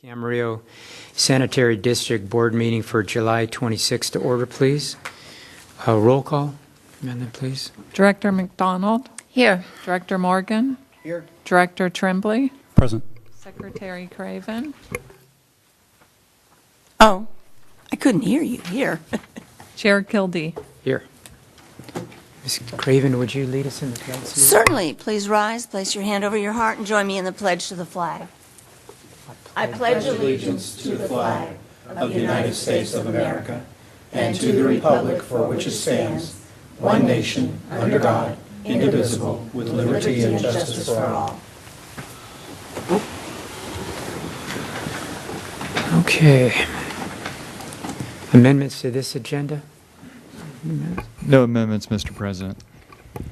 Camarillo Sanitary District Board meeting for July 26 to order, please. Roll call, Amanda, please. Director McDonald? Here. Director Morgan? Here. Director Tremblay? Present. Secretary Craven? Oh, I couldn't hear you. Here. Chair Kildee? Here. Ms. Craven, would you lead us in the pledge? Certainly. Please rise, place your hand over your heart, and join me in the pledge to the flag. I pledge allegiance to the flag of the United States of America and to the republic for which it stands, one nation, under God, indivisible, with liberty and justice for all. Okay. Amendments to this agenda? No amendments, Mr. President.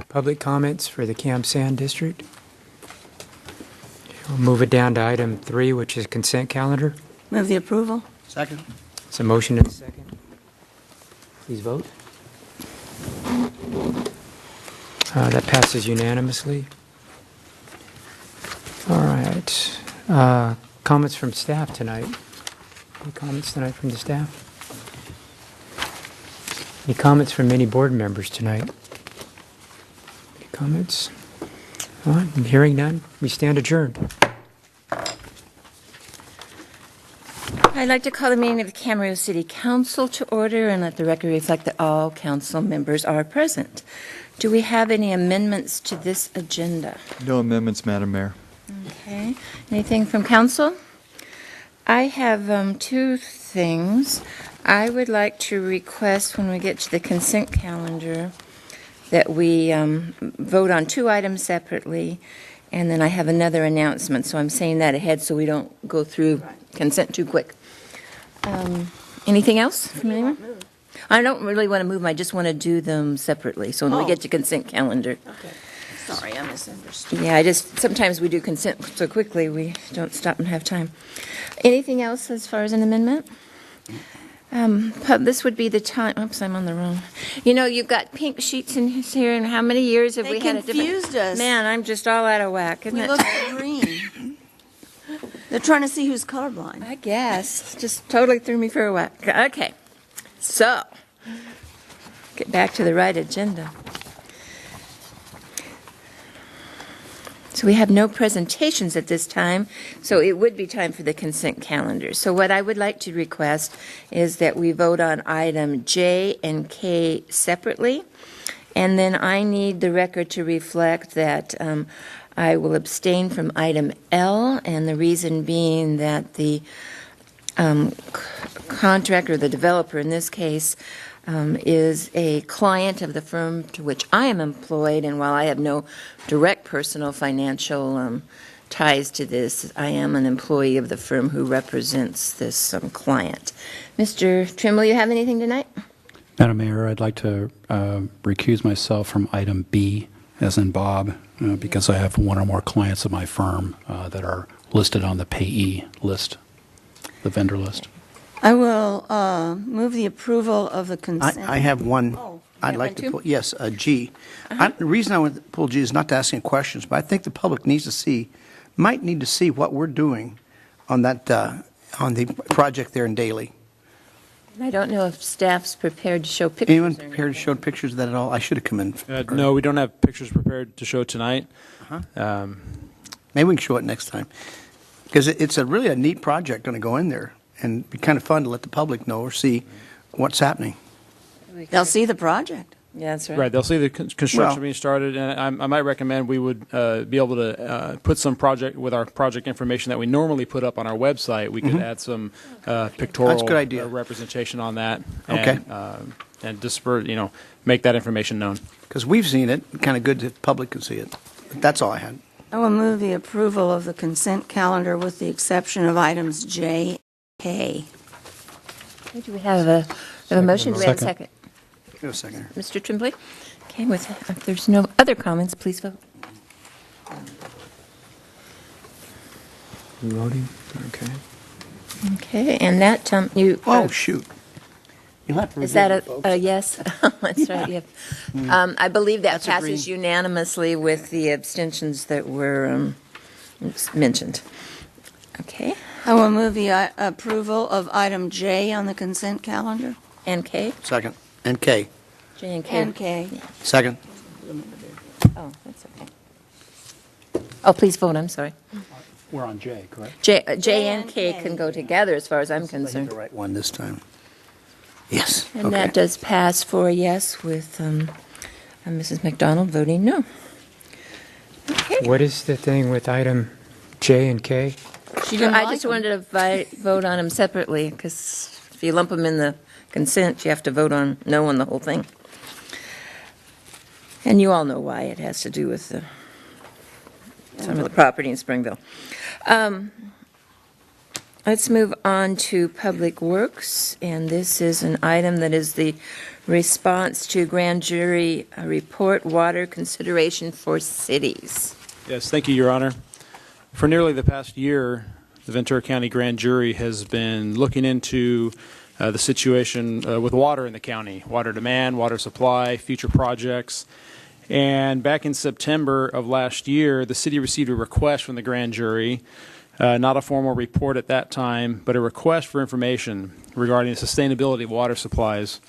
Public comments for the Camp Sand District? We'll move it down to item 3, which is consent calendar. Move the approval. Second. It's a motion and a second. Please vote. That passes unanimously. All right. Comments from staff tonight? Any comments tonight from the staff? Any comments from any board members tonight? Any comments? All right, hearing none, we stand adjourned. I'd like to call the meeting of the Camarillo City Council to order and let the record reflect that all council members are present. Do we have any amendments to this agenda? No amendments, Madam Mayor. Okay. Anything from council? I have two things. I would like to request when we get to the consent calendar that we vote on 2 items separately, and then I have another announcement, so I'm saying that ahead so we don't go through consent too quick. Anything else from anyone? I don't really want to move them, I just want to do them separately, so when we get to consent calendar. Okay. Sorry, I misunderstood. Yeah, sometimes we do consent so quickly, we don't stop and have time. Anything else as far as an amendment? This would be the time, oops, I'm on the wrong. You know, you've got pink sheets in here, and how many years have we had a different? They confused us. Man, I'm just all out of whack, isn't We it? looked green. They're trying to see who's colorblind. I guess. Just totally threw me for a whack. Okay, so, get back to the right agenda. So we have no presentations at this time, so it would be time for the consent calendar. So what I would like to request is that we vote on item J and K separately, and then I need the record to reflect that I will abstain from item L, and the reason being that the contractor, the developer in this case, is a client of the firm to which I am employed, and while I have no direct personal financial ties to this, I am an employee of the firm who represents this client. Mr. Trim, will you have anything tonight? Madam Mayor, I'd like to recuse myself from item B, as in Bob, because I have one or more clients of my firm that are listed on the payee list, the vendor list. I will move the approval of the consent. I have one. Oh, I'd have like one to too? pull, yes, G. The reason I want to pull G is not to ask any questions, but I think the public needs to see, might need to see what we're doing on that, on the project there in Daly. I don't know if staff's prepared to show pictures. Anyone or prepared to show pictures of that at all? I should have come in. No, we don't have pictures prepared to show tonight. Maybe we can show it next time. Because it's really a neat project going to go in there, and it'd be kind of fun to let the public know or see what's happening. They'll see the project. Yeah, that's right. Right, they'll see the construction Well- being started, and I might recommend we would be able to put some project, with our project information that we normally put up on our website, we could add some pictorial That's a good idea. representation on that. Okay. And disperse, make that information known. Because we've seen it, kind of good that the public can see it. But that's all I had. I will move the approval of the consent calendar with the exception of items J and K. Okay, do we have a motion? Do we have a second? Give it a second. Mr. Tremblay? Okay, if there's no other comments, please vote. Voting? Okay. Okay, and that, you... Oh, shoot. You'll have to Is that revisit, folks. a yes? That's right, yeah. I believe that That's a passes green. unanimously with the abstentions that were mentioned. Okay. I will move the approval of item J on the consent calendar. And K? Second. And K. J and K. And K. Second. Oh, that's okay. Oh, please vote, I'm sorry. We're on J, correct? J and K can go together as far as I'm I hit concerned. the right one this time. Yes. And Okay. that does pass for a yes with Mrs. McDonald voting no. Okay. What is the thing with item J and K? She didn't I like just them. wanted to vote on them separately, because if you lump them in the consent, you have to vote on no on the whole thing. And you all know why. It has to do with some of the property in Springville. Let's move on to Public Works, and this is an item that is the response to grand jury report, water consideration for cities. Yes, thank you, Your Honor. For nearly the past year, the Ventura County Grand Jury has been looking into the situation with water in the county, water demand, water supply, future projects. And back in September of last year, the city received a request from the grand jury, not a formal report at that time, but a request for information regarding the sustainability of water supplies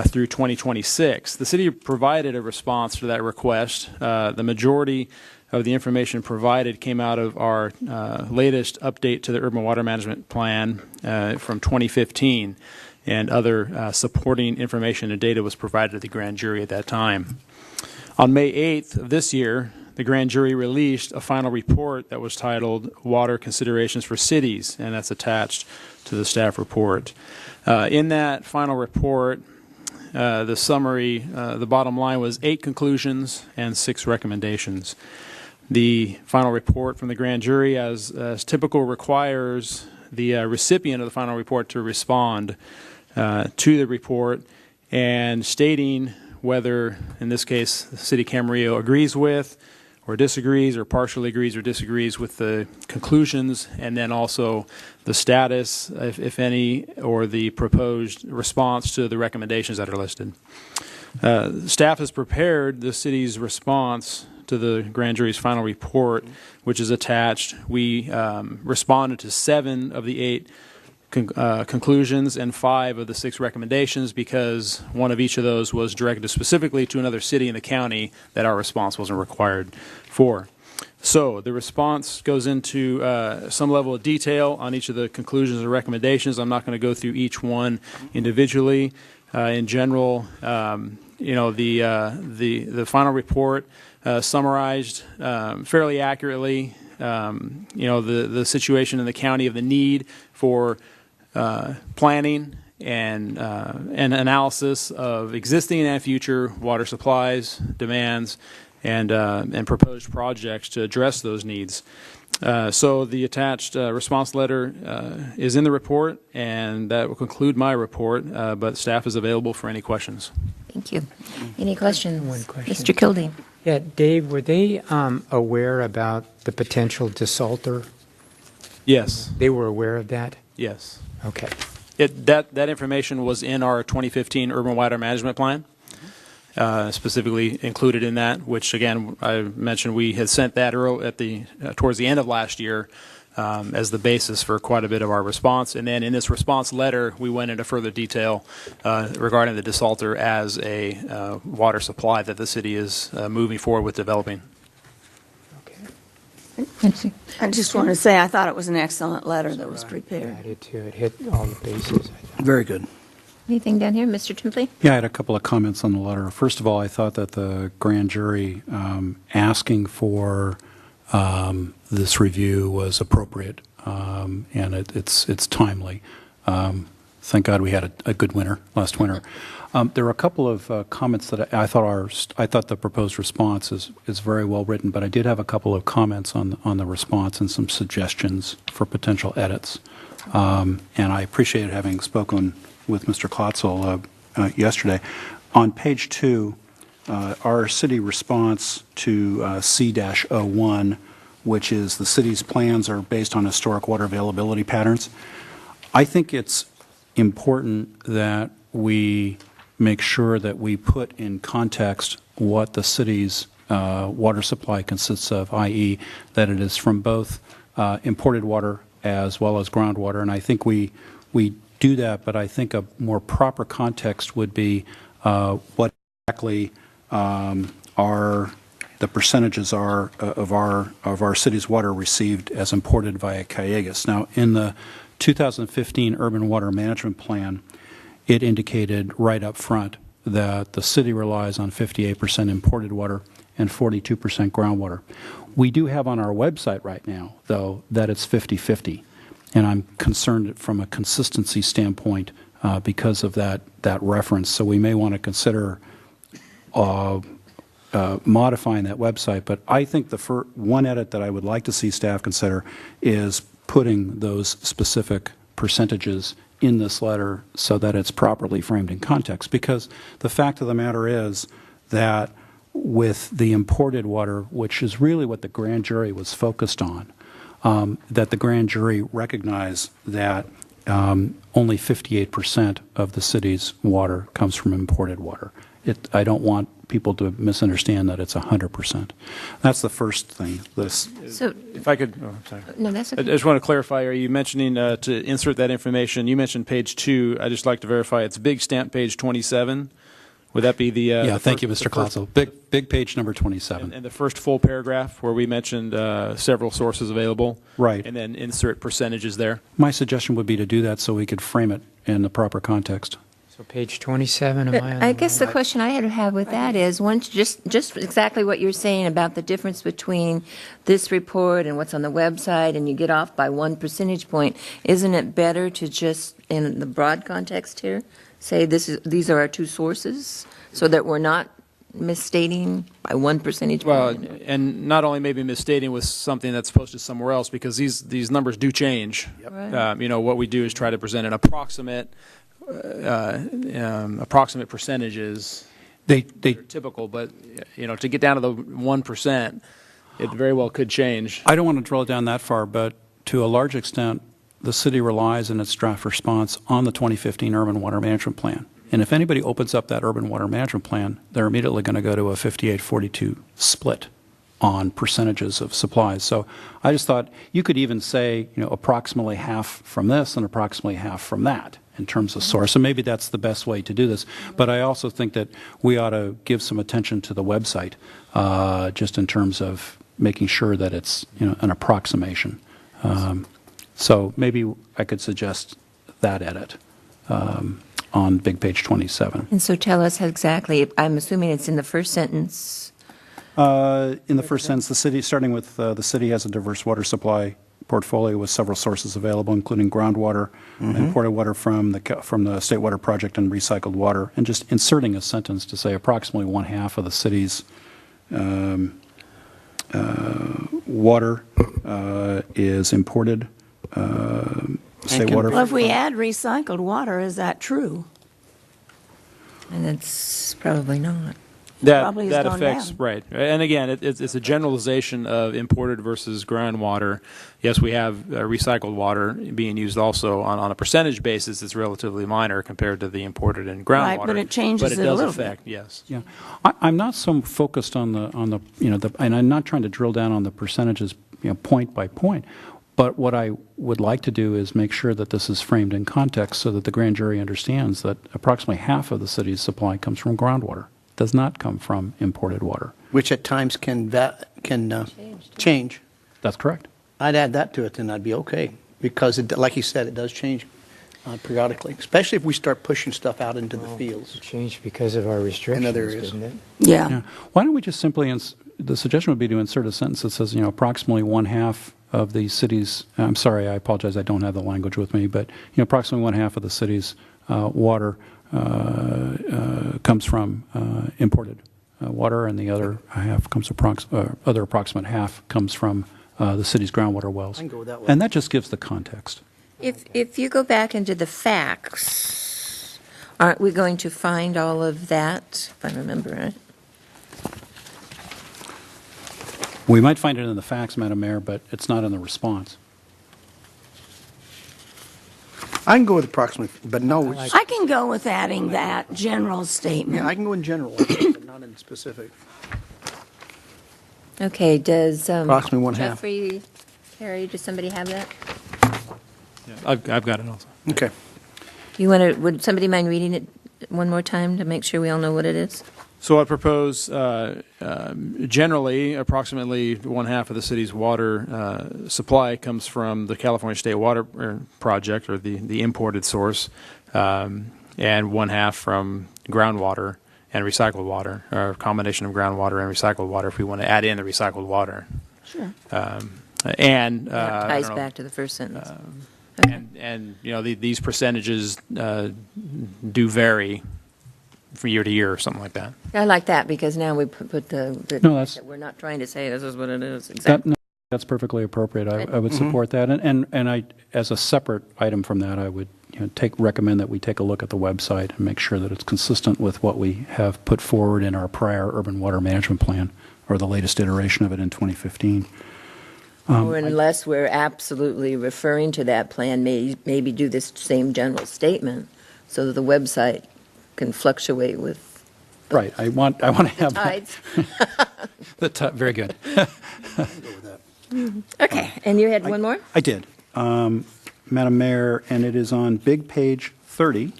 through 2026. The city provided a response to that request. The majority of the information provided came out of our latest update to the Urban Water Management Plan from 2015, and other supporting information and data was provided to the grand jury at that time. On May 8th of this year, the grand jury released a final report that was titled Water Considerations for Cities, and that's attached to the staff report. In that final report, the summary, the bottom line was 8 conclusions and 6 recommendations. The final report from the grand jury, as typical, requires the recipient of the final report to respond to the report and stating whether, in this case, the City of Camarillo agrees with or disagrees or partially agrees or disagrees with the conclusions, and then also the status, if any, or the proposed response to the recommendations that are listed. Staff has prepared the city's response to the grand jury's final report, which is attached. We responded to 7 of the 8 conclusions and 5 of the 6 recommendations, because one of each of those was directed specifically to another city in the county that our response wasn't required for. So the response goes into some level of detail on each of the conclusions and recommendations. I'm not going to go through each one individually. In general, the final report summarized fairly accurately, the situation in the county of the need for planning and analysis of existing and future water supplies, demands, and proposed projects to address those needs. So the attached response letter is in the report, and that will conclude my report, but staff is available for any questions. Thank you. Any questions? One question. Mr. Kildee? Yeah, Dave, were they aware about the potential desalter? Yes. They were aware of that? Yes. Okay. That information was in our 2015 Urban Water Management Plan, specifically included in that, which, again, I mentioned we had sent that towards the end of last year as the basis for quite a bit of our response. And then in this response letter, we went into further detail regarding the desalter as a water supply that the city is moving forward with developing. I just want to say I thought it was an excellent letter that was prepared. I did too. It hit all the bases, I thought. Very good. Anything down here? Mr. Templey? Yeah, I had a couple of comments on the letter. First of all, I thought that the grand jury asking for this review was appropriate, and it's timely. Thank God we had a good winter last winter. There were a couple of comments that I thought the proposed response is very well written, but I did have a couple of comments on the response and some suggestions for potential edits. And I appreciated having spoken with Mr. Klotzel yesterday. On page 2, our city response to C-01, which is the city's plans are based on historic water availability patterns. I think it's important that we make sure that we put in context what the city's water supply consists of, i.e. that it is from both imported water as well as groundwater, and I think we do that, but I think a more proper context would be what exactly the percentages are of our city's water received as imported via Callegas. Now, in the 2015 Urban Water Management Plan, it indicated right up front that the city relies on 58% imported water and 42% groundwater. We do have on our website right now, though, that it's 50-50, and I'm concerned from a consistency standpoint because of that reference. So we may want to consider modifying that website. But I think the one edit that I would like to see staff consider is putting those specific percentages in this letter so that it's properly framed in context. Because the fact of the matter is that with the imported water, which is really what the grand jury was focused on, that the grand jury recognized that only 58% of the city's water comes from imported water. I don't want people to misunderstand that it's 100%. That's the first thing. So, If I could, I'm sorry. no, that's I okay. just want to clarify, are you mentioning to insert that information? You mentioned page 2. I'd just like to verify it's big stamp page 27. Would that be the Yeah, the thank you, first- Mr. the first- Klotzel. Big page number 27. And the first full paragraph where we mentioned several sources available? Right. And then insert percentages there? My suggestion would be to do that so we could frame it in the proper context. So page 27, am But I on I the guess line? the question I have with that is, once just exactly what you're saying about the difference between this report and what's on the website, and you get off by 1 percentage point, isn't it better to just, in the broad context here, say these are our two sources, so that we're not misstating by 1 percentage Well, point? and not only maybe misstating with something that's posted somewhere else, because these numbers do change. Right. What we do is try to present an approximate percentages. They They're typical, but to get down to the 1%, it very well could change. I don't want to drill down that far, but to a large extent, the city relies in its draft response on the 2015 Urban Water Management Plan. And if anybody opens up that Urban Water Management Plan, they're immediately going to go to a 58-42 split on percentages of supplies. So I just thought you could even say, approximately half from this and approximately half from that in terms of source. And maybe that's the best way to do this. But I also think that we ought to give some attention to the website, just in terms of making sure that it's an approximation. So maybe I could suggest that edit on big page 27. And so tell us exactly, I'm assuming it's in the first sentence. In the first sentence, the city, starting with the city has a diverse water supply portfolio with several sources available, including groundwater, imported water from the State Water Project, and recycled water, and just inserting a sentence to say approximately 1/2 of the city's water is imported. State water. Well, if we add recycled water, is that true? And it's probably not. Probably has That gone affects, down. right. And again, it's a generalization of imported versus groundwater. Yes, we have recycled water being used also on a percentage basis. It's relatively minor compared to the imported and groundwater. Right, but it changes But it a does little bit. affect, yes. Yeah, I'm not so focused on the and I'm not trying to drill down on the percentages, point by point. But what I would like to do is make sure that this is framed in context so that the grand jury understands that approximately half of the city's supply comes from groundwater, does not come from imported water. Which at times can change. That's correct. I'd add that to it, then I'd be okay. Because, like you said, it does change periodically, especially if we start pushing stuff out into the fields. It changed because of our restrictions, other areas. didn't it? Yeah. Why don't we just simply, the suggestion would be to insert a sentence that says, approximately 1/2 of the city's, I'm sorry, I apologize, I don't have the language with me, but, approximately 1/2 of the city's water comes from imported water, and the other half comes other approximate half comes from the city's groundwater wells. I can go with that one. And that just gives the context. If you go back into the facts, aren't we going to find all of that, if I remember right? We might find it in the facts, Madam Mayor, but it's not in the response. I can go with approximately, but no, I can go with adding that general statement. yeah, I can go in general, but not in specific. Okay, does Approximately 1/2. Jeffrey, Harry, does somebody have that? I've got it also. Okay. You want to, would somebody mind reading it one more time to make sure we all know what it is? So I propose generally approximately one half of the city's water supply comes from the California State Water Project, or the imported source, and one half from groundwater and recycled water, or a combination of groundwater and recycled water if we want to add in the recycled water. Sure. And That I ties don't know, back to the first sentence. and you know these percentages do vary from year to year or something like that. I like that because now we put the No, that's- that we're not trying to say this is what it is. That, Exactly. no, that's perfectly appropriate. I Good. would support that. And I, as a separate item from that, I would recommend that we take a look at the website and make sure that it's consistent with what we have put forward in our prior urban water management plan, or the latest iteration of it in 2015. Or unless we're absolutely referring to that plan, maybe do this same general statement so that the website can fluctuate with Right. I want to have tides. very good. Okay, and you had one more? I did. Madam Mayor, and it is on big page 30,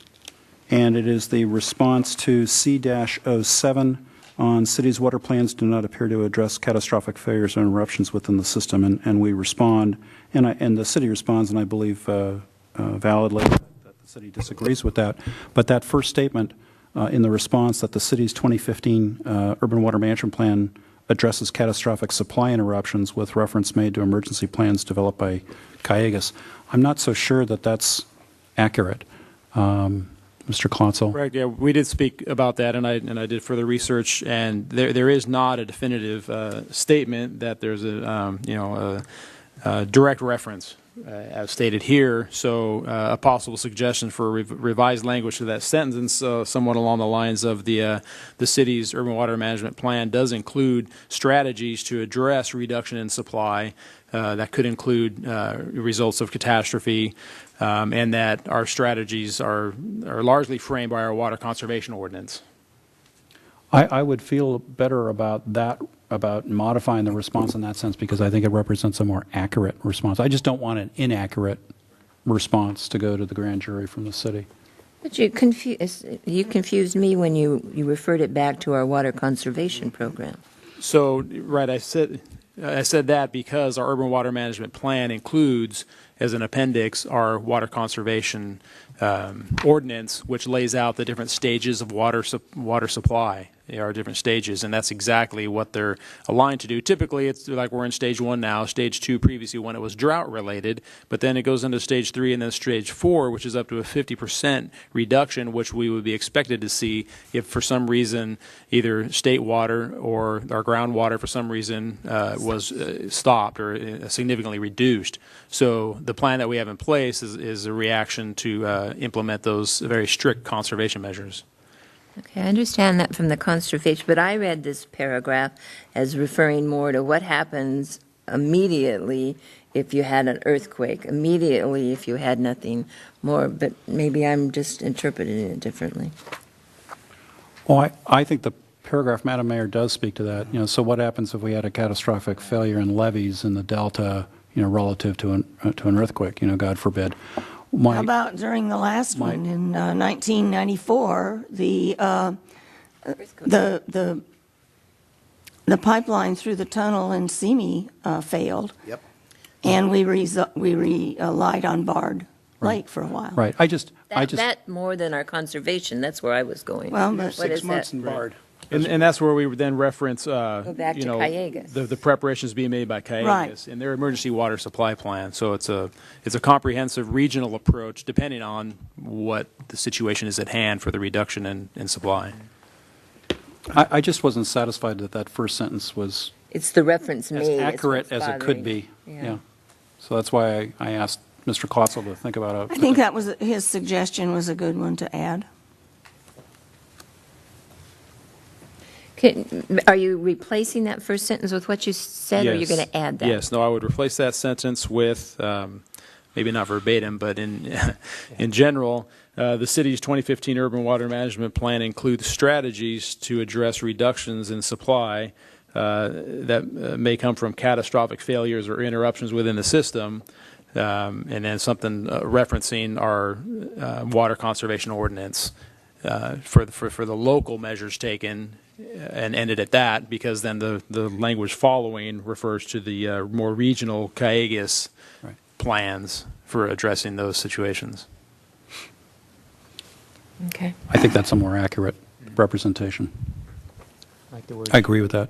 and it is the response to C-07 on cities' water plans do not appear to address catastrophic failures or interruptions within the system, and we respond, and the city responds, and I believe validly that the city disagrees with that. But that first statement in the response, that the city's 2015 urban water management plan addresses catastrophic supply interruptions with reference made to emergency plans developed by Callegas, I'm not so sure that that's accurate. Mr. Klotzel? Correct. Yeah, we did speak about that, and I did further research, and there is not a definitive statement that there's a direct reference as stated here. So a possible suggestion for revised language to that sentence, and so somewhat along the lines of the city's urban water management plan does include strategies to address reduction in supply that could include results of catastrophe, and that our strategies are largely framed by our water conservation ordinance. I would feel better about that, about modifying the response in that sense, because I think it represents a more accurate response. I just don't want an inaccurate response to go to the grand jury from the city. But you confused me when you referred it back to our water conservation program. So, right, I said that because our urban water management plan includes, as an appendix, our water conservation ordinance, which lays out the different stages of water supply. There are different stages, and that's exactly what they're aligned to do. Typically, it's like we're in stage 1 now, stage 2 previously when it was drought related, but then it goes into stage 3 and then stage 4, which is up to a 50% reduction, which we would be expected to see if for some reason either state water or our groundwater for some reason was stopped or significantly reduced. So the plan that we have in place is a reaction to implement those very strict conservation measures. Okay, I understand that from the conservation, but I read this paragraph as referring more to what happens immediately if you had an earthquake, immediately if you had nothing more, but maybe I'm just interpreting it differently. Well, I think the paragraph, Madam Mayor, does speak to that. So what happens if we had a catastrophic failure in levees in the delta, relative to an earthquake, God forbid? How about during the last one in 1994, the pipeline through the tunnel in Simi failed. Yep. And we relied on Bard Lake for a while. Right. That more than our conservation, that's where I was going. Well, but What 6 is months that? in Bard. And that's where we would then reference, back to Callegas. the preparations being made by Callegas Right. and their emergency water supply plan. So it's a comprehensive regional approach depending on what the situation is at hand for the reduction in supply. I just wasn't satisfied that first sentence was It's the reference as made. accurate as it could be. Yeah. So that's why I asked Mr. Klotzel to think about it. I think that was his suggestion was a good one to add. Are you replacing that first sentence with what you said, or are you going to add that? Yes. No, I would replace that sentence with, maybe not verbatim, but in general, the city's 2015 urban water management plan includes strategies to address reductions in supply that may come from catastrophic failures or interruptions within the system. and then something referencing our water conservation ordinance for the local measures taken, and ended at that, because then the language following refers to the more regional CAEGIS Right. plans for addressing those situations. Okay. I think that's a more accurate representation. Like the word. I agree with that.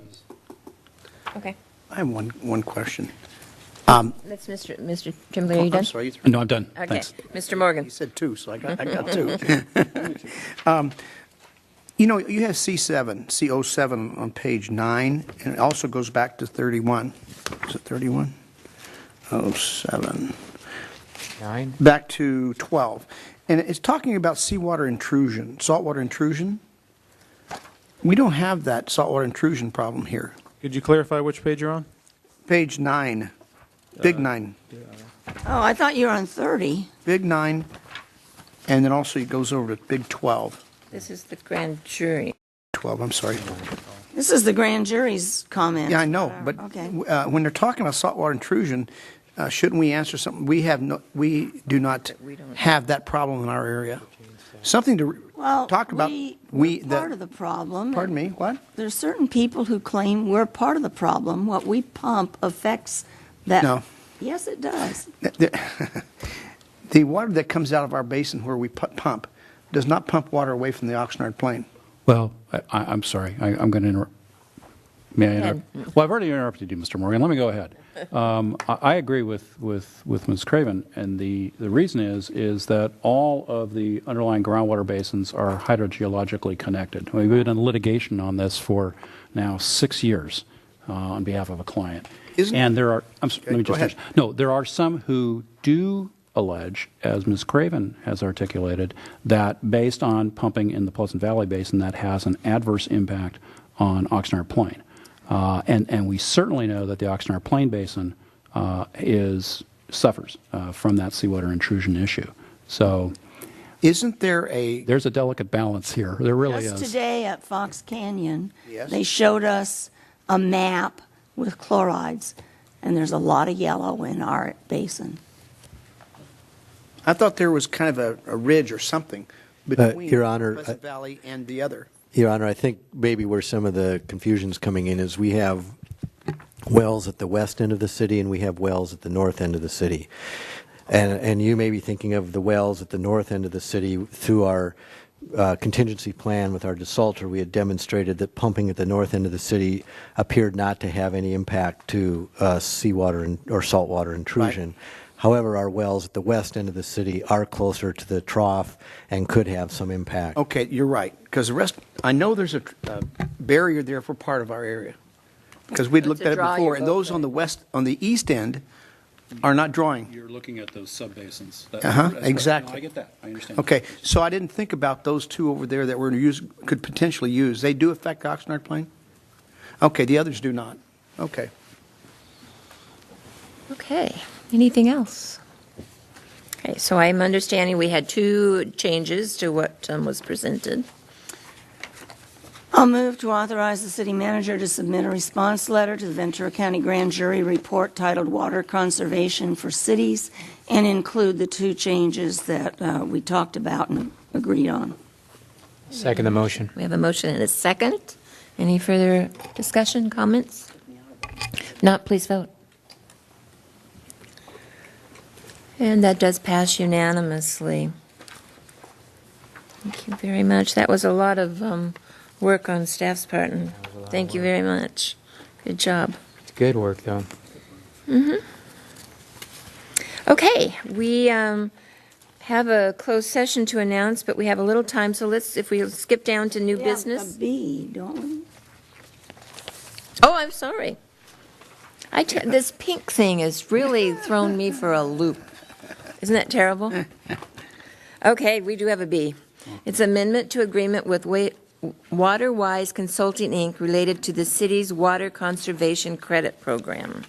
Okay. I have one question. That's Mr. Tremblay, are you done? I'm sorry. you- No, I'm done. Okay. Thanks. Mr. Morgan. You said two, so I got two. You know, you have C7, C07 on page 9, and it also goes back to 31. Is it 31? 07. 9? Back to 12. And it's talking about seawater intrusion, saltwater intrusion. We don't have that saltwater intrusion problem here. Could you clarify which page you're on? Page 9, big 9, Oh, I thought you were on 30. big 9, and then also it goes over to big 12. This is the grand jury. 12, I'm sorry. This is the grand jury's comment. Yeah, I know, but Okay. when they're talking about saltwater intrusion, shouldn't we answer something? We do not have that problem in our area. Something to Well, talk about. we're part of the problem. Pardon me, what? There's certain people who claim we're part of the problem. What we pump affects that. No. Yes, it does. The water that comes out of our basin where we pump does not pump water away from the Oxnard Plain. Well, I'm sorry. I'm going to interrupt. May I interrupt? Well, I've already interrupted you, Mr. Morgan. Let me go ahead. I agree with Ms. Craven, and the reason is that all of the underlying groundwater basins are hydrogeologically connected. We've been in litigation on this for now 6 years on behalf of a client. And there are, let me go just ahead. finish. No, there are some who do allege, as Ms. Craven has articulated, that based on pumping in the Pleasant Valley Basin, that has an adverse impact on Oxnard Plain. And we certainly know that the Oxnard Plain Basin suffers from that seawater intrusion issue. So Isn't there a, there's a delicate balance here. There really Just is. today at Fox Canyon, Yes. they showed us a map with chlorides, and there's a lot of yellow in our basin. I thought there was kind of a ridge or something between Your Honor, Pleasant Valley and the other. Your Honor, I think maybe where some of the confusion's coming in is we have wells at the west end of the city and we have wells at the north end of the city. And you may be thinking of the wells at the north end of the city. Through our contingency plan with our desalter, we had demonstrated that pumping at the north end of the city appeared not to have any impact to seawater or saltwater intrusion. Right. However, our wells at the west end of the city are closer to the trough and could have some impact. Okay, you're right, because the rest, I know there's a barrier there for part of our area, because we'd looked at it draw before, your and boat those on the west, on the east end are not drawing. You're looking at those sub-basins. Exactly. I get that. I understand. Okay, so I didn't think about those two over there that we're could potentially use. They do affect Oxnard Plain? Okay, the others do not. Okay. Okay. Anything else? Okay, so I'm understanding we had two changes to what was presented. I'll move to authorize the city manager to submit a response letter to the Ventura County Grand Jury report titled Water Conservation for Cities and include the two changes that we talked about and agreed on. Second the motion. We have a motion and a second. Any further discussion, comments? If not, please vote. And that does pass unanimously. Thank you very much. That was a lot of work on staff's part, and thank you very much. Good job. It's good work, though. Okay, we have a closed session to announce, but we have a little time, so if we skip down to new business. A B, don't we? Oh, I'm sorry. This pink thing has really thrown me for a loop. Isn't that terrible? Okay, we do have a B. It's amendment to agreement with WaterWise Consulting, Inc. related to the city's water conservation credit program.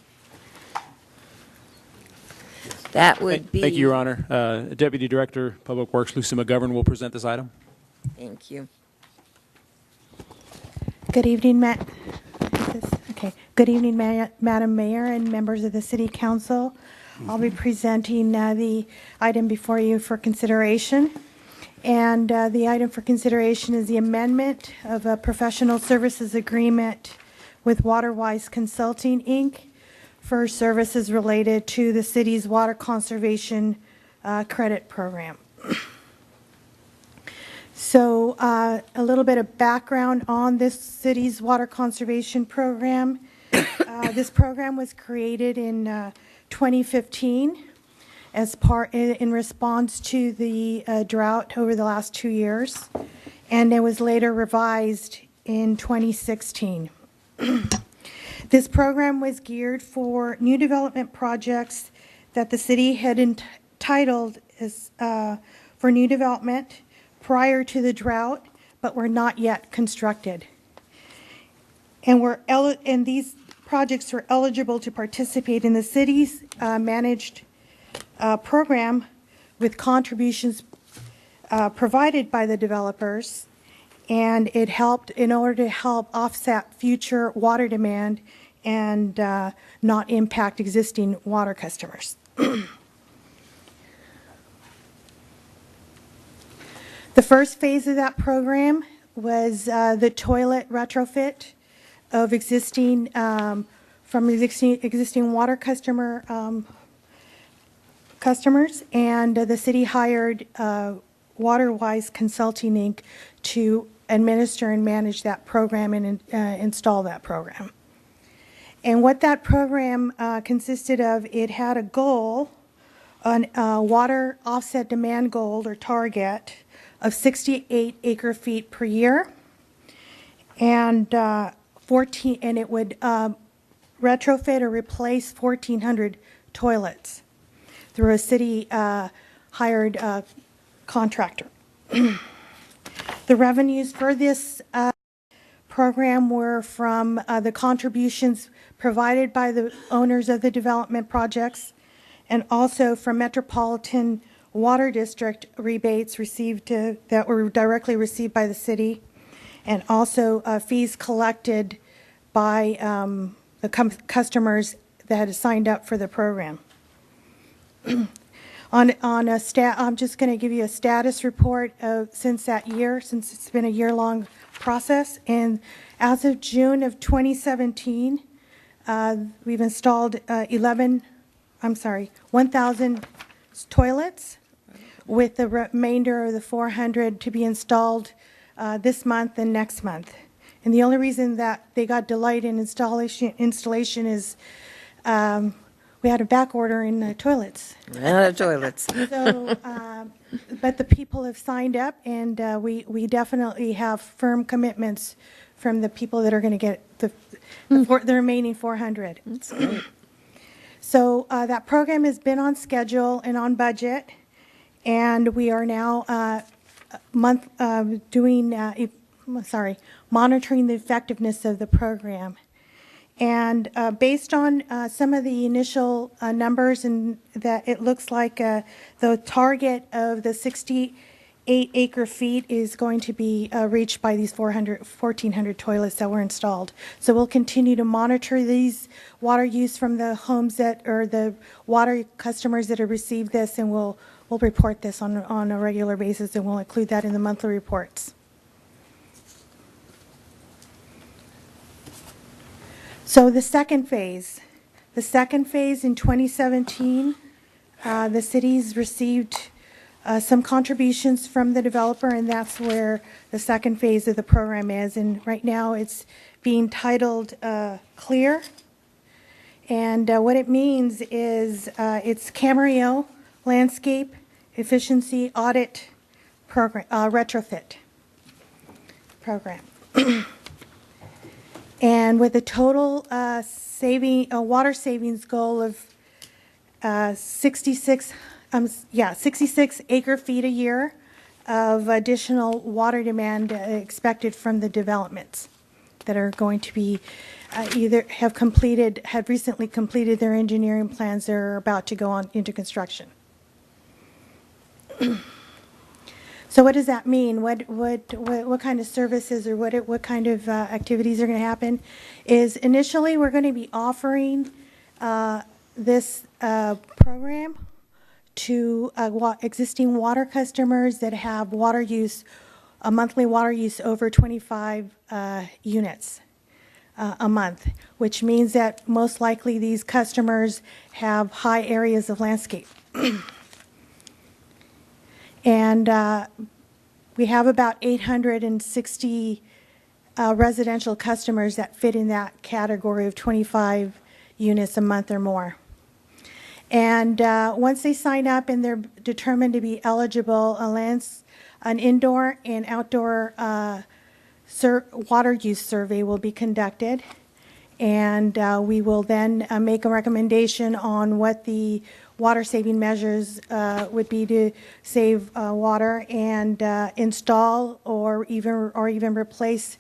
That would be... Thank you, Your Honor. Deputy Director, Public Works Lucy McGovern will present this item. Thank you. Good evening, Good evening, Madam Mayor and members of the City Council. I'll be presenting the item before you for consideration. And the item for consideration is the amendment of a professional services agreement with WaterWise Consulting, Inc. for services related to the city's water conservation credit program. So a little bit of background on this city's water conservation program. This program was created in 2015 as part in response to the drought over the last 2 years, and it was later revised in 2016. This program was geared for new development projects that the city had entitled as for new development prior to the drought, but were not yet constructed. And these projects were eligible to participate in the city's managed program with contributions provided by the developers, and it helped in order to help offset future water demand and not impact existing water customers. The first phase of that program was the toilet retrofit of existing water customers, and the city hired WaterWise Consulting, Inc. to administer and manage that program and install that program. And what that program consisted of, it had a goal, a water offset demand goal or target of 68 acre feet per year, and it would retrofit or replace 1,400 toilets through a city hired contractor. The revenues for this program were from the contributions provided by the owners of the development projects, and also from Metropolitan Water District rebates received that were directly received by the city, and also fees collected by the customers that had signed up for the program. I'm just going to give you a status report since it's been a year-long process. And as of June of 2017, we've installed 1,000 toilets, with the remainder of the 400 to be installed this month and next month. And the only reason that they got delayed in installation is we had a back order in toilets. Toilets. So, but the people have signed up, and we definitely have firm commitments from the people that are going to get the remaining 400. That's great. So that program has been on schedule and on budget, and we are now monitoring the effectiveness of the program. And based on some of the initial numbers, and that it looks like the target of the 68 acre feet is going to be reached by these 1,400 toilets that were installed. So we'll continue to monitor these water use from the homes or the water customers that have received this, and we'll report this on a regular basis, and we'll include that in the monthly reports. So the second phase in 2017, the city's received some contributions from the developer, and that's where the second phase of the program is. And right now it's being titled CLEAR. And what it means is it's Camarillo Landscape Efficiency Audit Program, retrofit program. And with a total water savings goal of 66 acre feet a year of additional water demand expected from the developments that are going to be either have recently completed their engineering plans or are about to go on into construction. So what does that mean? What kind of services or what kind of activities are going to happen? Is initially we're going to be offering this program to existing water customers that have water use, a monthly water use over 25 units a month, which means that most likely these customers have high areas of landscape. And we have about 860 residential customers that fit in that category of 25 units a month or more. And once they sign up and they're determined to be eligible, an indoor and outdoor water use survey will be conducted. And we will then make a recommendation on what the water saving measures would be to save water and install or even replace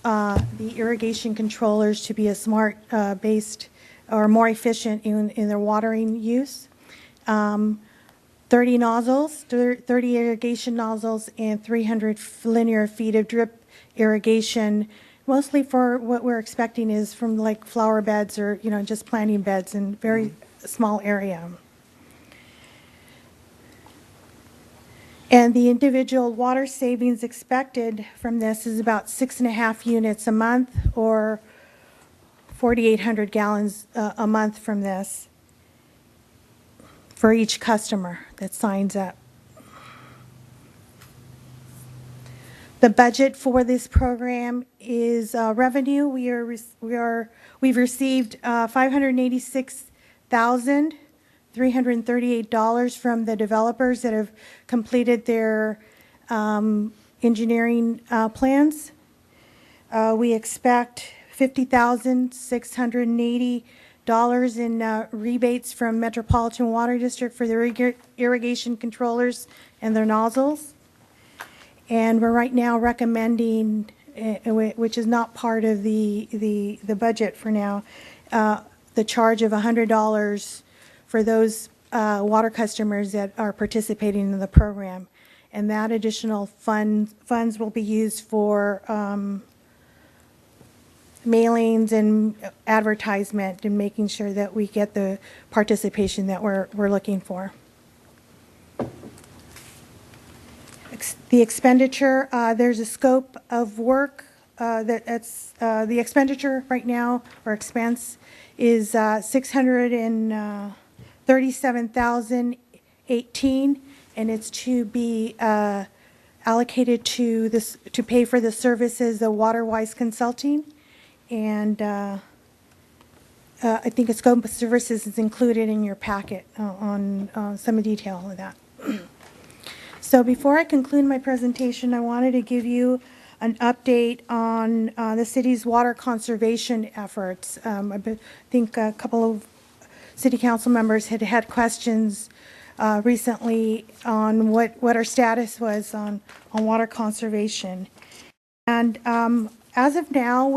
the irrigation controllers to be a smart based or more efficient in their watering use. 30 nozzles, 30 irrigation nozzles, and 300 linear feet of drip irrigation, mostly for what we're expecting is from like flower beds or, just planting beds in very small area. And the individual water savings expected from this is about 6.5 units a month or 4,800 gallons a month from this for each customer that signs up. The budget for this program is revenue. We've received $586,338 from the developers that have completed their engineering plans. We expect $50,680 in rebates from Metropolitan Water District for their irrigation controllers and their nozzles. And we're right now recommending, which is not part of the budget for now, the charge of $100 for those water customers that are participating in the program. And that additional funds will be used for mailings and advertisement and making sure that we get the participation that we're looking for. The expenditure, there's a scope of work that's the expenditure right now or expense is $637,018, and it's to be allocated to pay for the services of WaterWise Consulting. And I think a scope of services is included in your packet on some detail of that. So before I conclude my presentation, I wanted to give you an update on the city's water conservation efforts. I think a couple of city council members had questions recently on what our status was on water conservation. And as of now,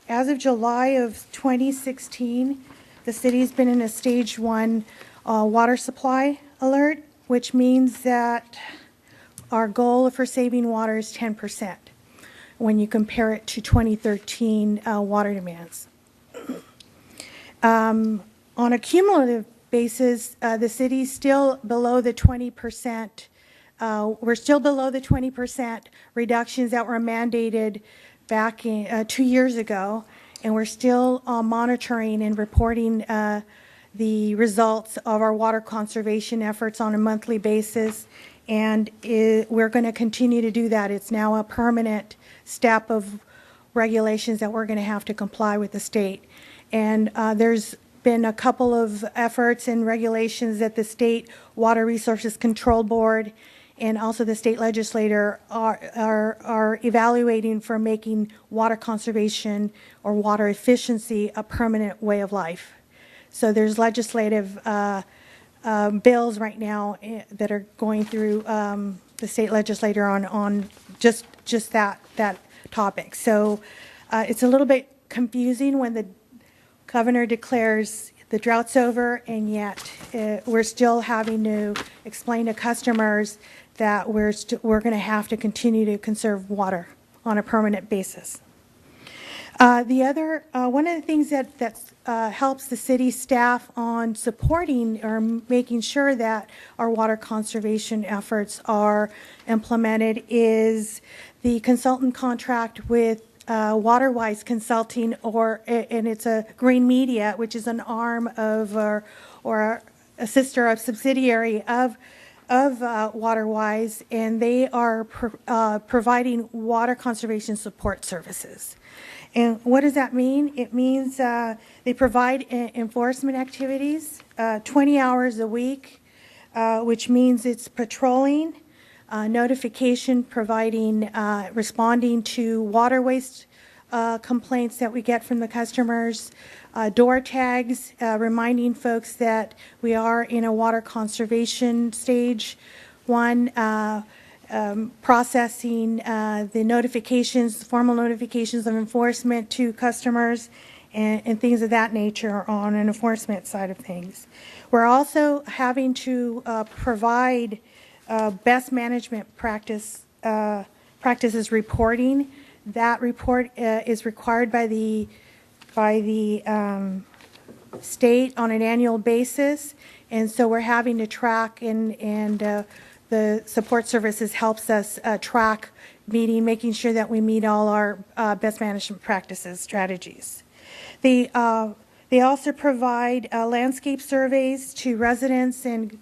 as of July of 2016, the city's been in a stage 1 water supply alert, which means that our goal for saving water is 10% when you compare it to 2013 water demands. On a cumulative basis, the city's still below the 20%. We're still below the 20% reductions that were mandated back in 2 years ago, and we're still monitoring and reporting the results of our water conservation efforts on a monthly basis, and we're going to continue to do that. It's now a permanent step of regulations that we're going to have to comply with the state. And there's been a couple of efforts and regulations that the State Water Resources Control Board and also the state legislator are evaluating for making water conservation or water efficiency a permanent way of life. So there's legislative bills right now that are going through the state legislator on just that topic. So it's a little bit confusing when the governor declares the drought's over, and yet we're still having to explain to customers that we're going to have to continue to conserve water on a permanent basis. One of the things that helps the city staff on supporting or making sure that our water conservation efforts are implemented is the consultant contract with WaterWise Consulting, and it's a Green Media, which is an arm of or a sister of subsidiary of WaterWise, and they are providing water conservation support services. And what does that mean? It means they provide enforcement activities 20 hours a week, which means it's patrolling, notification, providing, responding to water waste complaints that we get from the customers, door tags, reminding folks that we are in a water conservation stage one, processing the notifications, formal notifications of enforcement to customers and things of that nature on an enforcement side of things. We're also having to provide best management practices reporting. That report is required by the state on an annual basis, and so we're having to track and the support services helps us track making sure that we meet all our best management practices strategies. They also provide landscape surveys to residents and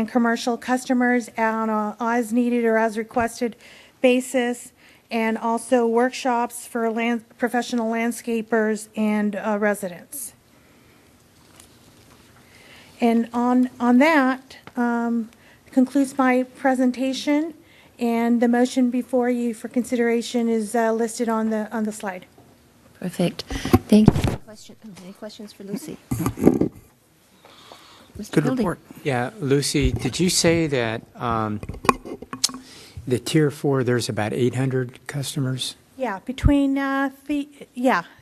commercial customers on a as needed or as requested basis, and also workshops for professional landscapers and residents. And on that concludes my presentation, and the motion before you for consideration is listed on the slide. Perfect. Thank you. Any questions for Lucy? Mr. Good Gildy. report. Yeah, Lucy, did you say that the Tier 4, there's about 800 customers? Yeah, between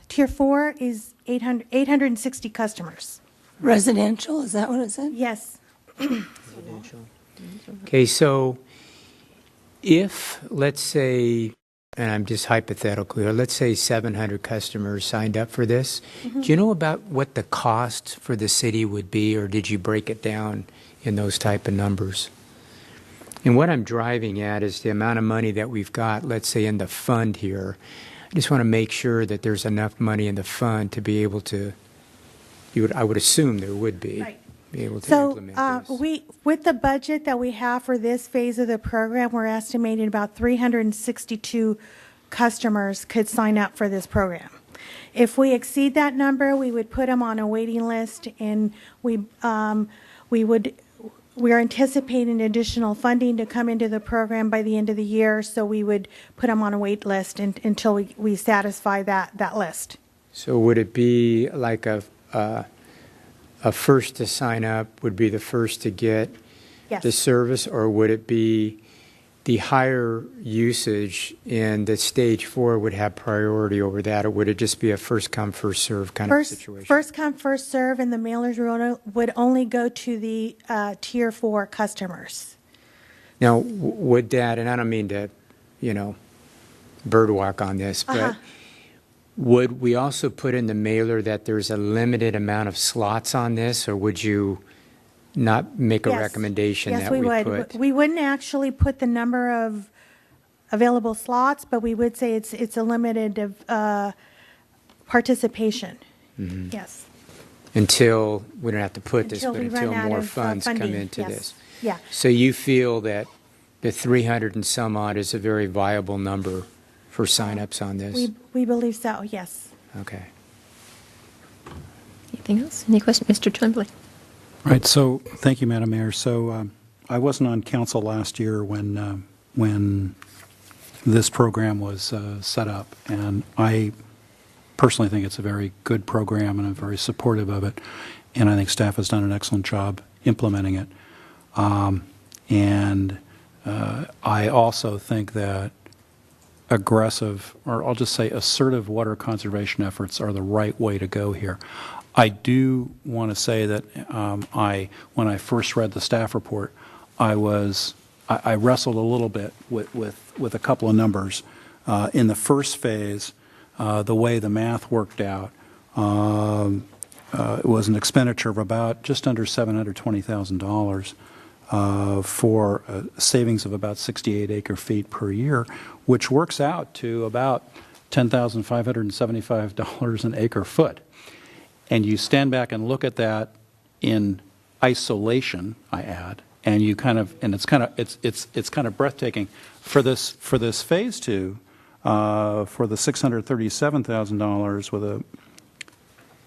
Tier 4 is 860 customers. Residential, is that what it said? Yes. Okay, so if, let's say, and I'm just hypothetical here, let's say 700 customers signed up for this, do you know about what the cost for the city would be, or did you break it down in those type of numbers? And what I'm driving at is the amount of money that we've got, let's say, in the fund here. I just want to make sure that there's enough money in the fund to be able to, I would assume there would be. Right. Be able to So implement this. with the budget that we have for this phase of the program, we're estimating about 362 customers could sign up for this program. If we exceed that number, we would put them on a waiting list, and we are anticipating additional funding to come into the program by the end of the year, so we would put them on a wait list until we satisfy that list. So would it be like a first to sign up would be the first to get Yes. the service, or would it be the higher usage in the stage 4 would have priority over that, or would it just be a first come, first serve kind of situation? First come, first serve, and the mailers would only go to the Tier 4 customers. Now, would that, and I don't mean to, birdwalk on this, but would we also put in the mailer that there's a limited amount of slots on this, or would you not make a Yes. recommendation Yes, that we we would. put? We wouldn't actually put the number of available slots, but we would say it's a limited of participation. Yes. Until, we don't have to put this, Until but we run until out more of, funds come funding, into yes. this. Yeah. So you feel that the 300 and some odd is a very viable number for signups on this? We believe so, yes. Okay. Anything else? Any questions? Mr. Tremblay? Right. So, thank you, Madam Mayor. So, I wasn't on council last year when this program was set up, and I personally think it's a very good program, and I'm very supportive of it. And I think staff has done an excellent job implementing it. And I also think that aggressive, or I'll just say assertive, water conservation efforts are the right way to go here. I do want to say that when I first read the staff report, I wrestled a little bit with a couple of numbers. In the first phase, the way the math worked out, it was an expenditure of about just under $720,000 for savings of about 68 acre-feet per year, which works out to about $10,575 an acre-foot. And you stand back and look at that in isolation, I add, and you kind of, and it's kind of breathtaking for this phase two, for the $637,000 with a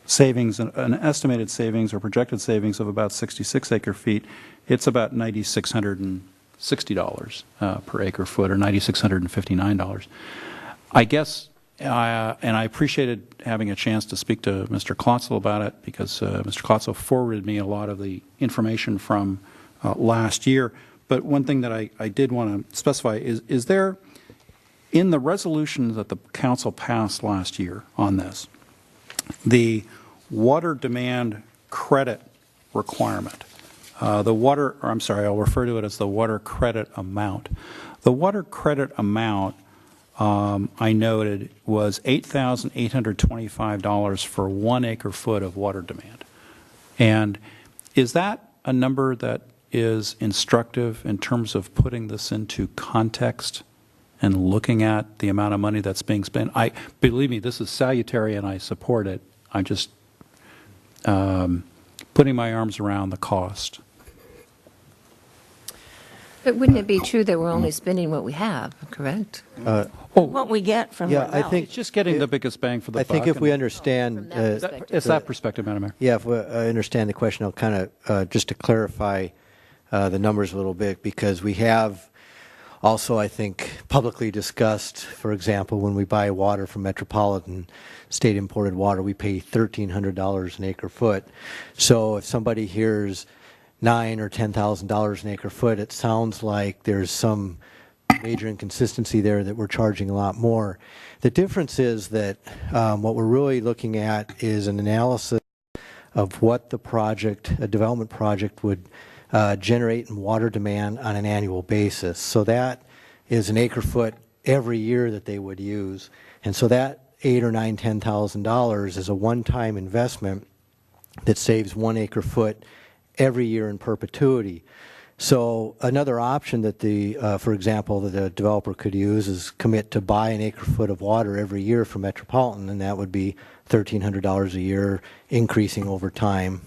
savings, an estimated savings or projected savings of about 66 acre-feet. It's about $9,660 per acre-foot, or $9,659. I guess. And I appreciated having a chance to speak to Mr. Klotzel about it, because Mr. Klotzel forwarded me a lot of the information from last year. But one thing that I did want to specify is there, in the resolution that the council passed last year on this, the water demand credit requirement, I'll refer to it as the water credit amount. The water credit amount, I noted, was $8,825 for 1 acre-foot of water demand. And is that a number that is instructive in terms of putting this into context and looking at the amount of money that's being spent? Believe me, this is salutary and I support it. I'm just putting my arms around the cost. But wouldn't it be true that we're only spending what we have, correct? What we get from Yeah, the I well. think It's just getting the biggest bang for the I buck. think if we and- understand, It's that perspective, Madam Mayor. yeah, if I understand the question, I'll kind of just to clarify the numbers a little bit, because we have also, I think, publicly discussed, for example, when we buy water from Metropolitan, state imported water, we pay $1,300 an acre foot. So if somebody hears $9,000 or $10,000 an acre foot, it sounds like there's some major inconsistency there, that we're charging a lot more. The difference is that what we're really looking at is an analysis of what the project, a development project, would generate in water demand on an annual basis. So that is an acre foot every year that they would use. And so that $8,000 or $9,000, $10,000 is a one-time investment that saves 1 acre foot every year in perpetuity. So another option that for example, that a developer could use is commit to buy an acre foot of water every year from Metropolitan, and that would be $1,300 a year, increasing over time.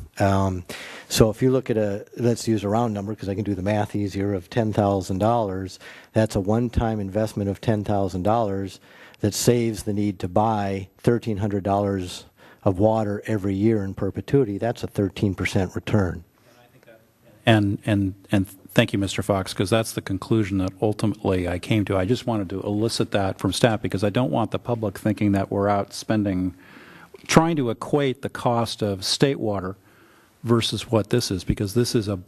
So if you look at let's use a round number because I can do the math easier, of $10,000, that's a one-time investment of $10,000 that saves the need to buy $1,300 of water every year in perpetuity. That's a 13% return. And thank you, Mr. Fox, because that's the conclusion that ultimately I came to. I just wanted to elicit that from staff, because I don't want the public thinking that we're out trying to equate the cost of state water versus what this is, because this is I don't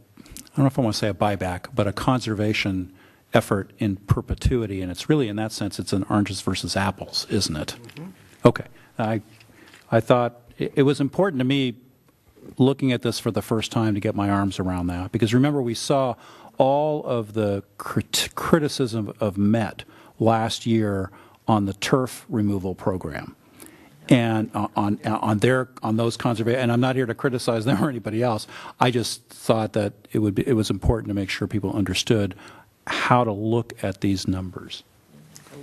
know if I want to say a buyback, but a conservation effort in perpetuity, and it's really, in that sense, it's an oranges versus apples, isn't it? Mm-hmm. Okay. I thought it was important to me, looking at this for the first time, to get my arms around that, because remember, we saw all of the criticism of Met last year on the turf removal program, and on those conservation. And I'm not here to criticize them or anybody else. I just thought that it was important to make sure people understood how to look at these numbers.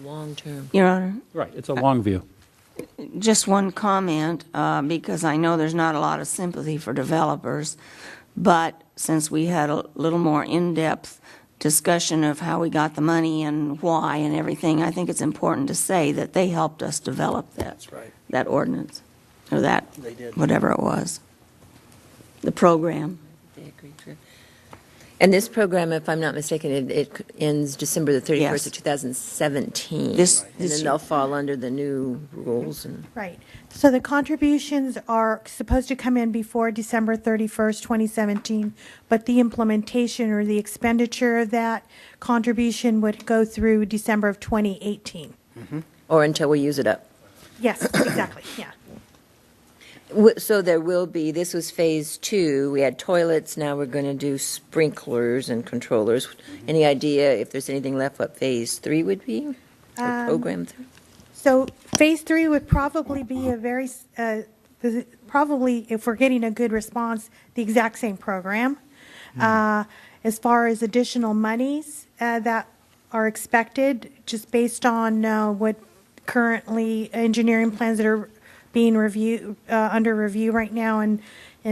Long term. Your Honor, Right. It's a long view. just one comment, because I know there's not a lot of sympathy for developers, but since we had a little more in-depth discussion of how we got the money and why and everything, I think it's important to say that they helped us develop that ordinance, or that, whatever it was, the program. And this program, if I'm not mistaken, it ends December the 31st Yes. of 2017. This And then year. they'll fall under the new rules. And Right. So the contributions are supposed to come in before December 31st, 2017, but the implementation or the expenditure of that contribution would go through December of 2018. or until we use it up. Yes, exactly, yeah. So there will be, this was phase 2. We had toilets, now we're going to do sprinklers and controllers. Any idea if there's anything left what phase 3 would be? Or program 3? So phase 3 would probably be a very, probably, if we're getting a good response, the exact same program. As far as additional monies that are expected, just based on what currently engineering plans that are being under review right now and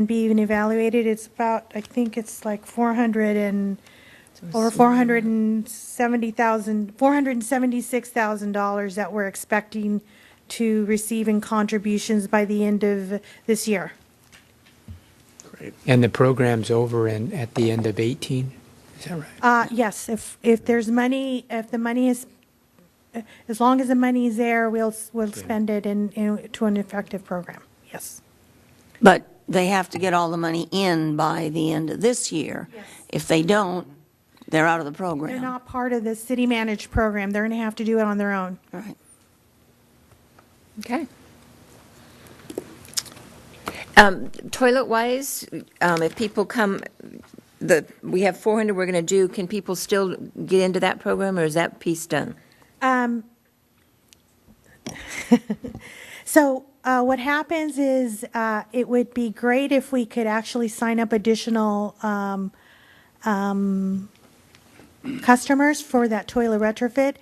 being evaluated, it's about, I think it's like over $476,000 that we're expecting to receive in contributions by the end of this year. And the program's over at the end of 18? Is that right? Yes, if there's money, if the money is, as long as the money is there, we'll spend it to an effective program, yes. But they have to get all the money in by the end of this year. Yes. If they don't, they're out of the program. They're not part of the city managed program. They're going to have to do it on their own. Right. Okay. Toilet-wise, if people come, we have 400 we're going to do, can people still get into that program, or is that piece done? So what happens is it would be great if we could actually sign up additional customers for that toilet retrofit.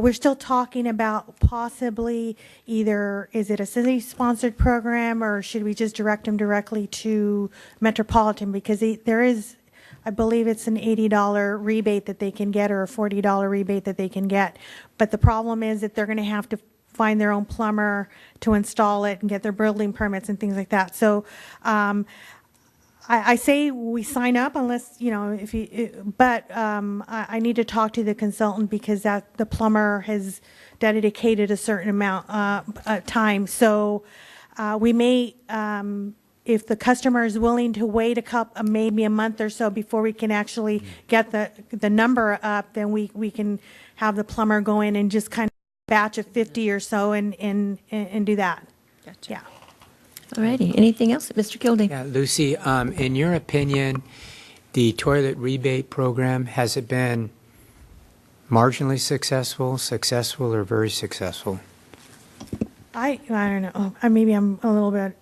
We're still talking about possibly either, is it a city-sponsored program, or should we just direct them directly to Metropolitan? Because there is, I believe it's an $80 rebate that they can get, or a $40 rebate that they can get. But the problem is that they're going to have to find their own plumber to install it and get their building permits and things like that. So I say we sign up unless, but I need to talk to the consultant because the plumber has dedicated a certain amount of time. So we may, if the customer is willing to wait maybe a month or so before we can actually get the number up, then we can have the plumber go in and just kind of batch of 50 or so and do that. Gotcha. Yeah. All righty. Anything else? Mr. Kildee? Yeah, Lucy, in your opinion, the toilet rebate program, has it been marginally successful, or very successful? I don't know. Maybe I'm a little bit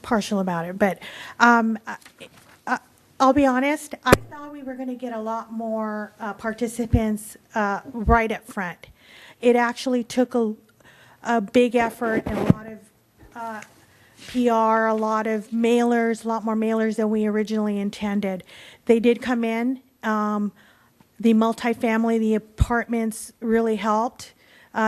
partial about it, but I'll be honest. I thought we were going to get a lot more participants right up front. It actually took a big effort and a lot of PR, a lot of mailers, a lot more mailers than we originally intended. They did come in. The multifamily, the apartments really helped.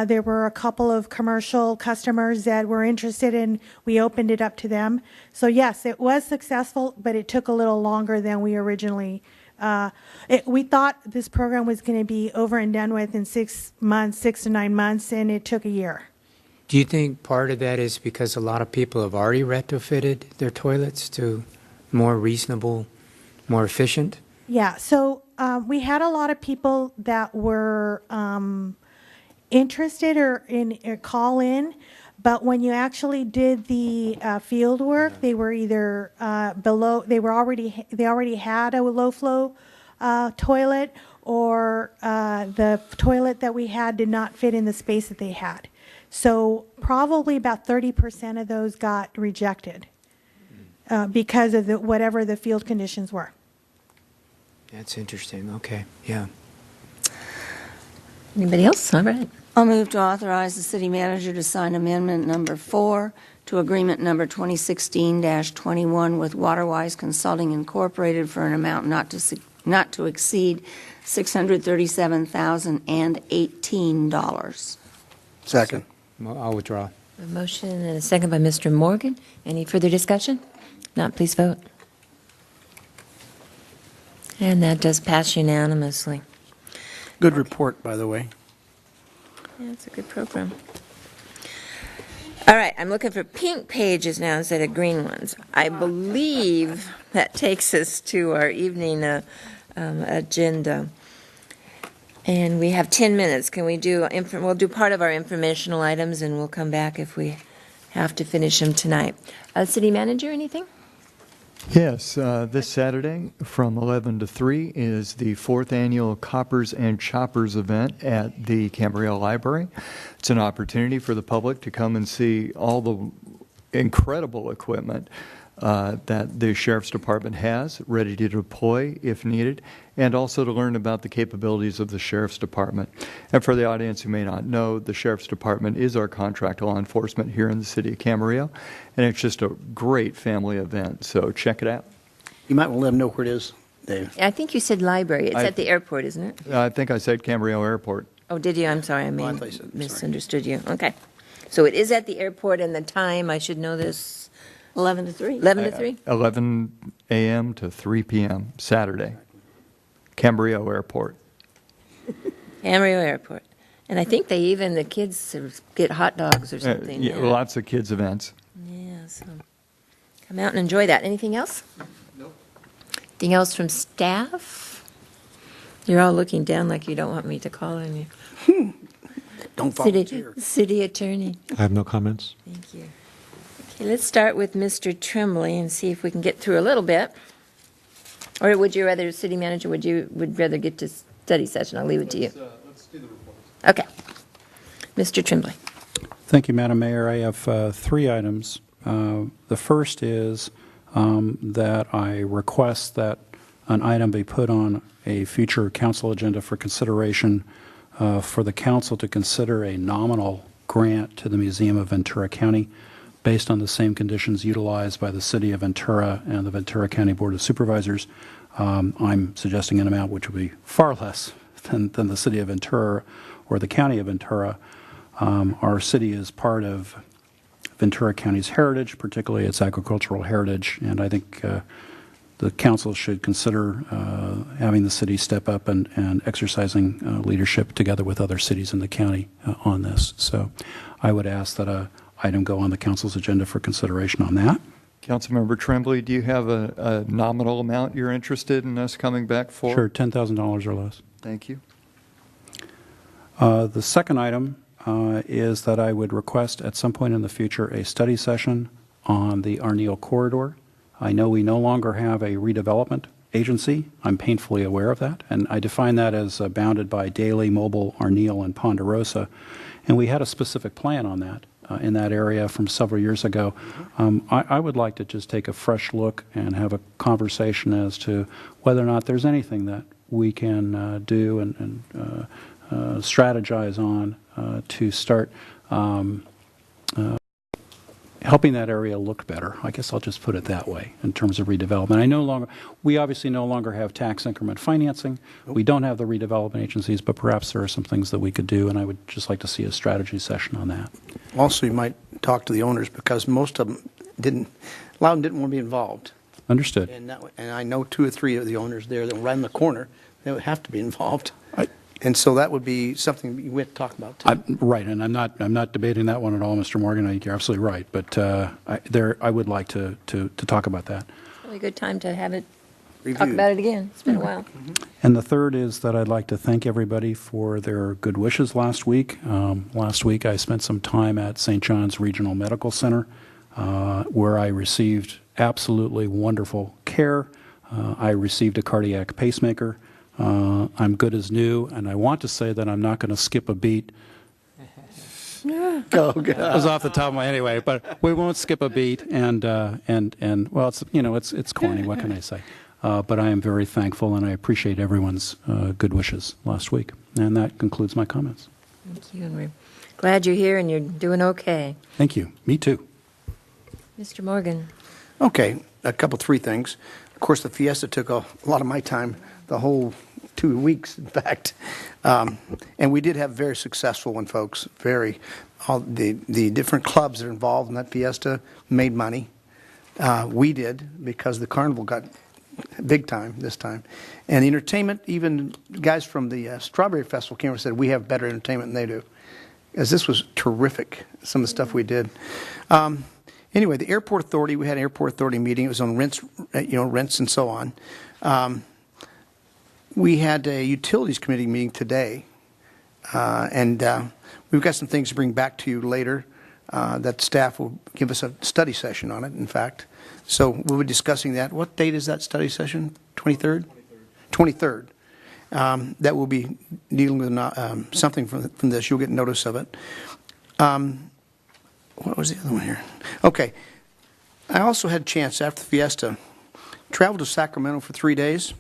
There were a couple of commercial customers that were interested, and we opened it up to them. So yes, it was successful, but it took a little longer than we originally. We thought this program was going to be over and done with in 6 to 9 months, and it took a year. Do you think part of that is because a lot of people have already retrofitted their toilets to more reasonable, more efficient? Yeah, so we had a lot of people that were interested or call in, but when you actually did the field work, they were either they already had a low flow toilet, or the toilet that we had did not fit in the space that they had. So probably about 30% of those got rejected because of whatever the field conditions were. That's interesting. Okay, yeah. Anybody else? All right. I'll move to authorize the city manager to sign amendment number 4 to agreement number 2016-21 with Waterwise Consulting Incorporated for an amount not to exceed $637,018. Second. I'll withdraw. A motion and a second by Mr. Morgan. Any further discussion? Not, please vote. And that does pass unanimously. Good report, by the way. Yeah, it's a good program. All right, I'm looking for pink pages now instead of green ones. I believe that takes us to our evening agenda. And we have 10 minutes. Can we do, we'll do part of our informational items, and we'll come back if we have to finish them tonight. City manager, anything? Yes, this Saturday from 11 to 3 is the 4th annual Coppers and Choppers event at the Camarillo Library. It's an opportunity for the public to come and see all the incredible equipment that the Sheriff's Department has ready to deploy if needed, and also to learn about the capabilities of the Sheriff's Department. And for the audience who may not know, the Sheriff's Department is our contract law enforcement here in the city of Camarillo, and it's just a great family event, so check it out. You might want to let them know where it is, Dave. I think you said library. It's I- at the airport, isn't it? I think I said Camarillo Airport. Oh, did you? I'm sorry. I I thought you said- sorry. misunderstood you. Okay. So it is at the airport, and the time, I should know this, 11 to 3. 11 to 3? 11 a.m. to 3 p.m. Saturday, Camarillo Airport. Camarillo Airport. And I think the kids sort of get hot dogs or something. Yeah, lots of kids' events. Yeah, so come out and enjoy that. Anything else? Nope. Anything else from staff? You're all looking down like you don't want me to call on you. Don't volunteer. City attorney. I have no comments. Thank you. Okay, let's start with Mr. Tremblay and see if we can get through a little bit. Or would you rather, city manager, would rather get to study session? I'll leave it to you. Let's do the reports. Okay. Mr. Tremblay. Thank you, Madam Mayor. I have 3 items. The first is that I request that an item be put on a future council agenda for consideration for the council to consider a nominal grant to the Museum of Ventura County based on the same conditions utilized by the City of Ventura and the Ventura County Board of Supervisors. I'm suggesting an amount which would be far less than the City of Ventura or the County of Ventura. Our city is part of Ventura County's heritage, particularly its agricultural heritage, and I think the council should consider having the city step up and exercising leadership together with other cities in the county on this. So I would ask that an item go on the council's agenda for consideration on that. Councilmember Tremblay, do you have a nominal amount you're interested in us coming back for? Sure, $10,000 or less. Thank you. The second item is that I would request at some point in the future a study session on the Arneal Corridor. I know we no longer have a redevelopment agency. I'm painfully aware of that, and I define that as bounded by Daly, Mobile, Arneal, and Ponderosa. And we had a specific plan on that in that area from several years ago. I would like to just take a fresh look and have a conversation as to whether or not there's anything that we can do and strategize on to start helping that area look better. I guess I'll just put it that way in terms of redevelopment. We obviously no longer have tax increment financing. We don't have the redevelopment agencies, but perhaps there are some things that we could do, and I would just like to see a strategy session on that. Also, you might talk to the owners because most of them a lot of them didn't want to be involved. Understood. And I know 2 or 3 of the owners there that were right in the corner, they would have to be involved. And so that would be something we have to talk about, too. Right, and I'm not debating that one at all, Mr. Morgan. You're absolutely right, but I would like to talk about that. Really good time to have it, talk Reviewed. about it again. It's been a while. And the third is that I'd like to thank everybody for their good wishes last week. Last week I spent some time at St. John's Regional Medical Center where I received absolutely wonderful care. I received a cardiac pacemaker. I'm good as new, and I want to say that I'm not going to skip a beat. Go, That was off the top of my anyway, but we won't skip a beat. And well, it's corny. What can I say? But I am very thankful, and I appreciate everyone's good wishes last week. And that concludes my comments. Thank you, and we're glad you're here and you're doing okay. Thank you. Me too. Mr. Morgan. Okay, 3 things. Of course, the Fiesta took a lot of my time, the whole 2 weeks, in fact. And we did have very successful one, folks. All the different clubs that are involved in that Fiesta made money. We did, because the carnival got big time this time. And the entertainment, even guys from the Strawberry Festival came over and said, we have better entertainment than they do. Because this was terrific, some of the stuff we did. Anyway, the Airport Authority, we had an Airport Authority meeting. It was on rents, rents and so on. We had a Utilities Committee meeting today, and we've got some things to bring back to you later that staff will give us a study session on it, in fact. So we'll be discussing that. What date is that study session? 23rd? 23rd. That will be dealing with something from this. You'll get notice of it. What was the other one here? Okay. I also had a chance after the fiesta, travel to Sacramento for 3 days,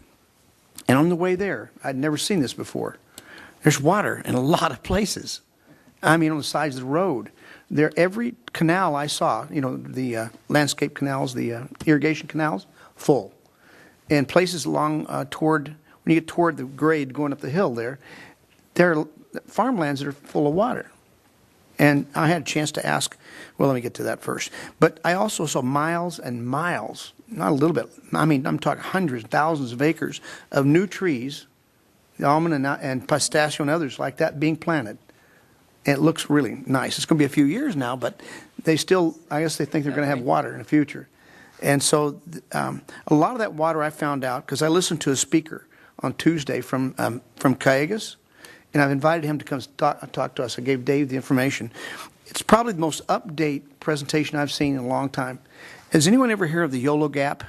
and on the way there, I'd never seen this before. There's water in a lot of places. I mean, on the sides of the road. There, every canal I saw, you know, the landscape canals, the irrigation canals, full. And places along toward, when you get toward the grade going up the hill there are farmlands that are full of water. And I had a chance to ask, well, let me get to that first. But I also saw miles and miles, not a little bit, I mean, I'm talking hundreds, thousands of acres of new trees, the almond and pistachio and others like that being planted. And it looks really nice. It's going to be a few years now, but they still, I guess they think they're going to have water in the future. And so a lot of that water I found out, because I listened to a speaker on Tuesday from Cayugas, and I've invited him to come talk to us. I gave Dave the information. It's probably the most up-to-date presentation I've seen in a long time. Has anyone ever heard of the YOLO Gap?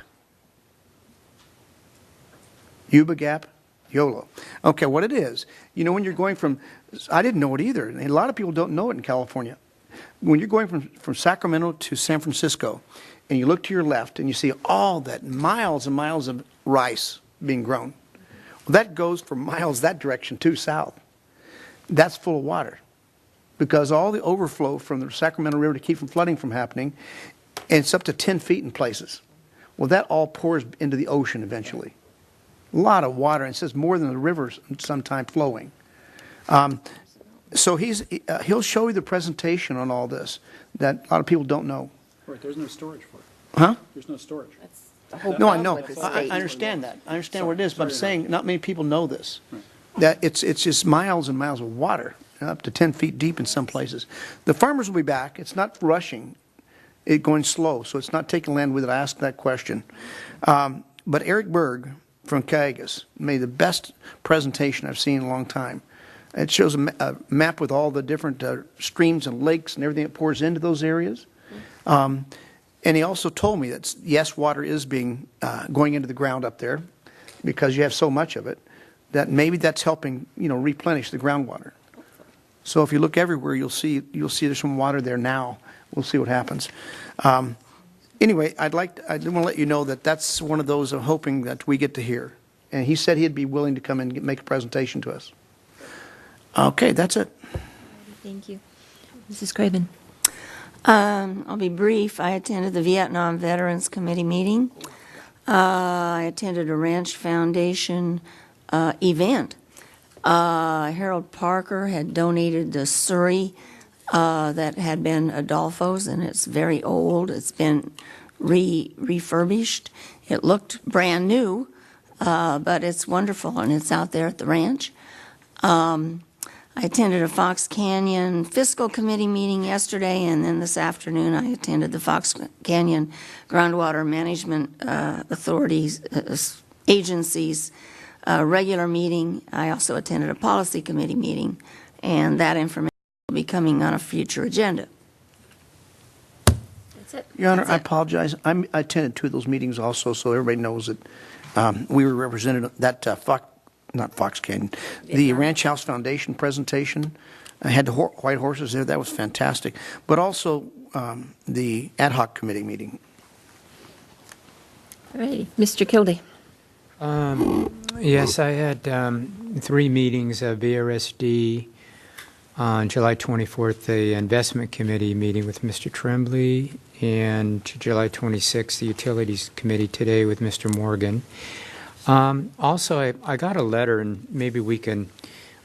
Yuba Gap? YOLO. Okay, what it is, you know, when you're going from, I didn't know it either, and a lot of people don't know it in California. When you're going from Sacramento to San Francisco, and you look to your left, and you see all that miles and miles of rice being grown. Well, that goes for miles that direction too, south. That's full of water because all the overflow from the Sacramento River to keep from flooding from happening, and it's up to 10 feet in places. Well, that all pours into the ocean eventually. A lot of water, and it says more than the rivers sometime flowing. So he'll show you the presentation on all this that a lot of people don't know. Right, there's no storage for it. Huh? There's no storage. No, I know. I understand that. I understand what it is, but I'm saying not many people know this. That it's just miles and miles of water, up to 10 feet deep in some places. The farmers will be back. It's not rushing, it's going slow, so it's not taking land with it. I asked that question. But Eric Berg from Cayugas made the best presentation I've seen in a long time. It shows a map with all the different streams and lakes and everything that pours into those areas. And he also told me that, yes, water is being going into the ground up there because you have so much of it, that maybe that's helping, you know, replenish the groundwater. So if you look everywhere, you'll see there's some water there now. We'll see what happens. Anyway, I want to let you know that that's one of those I'm hoping that we get to hear. And he said he'd be willing to come and make a presentation to us. Okay, that's it. Thank you. Mrs. Craven. I'll be brief. I attended the Vietnam Veterans Committee meeting. I attended a Ranch Foundation event. Harold Parker had donated the Surrey that had been Adolfo's, and it's very old. It's been refurbished. It looked brand new, but it's wonderful, and it's out there at the ranch. I attended a Fox Canyon Fiscal Committee meeting yesterday, and then this afternoon I attended the Fox Canyon Groundwater Management Authorities agencies regular meeting. I also attended a Policy Committee meeting, and that information will be coming on a future agenda. That's it. Your Honor, I apologize. I attended two of those meetings also, so everybody knows that we were represented that not Fox Canyon, the Ranch House Foundation presentation. I had the white horses there. That was fantastic. But also the ad hoc committee meeting. All righty. Mr. Kildee. Yes, I had 3 meetings of VRSD. On July 24th, the Investment Committee meeting with Mr. Tremblay, and July 26th, the Utilities Committee today with Mr. Morgan. Also, I got a letter, and maybe we can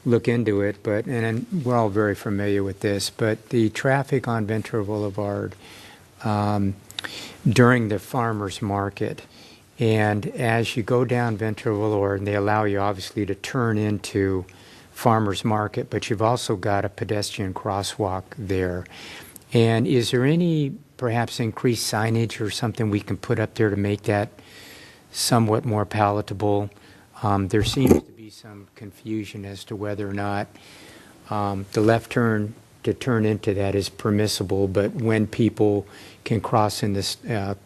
look into it, and we're all very familiar with this, but the traffic on Ventura Boulevard during the farmers market, and as you go down Ventura Boulevard, and they allow you obviously to turn into farmers market, but you've also got a pedestrian crosswalk there. And is there any perhaps increased signage or something we can put up there to make that somewhat more palatable? There seems to be some confusion as to whether or not the left turn to turn into that is permissible, but when people can cross in this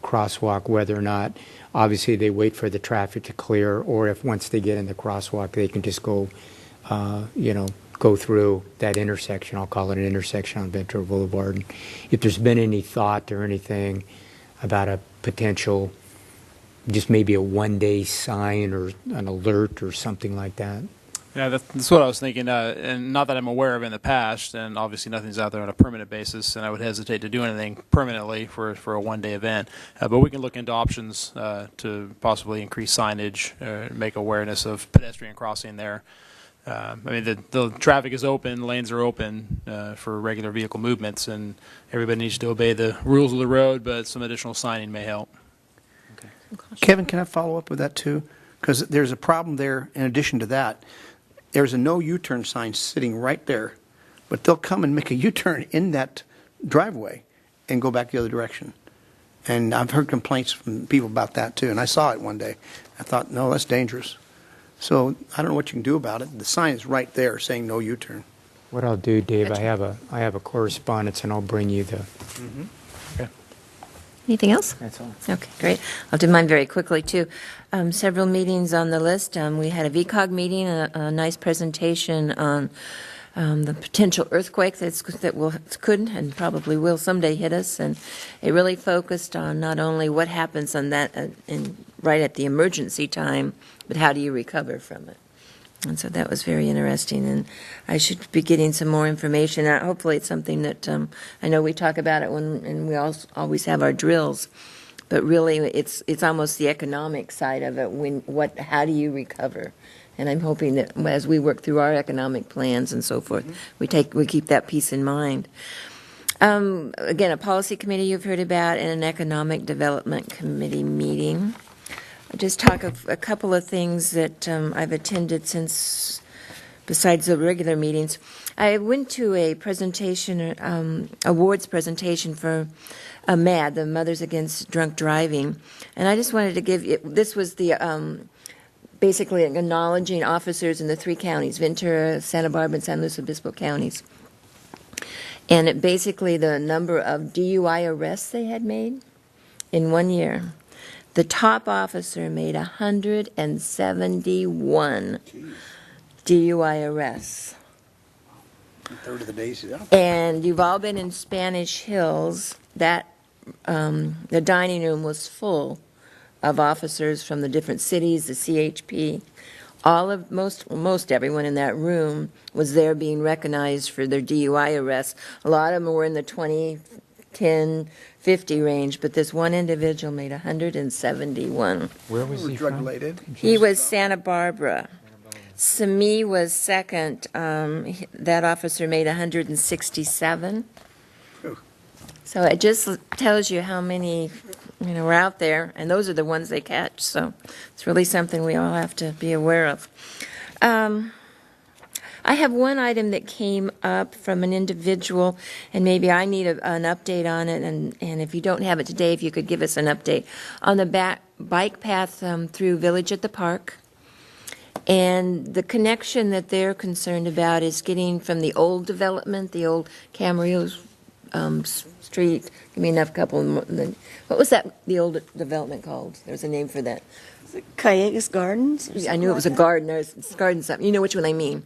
crosswalk, whether or not, obviously they wait for the traffic to clear, or if once they get in the crosswalk, they can just go, go through that intersection. I'll call it an intersection on Ventura Boulevard. And if there's been any thought or anything about a potential, just maybe a one-day sign or an alert or something like that. Yeah, that's what I was thinking, and not that I'm aware of in the past, and obviously nothing's out there on a permanent basis, and I would hesitate to do anything permanently for a one-day event. But we can look into options to possibly increase signage, make awareness of pedestrian crossing there. I mean, the traffic is open, lanes are open for regular vehicle movements, and everybody needs to obey the rules of the road, but some additional signing may help. Kevin, can I follow up with that too? Because there's a problem there in addition to that. There's a no U-turn sign sitting right there, but they'll come and make a U-turn in that driveway and go back the other direction. And I've heard complaints from people about that too, and I saw it one day. I thought, no, that's dangerous. So I don't know what you can do about it. The sign is right there saying no U-turn. What I'll do, Dave, I have a correspondence, and I'll bring you the. Anything else? That's all. Okay, great. I'll do mine very quickly, too. Several meetings on the list. We had a VCOG meeting, a nice presentation on the potential earthquake that could and probably will someday hit us, and it really focused on not only what happens on that right at the emergency time, but how do you recover from it. And so that was very interesting, and I should be getting some more information. Hopefully it's something that, I know we talk about it and we always have our drills, but really it's almost the economic side of it. How do you recover? And I'm hoping that as we work through our economic plans and so forth, we keep that piece in mind. Again, a policy committee you've heard about, and an economic development committee meeting. I'll just talk of a couple of things that I've attended since, besides the regular meetings. I went to a presentation, awards presentation for MAD, the Mothers Against Drunk Driving, and I just wanted to give you, this was the, basically acknowledging officers in the three counties, Ventura, Santa Barbara, and San Luis Obispo counties. And it basically the number of DUI arrests they had made in 1 year. The top officer made 171 DUI arrests. A third of the days he's out. And you've all been in Spanish Hills. That the dining room was full of officers from the different cities, the CHP. Most everyone in that room was there being recognized for their DUI arrests. A lot of them were in the 20, 10, 50 range, but this one individual made 171. Where was he Drug from? related. He was Santa Barbara. Simi was second. That officer made 167. So it just tells you how many, were out there, and those are the ones they catch. So it's really something we all have to be aware of. I have one item that came up from an individual, and maybe I need an update on it, and if you don't have it today, if you could give us an update on the bike path through Village at the Park. And the connection that they're concerned about is getting from the old development, the old Camarillo Street. Give me enough couple. What was the old development called? There's a name for that. Callejas Gardens? I knew it was a garden. There's garden something. You know which one I mean.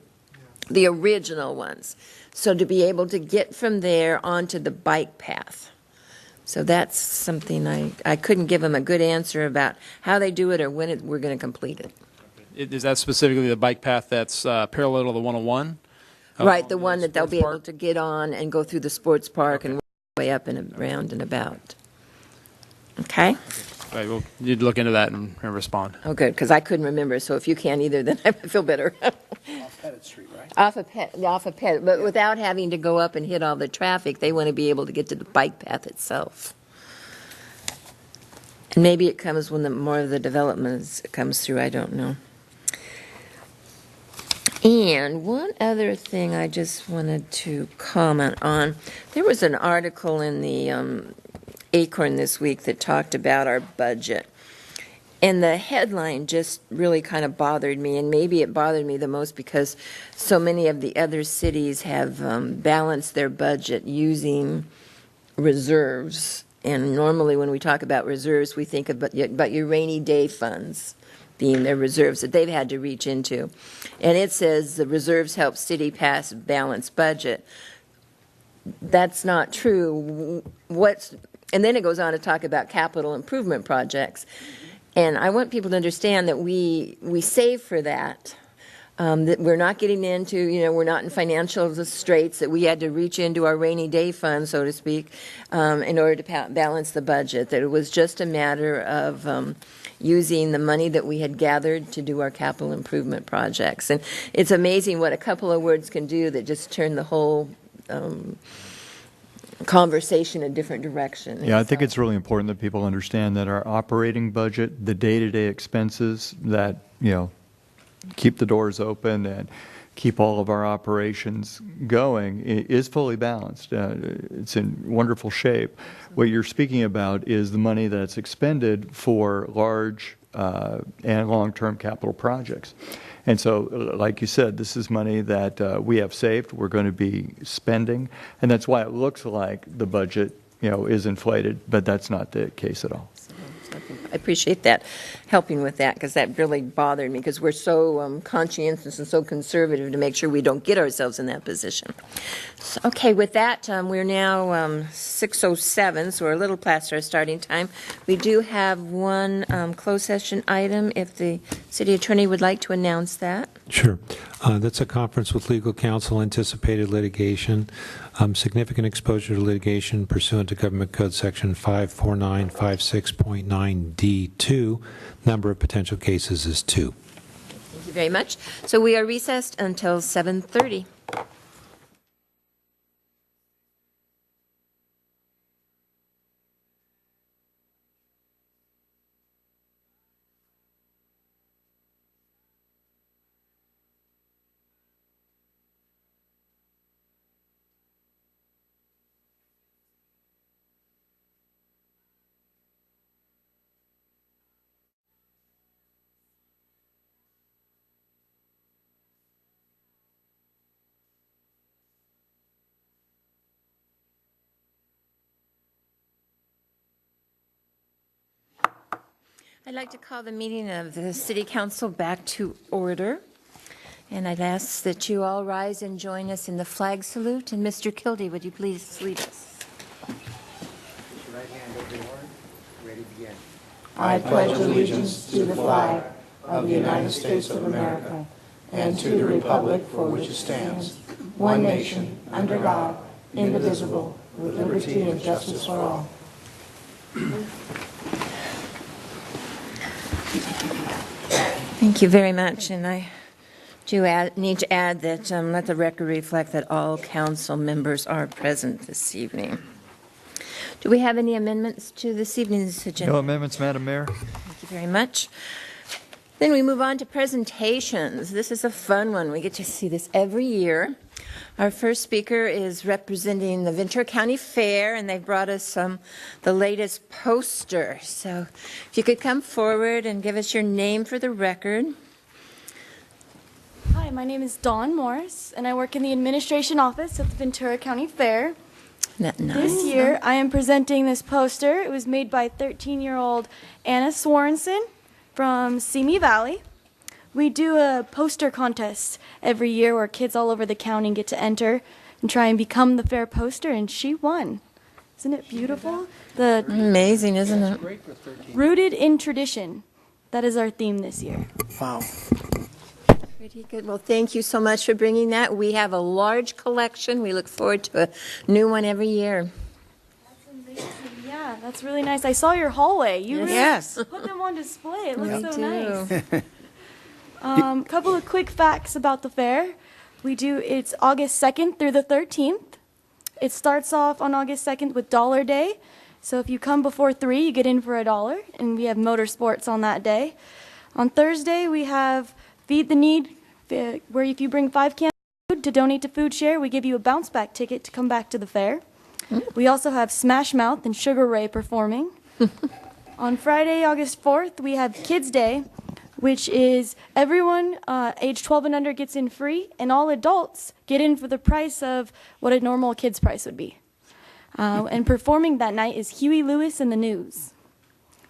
The original ones. So to be able to get from there onto the bike path. So that's something I couldn't give them a good answer about how they do it or when we're going to complete it. Is that specifically the bike path that's parallel to the 101? Right, the one that they'll be able to get on and go through the sports park and work their way up and around and about. Okay? Right, well, you'd look into that and respond. Oh, good, because I couldn't remember. So if you can't either, then I feel better. Off Pettit Street, right? Off of Pettit, but without having to go up and hit all the traffic, they want to be able to get to the bike path itself. And maybe it comes when more of the development comes through, I don't know. And one other thing I just wanted to comment on, there was an article in the Acorn this week that talked about our budget. And the headline just really kind of bothered me, and maybe it bothered me the most because so many of the other cities have balanced their budget using reserves. And normally when we talk about reserves, we think about your rainy day funds being their reserves that they've had to reach into. And it says the reserves help city pass balanced budget. That's not true. And then it goes on to talk about capital improvement projects. And I want people to understand that we save for that. That we're not getting into, we're not in financial straits, that we had to reach into our rainy day fund, so to speak, in order to balance the budget. That it was just a matter of using the money that we had gathered to do our capital improvement projects. And it's amazing what a couple of words can do that just turn the whole conversation a different direction. Yeah, I think it's really important that people understand that our operating budget, the day-to-day expenses that, keep the doors open and keep all of our operations going is fully balanced. It's in wonderful shape. What you're speaking about is the money that's expended for large and long-term capital projects. And so, like you said, this is money that we have saved, we're going to be spending, and that's why it looks like the budget, is inflated, but that's not the case at all. I appreciate that, helping with that, because that really bothered me, because we're so conscientious and so conservative to make sure we don't get ourselves in that position. So, okay, with that, we're now 6:07, so we're a little past our starting time. We do have one closed session item, if the city attorney would like to announce that. Sure. That's a conference with legal counsel, anticipated litigation, significant exposure to litigation pursuant to Government Code Section 54956.9D2. Number of potential cases is 2. Thank you very much. So we are recessed until 7:30. I'd like to call the meeting of the City Council back to order. And I'd ask that you all rise and join us in the flag salute. And Mr. Kildee, would you please lead us? Put your right hand over your heart. Ready, begin. I pledge allegiance to the flag of the United States of America and to the republic for which it stands, one nation, under God, indivisible, with liberty and justice for all. Thank you very much. And I do need to add that let the record reflect that all council members are present this evening. Do we have any amendments to this evening's agenda? No amendments, Madam Mayor. Thank you very much. Then we move on to presentations. This is a fun one. We get to see this every year. Our first speaker is representing the Ventura County Fair, and they've brought us the latest poster. So if you could come forward and give us your name for the record. Hi, my name is Dawn Morris, and I work in the administration office at the Ventura County Fair. Isn't that nice? This year, I am presenting this poster. It was made by 13-year-old Anna Swarenson from Simi Valley. We do a poster contest every year where kids all over the county get to enter and try and become the fair poster, and she won. Isn't it beautiful? Amazing, isn't it? Rooted in tradition. That is our theme this year. Wow. Pretty good. Well, thank you so much for bringing that. We have a large collection. We look forward to a new one every year. That's amazing. Yeah, that's really nice. I saw your hallway. You really Yes. put them on display. It looks We so do. nice. Couple of quick facts about the fair. It's August 2nd through the 13th. It starts off on August 2nd with Dollar Day. So if you come before 3, you get in for $1, and we have motorsports on that day. On Thursday, we have Feed the Need, where if you bring 5 cans of food to donate to Food Share, we give you a bounce back ticket to come back to the fair. We also have Smash Mouth and Sugar Ray performing. On Friday, August 4th, we have Kids Day, which is everyone age 12 and under gets in free, and all adults get in for the price of what a normal kid's price would be. And performing that night is Huey Lewis and the News.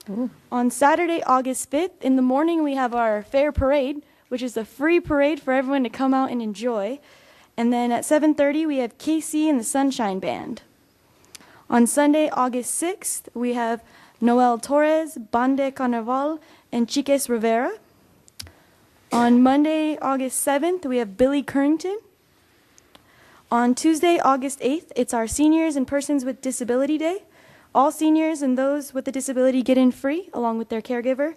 Ooh. On Saturday, August 5th, in the morning, we have our fair parade, which is a free parade for everyone to come out and enjoy. And then at 7:30, we have KC and the Sunshine Band. On Sunday, August 6th, we have Noel Torres, Bande Carnaval, and Chiques Rivera. On Monday, August 7th, we have Billy Currington. On Tuesday, August 8th, it's our Seniors and Persons with Disability Day. All seniors and those with a disability get in free, along with their caregiver.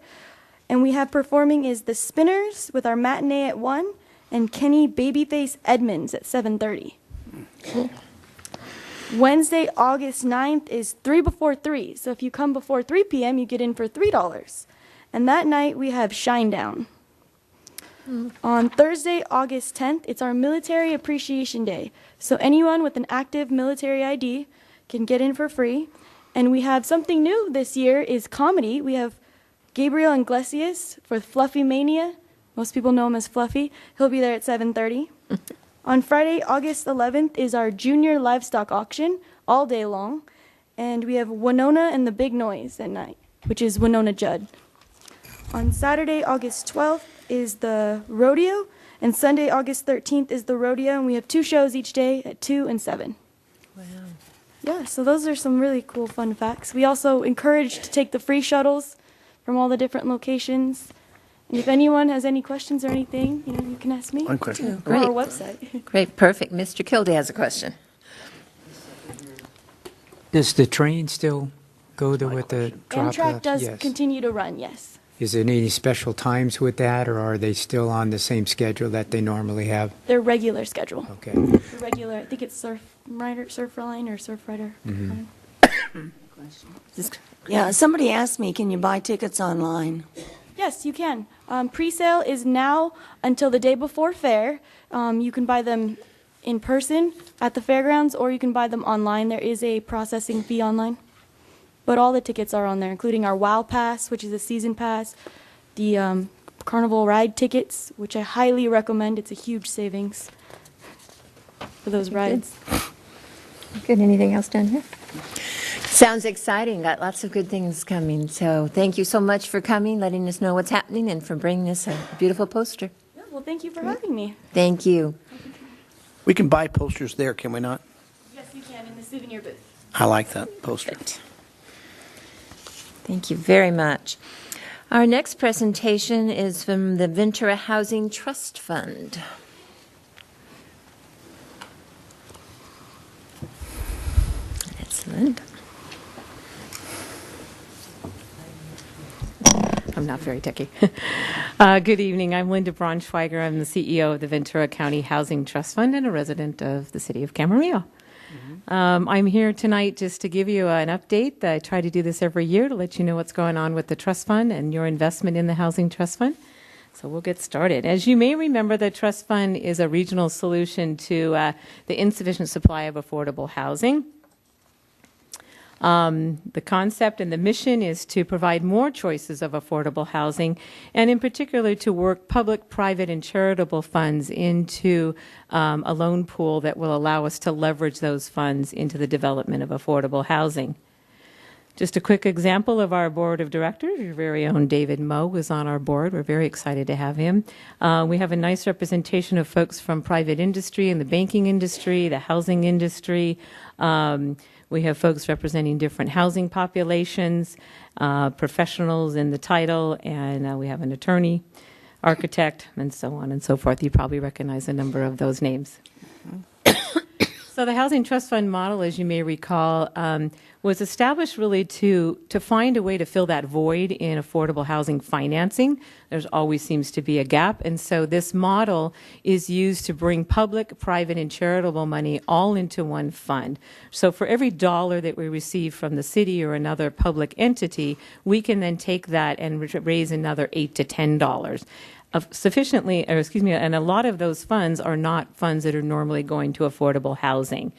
And we have performing is The Spinners with our matinee at 1, and Kenny Babyface Edmonds at 7:30. Wednesday, August 9th is 3 before 3. So if you come before 3 p.m., you get in for $3. And that night, we have Shinedown. On Thursday, August 10th, it's our Military Appreciation Day. So anyone with an active military ID can get in for free. And we have something new this year is comedy. We have Gabriel Iglesias for Fluffy Mania. Most people know him as Fluffy. He'll be there at 7:30. On Friday, August 11th is our Junior Livestock Auction all day long. And we have Winona and the Big Noise at night, which is Winona Judd. On Saturday, August 12th is the rodeo. And Sunday, August 13th is the rodeo. And we have 2 shows each day at 2 and 7. Wow. Yeah, so those are some really cool fun facts. We also encourage to take the free shuttles from all the different locations. And if anyone has any questions or anything, you can ask me. One question. Oh, great. Or our website. Great, perfect. Mr. Kildee has a question. Does the train still go there with the drop-off? Amtrak does Yes. continue to run, yes. Is there any special times with that, or are they still on the same schedule that they normally have? Their regular schedule. Okay. The regular, I think it's Surf Rider or Surf Rider. Yeah, somebody asked me, can you buy tickets online? Yes, you can. Pre-sale is now until the day before fair. You can buy them in person at the fairgrounds, or you can buy them online. There is a processing fee online. But all the tickets are on there, including our WOW Pass, which is a season pass, the Carnival Ride tickets, which I highly recommend. It's a huge savings for those rides. Good. Anything else down here? Sounds exciting. Got lots of good things coming. So thank you so much for coming, letting us know what's happening, and for bringing us a beautiful poster. Yeah, well, thank you for having me. Thank you. We can buy posters there, can we not? Yes, you can, in the souvenir booth. I like that poster. Thank you very much. Our next presentation is from the Ventura Housing Trust Fund. That's Linda. I'm not very techy. Good evening. I'm Linda Braunschweiger. I'm the CEO of the Ventura County Housing Trust Fund and a resident of the city of Camarillo. I'm here tonight just to give you an update. I try to do this every year to let you know what's going on with the trust fund and your investment in the Housing Trust Fund. So we'll get started. As you may remember, the trust fund is a regional solution to the insufficient supply of affordable housing. The concept and the mission is to provide more choices of affordable housing, and in particular to work public, private, and charitable funds into a loan pool that will allow us to leverage those funds into the development of affordable housing. Just a quick example of our board of directors, your very own David Moe is on our board. We're very excited to have him. We have a nice representation of folks from private industry and the banking industry, the housing industry. We have folks representing different housing populations, professionals in the title, and we have an attorney, architect, and so on and so forth. You probably recognize a number of those names. So the Housing Trust Fund model, as you may recall, was established really to find a way to fill that void in affordable housing financing. There's always seems to be a gap. And so this model is used to bring public, private, and charitable money all into one fund. So for every dollar that we receive from the city or another public entity, we can then take that and raise another $8 to $10. And a lot of those funds are not funds that are normally going to affordable housing.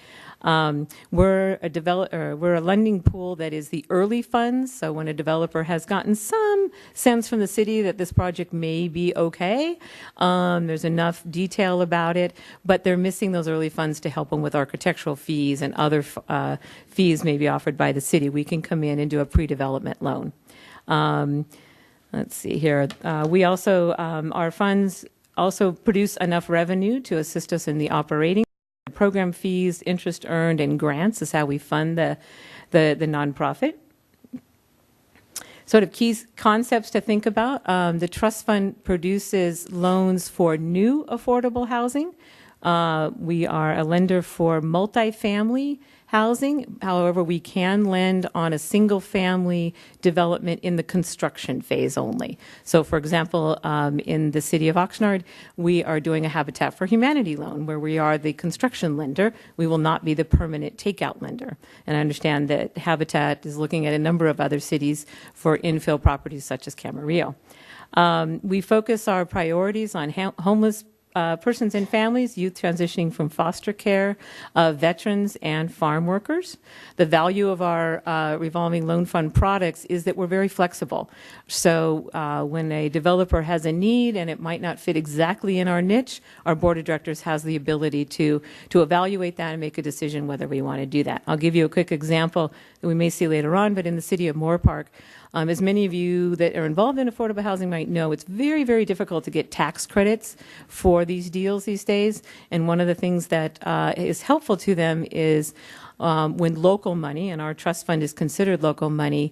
We're a lending pool that is the early funds. So when a developer has gotten some sense from the city that this project may be okay, there's enough detail about it, but they're missing those early funds to help them with architectural fees and other fees may be offered by the city. We can come in and do a pre-development loan. Let's see here. We also, our funds also produce enough revenue to assist us in the operating. Program fees, interest earned, and grants is how we fund the nonprofit. Sort of key concepts to think about. The trust fund produces loans for new affordable housing. We are a lender for multifamily housing. However, we can lend on a single family development in the construction phase only. So, for example, in the city of Oxnard, we are doing a Habitat for Humanity loan where we are the construction lender. We will not be the permanent takeout lender. And I understand that Habitat is looking at a number of other cities for infill properties such as Camarillo. We focus our priorities on homeless persons and families, youth transitioning from foster care, veterans, and farm workers. The value of our revolving loan fund products is that we're very flexible. So when a developer has a need and it might not fit exactly in our niche, our board of directors has the ability to evaluate that and make a decision whether we want to do that. I'll give you a quick example that we may see later on, but in the city of Moore Park, as many of you that are involved in affordable housing might know, it's very, very difficult to get tax credits for these deals these days. And one of the things that is helpful to them is when local money, and our trust fund is considered local money,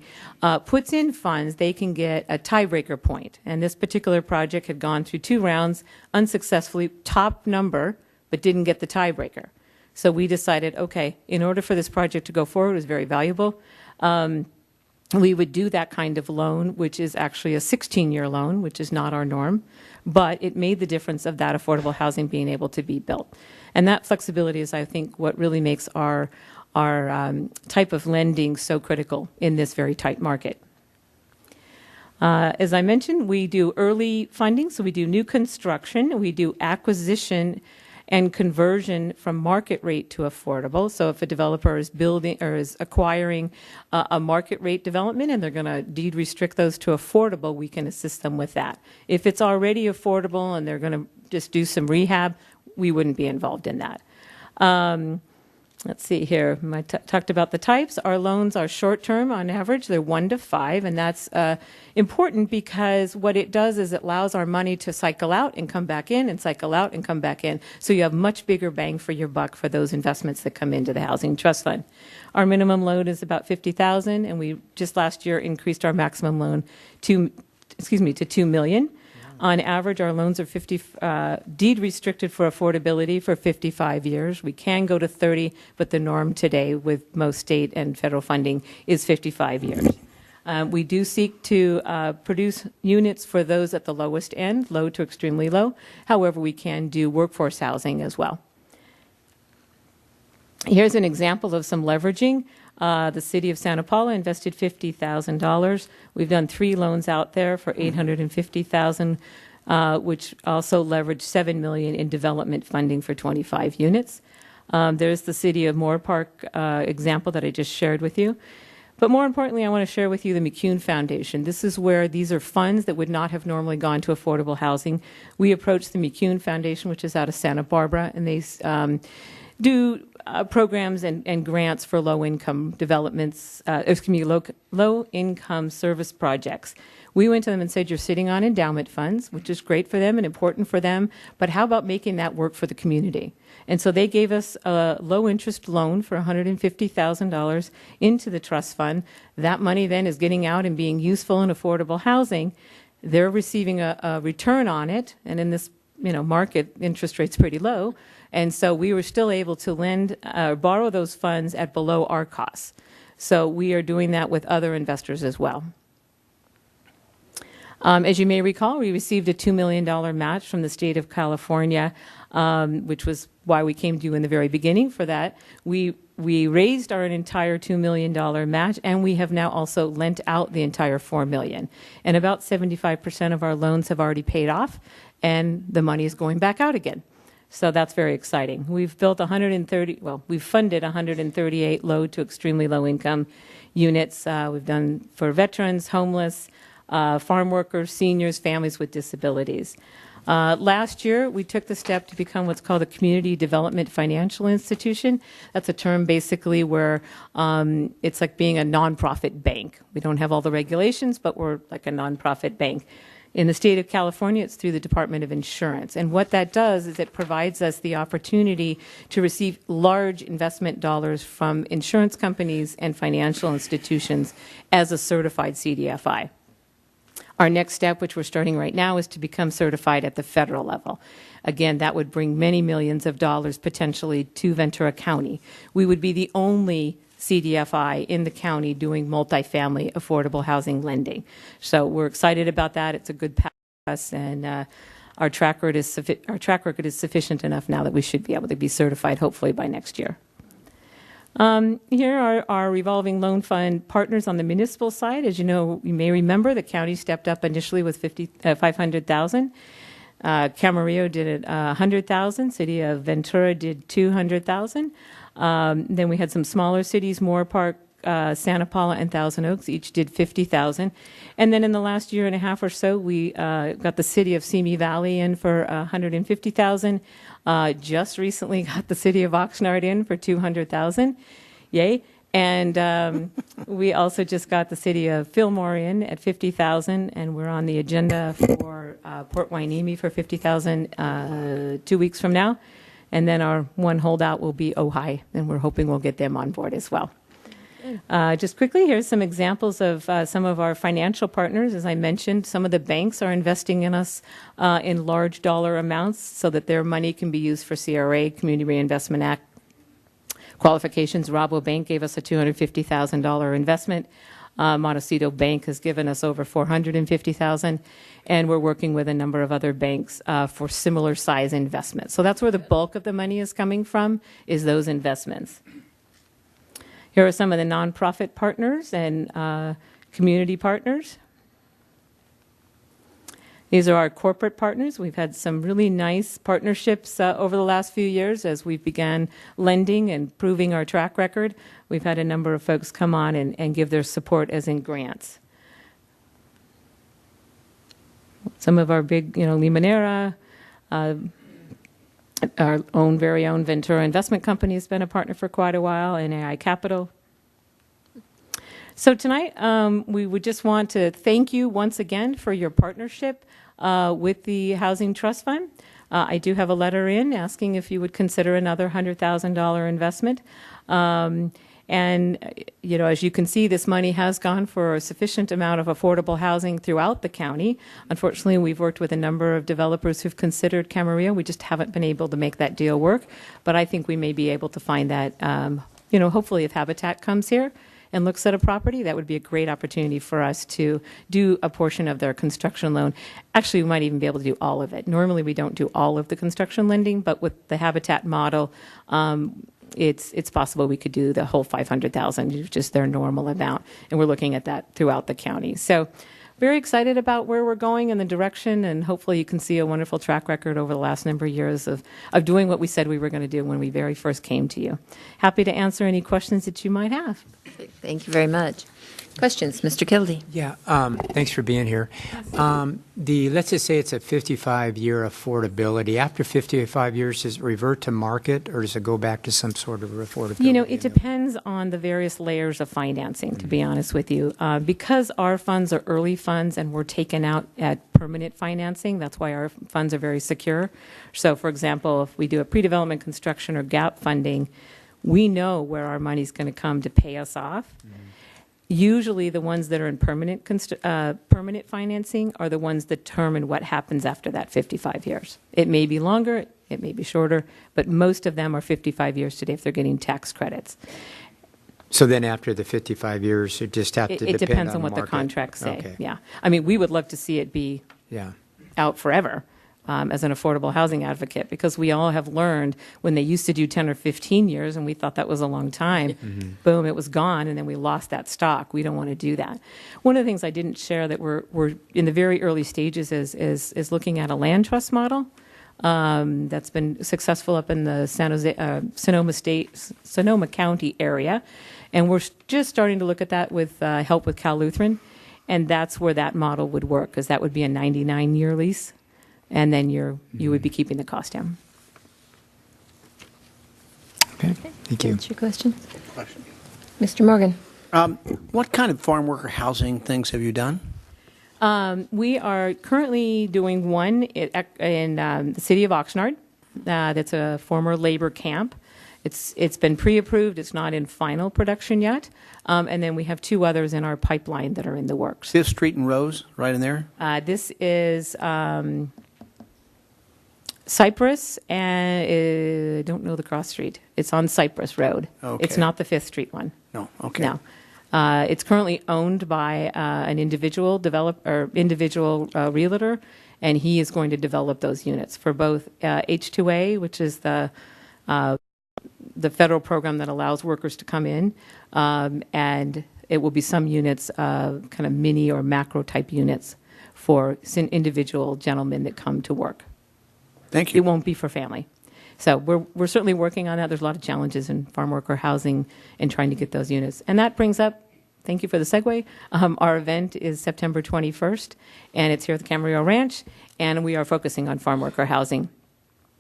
puts in funds, they can get a tiebreaker point. And this particular project had gone through 2 rounds unsuccessfully, top number, but didn't get the tiebreaker. So we decided, okay, in order for this project to go forward, it was very valuable. We would do that kind of loan, which is actually a 16-year loan, which is not our norm, but it made the difference of that affordable housing being able to be built. And that flexibility is, I think, what really makes our type of lending so critical in this very tight market. As I mentioned, we do early funding, so we do new construction, we do acquisition and conversion from market rate to affordable. So if a developer is building or is acquiring a market rate development and they're going to deed restrict those to affordable, we can assist them with that. If it's already affordable and they're going to just do some rehab, we wouldn't be involved in that. Let's see here. I talked about the types. Our loans are short-term on average. They're 1 to 5, and that's important because what it does is it allows our money to cycle out and come back in and cycle out and come back in. So you have much bigger bang for your buck for those investments that come into the Housing Trust Fund. Our minimum loan is about $50,000, and we just last year increased our maximum loan to $2 million. On average, our loans are deed restricted for affordability for 55 years. We can go to 30, but the norm today with most state and federal funding is 55 years. We do seek to produce units for those at the lowest end, low to extremely low. However, we can do workforce housing as well. Here's an example of some leveraging. The city of Santa Paula invested $50,000. We've done 3 loans out there for $850,000, which also leveraged $7 million in development funding for 25 units. There's the city of Moore Park example that I just shared with you. But more importantly, I want to share with you the McCune Foundation. This is where these are funds that would not have normally gone to affordable housing. We approached the McCune Foundation, which is out of Santa Barbara, and they do programs and grants for low-income developments, low-income service projects. We went to them and said, you're sitting on endowment funds, which is great for them and important for them, but how about making that work for the community? And so they gave us a low-interest loan for $150,000 into the trust fund. That money then is getting out and being useful in affordable housing. They're receiving a return on it, and in this market, interest rate's pretty low. And so we were still able to borrow those funds at below our costs. So we are doing that with other investors as well. As you may recall, we received a $2 million match from the state of California, which was why we came to you in the very beginning for that. We raised our entire $2 million match, and we have now also lent out the entire $4 million. And about 75% of our loans have already paid off, and the money is going back out again. So that's very exciting. We've built we've funded 138 low to extremely low income units. We've done for veterans, homeless, farm workers, seniors, families with disabilities. Last year, we took the step to become what's called a community development financial institution. That's a term basically where it's like being a nonprofit bank. We don't have all the regulations, but we're like a nonprofit bank. In the state of California, it's through the Department of Insurance. And what that does is it provides us the opportunity to receive large investment dollars from insurance companies and financial institutions as a certified CDFI. Our next step, which we're starting right now, is to become certified at the federal level. Again, that would bring many millions of dollars potentially to Ventura County. We would be the only CDFI in the county doing multifamily affordable housing lending. So we're excited about that. It's a good path for us, and our track record is sufficient enough now that we should be able to be certified hopefully by next year. Here are our revolving loan fund partners on the municipal side. As you know, you may remember the county stepped up initially with $500,000. Camarillo did it $100,000. City of Ventura did $200,000. Then we had some smaller cities, Moore Park, Santa Paula, and Thousand Oaks, each did $50,000. And then in the last year and a half or so, we got the city of Simi Valley in for $150,000. Just recently got the city of Oxnard in for $200,000. Yay. And we also just got the city of Fillmore in at $50,000, and we're on the agenda for Port Hueneme for $50,000 2 weeks from now. And then our one holdout will be Ojai, and we're hoping we'll get them on board as well. Just quickly, here's some examples of some of our financial partners. As I mentioned, some of the banks are investing in us in large dollar amounts so that their money can be used for CRA, Community Reinvestment Act qualifications. Rabobank gave us a $250,000 investment. Montecito Bank has given us over $450,000, and we're working with a number of other banks for similar size investments. So that's where the bulk of the money is coming from, is those investments. Here are some of the nonprofit partners and community partners. These are our corporate partners. We've had some really nice partnerships over the last few years as we began lending and proving our track record. We've had a number of folks come on and give their support as in grants. Some of our big, Limonera, our very own Ventura Investment Company has been a partner for quite a while, and AI Capital. So tonight, we would just want to thank you once again for your partnership with the Housing Trust Fund. I do have a letter in asking if you would consider another $100,000 investment. And, as you can see, this money has gone for a sufficient amount of affordable housing throughout the county. Unfortunately, we've worked with a number of developers who've considered Camarillo. We just haven't been able to make that deal work. But I think we may be able to find that, hopefully if Habitat comes here and looks at a property, that would be a great opportunity for us to do a portion of their construction loan. Actually, we might even be able to do all of it. Normally, we don't do all of the construction lending, but with the Habitat model, it's possible we could do the whole $500,000, which is their normal amount, and we're looking at that throughout the county. So very excited about where we're going and the direction, and hopefully you can see a wonderful track record over the last number of years of doing what we said we were going to do when we very first came to you. Happy to answer any questions that you might have. Thank you very much. Questions, Mr. Kildee? Yeah, thanks for being here. Let's just say it's a 55-year affordability. After 55 years, does it revert to market, or does it go back to some sort of affordability? It depends on the various layers of financing, to be honest with you. Because our funds are early funds and we're taken out at permanent financing, that's why our funds are very secure. So, for example, if we do a pre-development construction or gap funding, we know where our money's going to come to pay us off. Usually the ones that are in permanent financing are the ones that determine what happens after that 55 years. It may be longer, it may be shorter, but most of them are 55 years today if they're getting tax credits. So then after the 55 years, it just have to depend on the market? It depends on what the contracts say, okay. Yeah. I mean, we would love to see it be out forever. As an affordable housing advocate, because we all have learned when they used to do 10 or 15 years and we thought that was a long time, boom, it was gone, and then we lost that stock. We don't want to do that. One of the things I didn't share that we're in the very early stages is looking at a land trust model. that's been successful up in the Sonoma County area. And we're just starting to look at that with help with Cal Lutheran. And that's where that model would work, because that would be a 99-year lease. And then you would be keeping the cost down. Okay, thank you. That's your question. Mr. Morgan. What kind of farm worker housing things have you done? We are currently doing one in the city of Oxnard. That's a former labor camp. It's been pre-approved. It's not in final production yet. And then we have two others in our pipeline that are in the works. 5th Street and Rose, right in there? This is Cypress, and I don't know the cross street. It's on Cypress Road. Okay. It's not the 5th Street one. No, okay. No. It's currently owned by an individual realtor, and he is going to develop those units for both H2A, which is the federal program that allows workers to come in, and it will be some units, kind of mini or macro type units for individual gentlemen that come to work. Thank you. It won't be for family. So we're certainly working on that. There's a lot of challenges in farm worker housing and trying to get those units. And that brings up, thank you for the segue, our event is September 21st, and it's here at the Camarillo Ranch, and we are focusing on farm worker housing.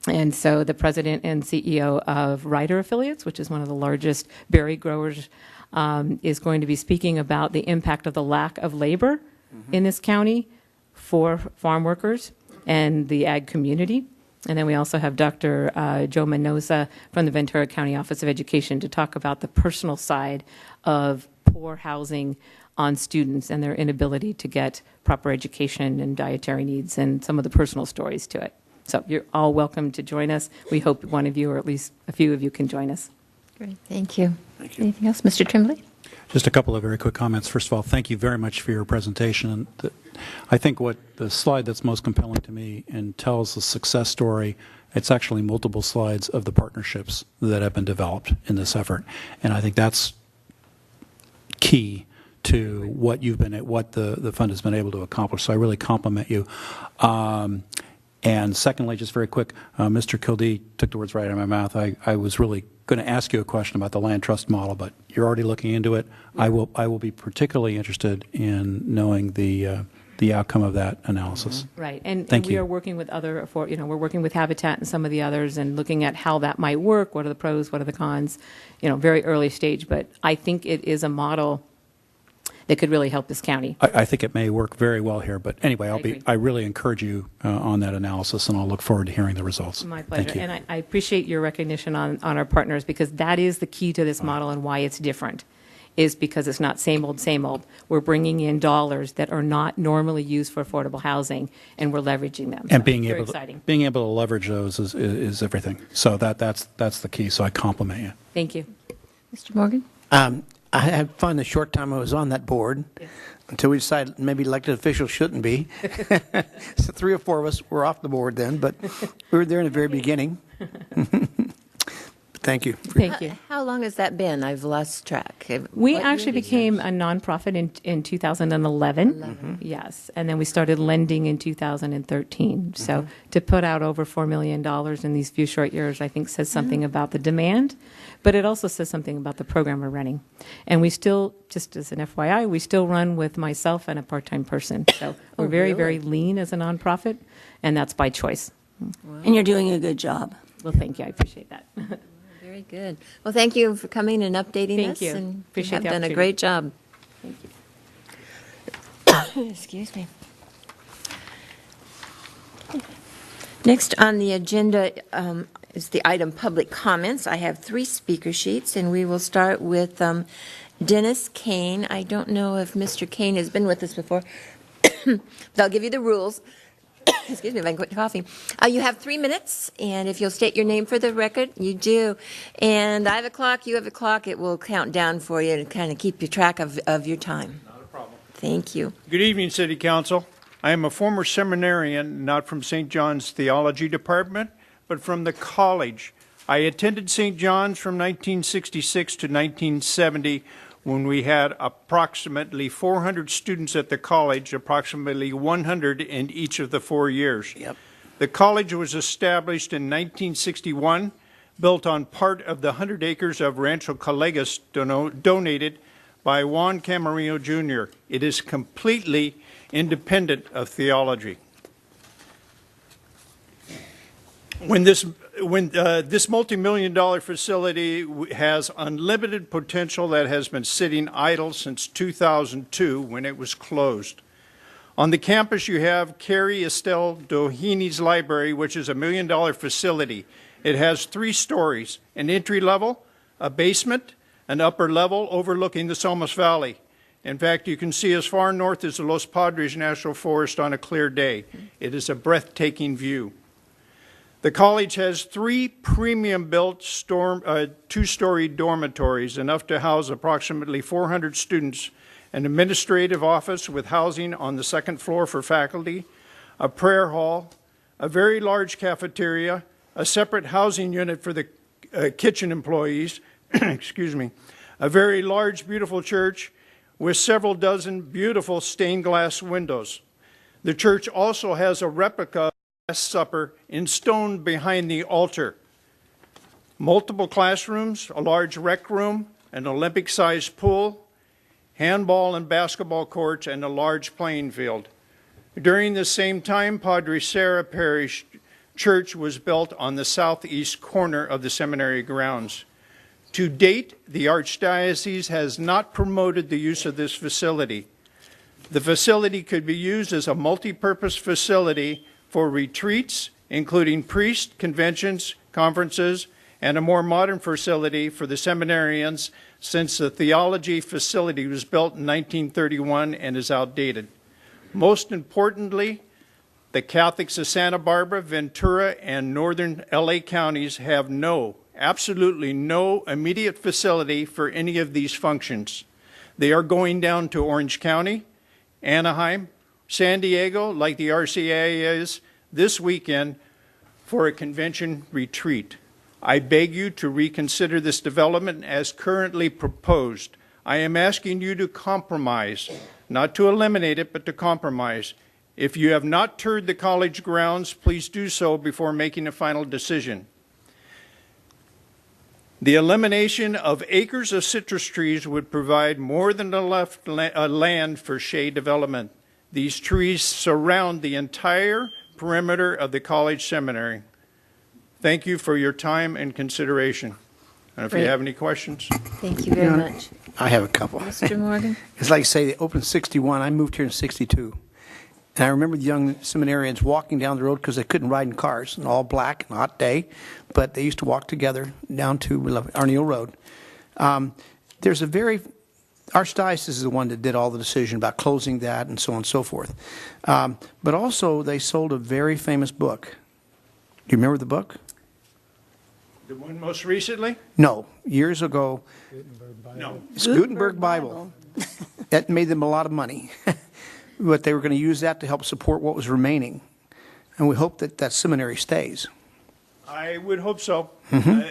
And so the president and CEO of Ryder Affiliates, which is one of the largest berry growers, is going to be speaking about the impact of the lack of labor in this county for farm workers and the ag community. And then we also have Dr. Joe Mendoza from the Ventura County Office of Education to talk about the personal side of poor housing on students and their inability to get proper education and dietary needs and some of the personal stories to it. So you're all welcome to join us. We hope one of you or at least a few of you can join us. Great, thank you. Thank you. Anything else? Mr. Tremblay? Just a couple of very quick comments. First of all, thank you very much for your presentation. I think what the slide that's most compelling to me and tells the success story, it's actually multiple slides of the partnerships that have been developed in this effort. And I think that's key to what the fund has been able to accomplish. So I really compliment you. And secondly, just very quick, Mr. Kildee took the words right out of my mouth. I was really going to ask you a question about the land trust model, but you're already looking into it. I will be particularly interested in knowing the outcome of that analysis. Right, and Thank we you. are working with we're working with Habitat and some of the others and looking at how that might work. What are the pros? What are the cons? Very early stage, but I think it is a model that could really help this county. I think it may work very well here, but anyway, agree. I really encourage you on that analysis, and I'll look forward to hearing the results. My pleasure. Thank you. And I appreciate your recognition on our partners, because that is the key to this model and why it's different, is because it's not same old, same old. We're bringing in dollars that are not normally used for affordable housing, and we're leveraging them. And So being it's very able exciting. being able to leverage those is everything. So that's the key. So I compliment you. Thank you. Mr. Morgan? I had fun the short time I was on that board until we decided maybe elected officials shouldn't be. So 3 or 4 of us were off the board then, but we were there in the very beginning. Thank you. Thank you. How long has that been? I've lost track. We What actually year did you- became a nonprofit in 2011. Yes, and then we started lending in 2013. So to put out over $4 million in these few short years, I think says something about the demand, but it also says something about the program we're running. And we still, just as an FYI, we still run with myself and a part-time person. So we're very, very lean as a nonprofit, and that's by choice. And you're doing a good job. Well, thank you. I appreciate that. Very good. Well, thank you for coming and updating Thank us. you. And Appreciate you have the done a opportunity. great job. Thank you. Excuse me. Next on the agenda is the item public comments. I have 3 speaker sheets, and we will start with Dennis Kane. I don't know if Mr. Kane has been with us before, but I'll give you the rules. Excuse me if I can quit coughing. You have 3 minutes, and if you'll state your name for the record, you do. And I have a clock, you have a clock. It will count down for you to kind of keep you track of your time. Not a problem. Thank you. Good evening, City Council. I am a former seminarian, not from St. John's Theology Department, but from the college. I attended St. John's from 1966 to 1970, when we had approximately 400 students at the college, approximately 100 in each of the 4 years. Yep. The college was established in 1961, built on part of the 100 acres of Rancho Colegas donated by Juan Camarillo Jr. It is completely independent of theology. When this multi-million-dollar facility has unlimited potential that has been sitting idle since 2002 when it was closed. On the campus, you have Carrie Estelle Doheny's library, which is $1 million facility. It has 3 stories, an entry level, a basement, an upper level overlooking the Somos Valley. In fact, you can see as far north as the Los Padres National Forest on a clear day. It is a breathtaking view. The college has 3 premium-built 2-story dormitories, enough to house approximately 400 students, an administrative office with housing on the 2nd floor for faculty, a prayer hall, a very large cafeteria, a separate housing unit for the kitchen employees, excuse me, a very large, beautiful church with several dozen beautiful stained glass windows. The church also has a replica of the Last Supper in stone behind the altar. Multiple classrooms, a large rec room, an Olympic-sized pool, handball and basketball courts, and a large playing field. During the same time, Padre Serra Parish Church was built on the southeast corner of the seminary grounds. To date, the Archdiocese has not promoted the use of this facility. The facility could be used as a multi-purpose facility for retreats, including priest conventions, conferences, and a more modern facility for the seminarians, since the theology facility was built in 1931 and is outdated. Most importantly, the Catholics of Santa Barbara, Ventura, and northern LA counties have absolutely no immediate facility for any of these functions. They are going down to Orange County, Anaheim, San Diego, like the RCIA is, this weekend for a convention retreat. I beg you to reconsider this development as currently proposed. I am asking you to compromise, not to eliminate it, but to compromise. If you have not toured the college grounds, please do so before making a final decision. The elimination of acres of citrus trees would provide more than enough land for shade development. These trees surround the entire perimeter of the college seminary. Thank you for your time and consideration. And if you have any questions. Thank you very much. I have a couple. Mr. Morgan? It's like, say, they opened in 61. I moved here in 62. And I remember the young seminarians walking down the road because they couldn't ride in cars, and all black, and a hot day, but they used to walk together down to Arneal Road. There's a very, Archdiocese is the one that did all the decision about closing that and so on and so forth. But also, they sold a very famous book. Do you remember the book? The one most recently? No, years ago. No. It's Gutenberg Bible. That made them a lot of money. But they were going to use that to help support what was remaining. And we hope that that seminary stays. I would hope so.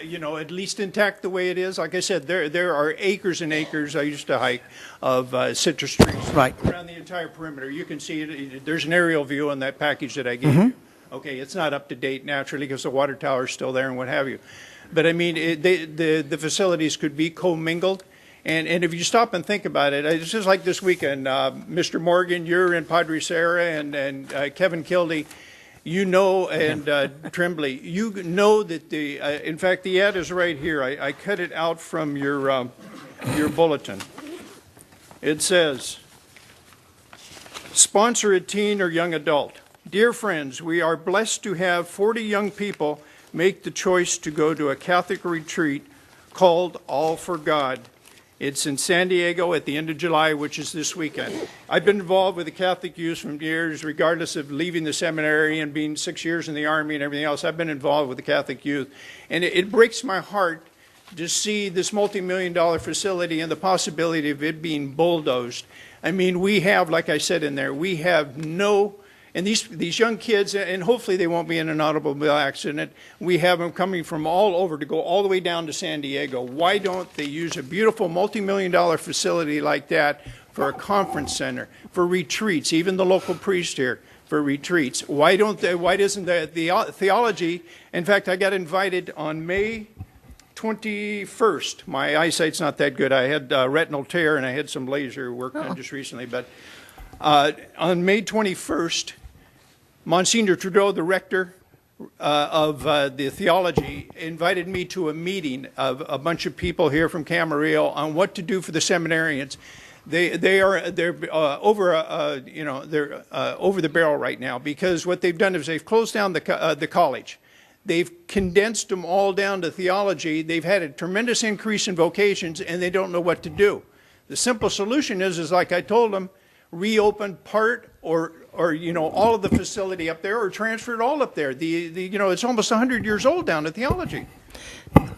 You know, at least intact the way it is. Like I said, there are acres and acres, I used to hike, of citrus trees around the entire perimeter. You can see it. There's an aerial view on that package that I gave you. Okay, it's not up to date naturally because the water tower is still there and what have you. But I mean, the facilities could be commingled. And if you stop and think about it, it's just like this weekend, Mr. Morgan, you're in Padre Serra, and Kevin Kildee, you know, and Tremblay, you know that in fact, the ad is right here. I cut it out from your bulletin. It says, sponsor a teen or young adult. Dear friends, we are blessed to have 40 young people make the choice to go to a Catholic retreat called All for God. It's in San Diego at the end of July, which is this weekend. I've been involved with the Catholic youth from years, regardless of leaving the seminary and being 6 years in the Army and everything else. I've been involved with the Catholic youth. And it breaks my heart to see this multi-million-dollar facility and the possibility of it being bulldozed. I mean, we have, like I said in there, we have no... And these young kids, and hopefully they won't be in an automobile accident, we have them coming from all over to go all the way down to San Diego. Why don't they use a beautiful multi-million-dollar facility like that for a conference center, for retreats, even the local priest here, for retreats. Why doesn't the theology? In fact, I got invited on May 21st. My eyesight's not that good. I had retinal tear and I had some laser work done just recently. But on May 21st, Monsignor Trudeau, the rector of the theology, invited me to a meeting of a bunch of people here from Camarillo on what to do for the seminarians. They're over over the barrel right now, because what they've done is they've closed down the college. They've condensed them all down to theology. They've had a tremendous increase in vocations, and they don't know what to do. The simple solution is like I told them, reopen part or all of the facility up there, or transfer it all up there. It's almost 100 years old down at theology.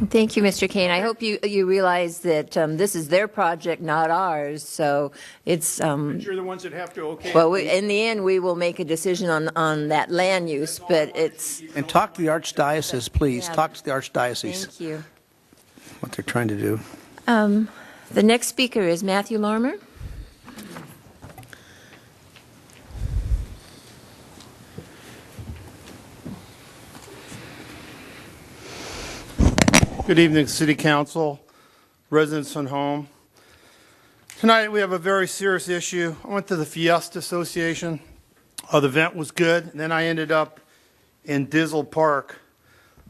Thank you, Mr. Kane. I hope you realize that this is their project, not ours. So it's. But you're the ones that have to. Okay. Well, in the end, we will make a decision on that land use, but it's. And talk to the archdiocese, please. Yeah. Talk to the archdiocese. Thank you. What they're trying to do. The next speaker is Matthew Lorimer. Good evening, City Council, residents and home. Tonight we have a very serious issue. I went to the Fiesta Association. The event was good, and then I ended up in Dizzle Park.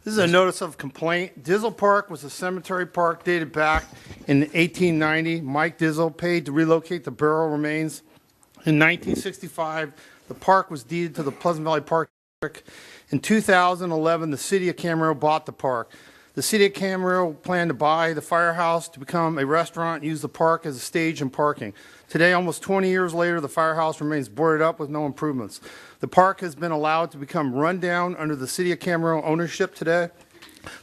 This is a notice of complaint. Dizzle Park was a cemetery park dated back in 1890. Mike Dizzle paid to relocate the burial remains. In 1965, the park was deeded to the Pleasant Valley Park District. In 2011, the City of Camarillo bought the park. The City of Camarillo planned to buy the firehouse to become a restaurant and use the park as a stage and parking. Today, almost 20 years later, the firehouse remains boarded up with no improvements. The park has been allowed to become run down under the City of Camarillo ownership today.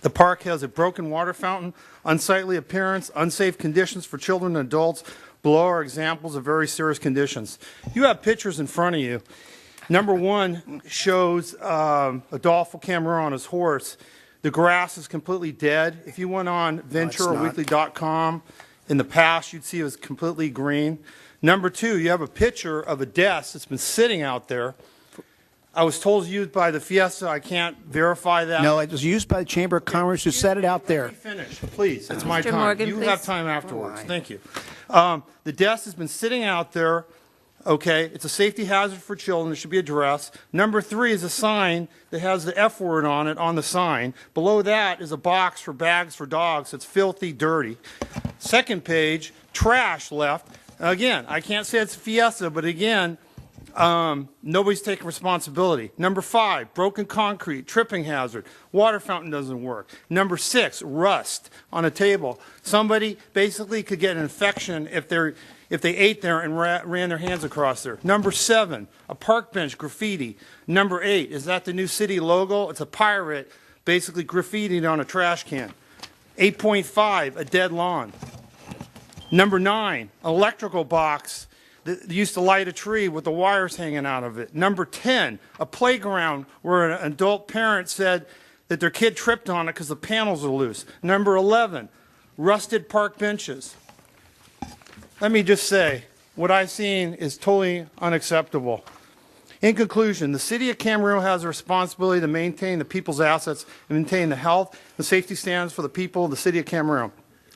The park has a broken water fountain, unsightly appearance, unsafe conditions for children and adults. Below are examples of very serious conditions. You have pictures in front of you. Number one shows Adolfo Camarillo on his horse. The grass is completely dead. If you went on VenturaWeekly.com in the past, you'd see it was completely green. Number two, you have a picture of a desk that's been sitting out there. I was told it's used by the Fiesta. I can't verify that. No, it was used by the Chamber of Commerce who set it out there. Let me finish, please. It's my Mr. time. Morgan, You please. have time afterwards. Thank you. The desk has been sitting out there. Okay, it's a safety hazard for children. It should be addressed. Number three is a sign that has the F word on it on the sign. Below that is a box for bags for dogs. It's filthy, dirty. Second page, trash left. Again, I can't say it's Fiesta, but again, nobody's taking responsibility. Number five, broken concrete, tripping hazard. Water fountain doesn't work. Number six, rust on a table. Somebody basically could get an infection if they ate there and ran their hands across there. Number seven, a park bench graffiti. Number eight, is that the new city logo? It's a pirate basically graffitied on a trash can. 8.5, a dead lawn. Number nine, electrical box that used to light a tree with the wires hanging out of it. Number 10, a playground where an adult parent said that their kid tripped on it because the panels are loose. Number 11, rusted park benches. Let me just say, what I've seen is totally unacceptable. In conclusion, the City of Camarillo has a responsibility to maintain the people's assets and maintain the health and safety standards for the people of the City of Camarillo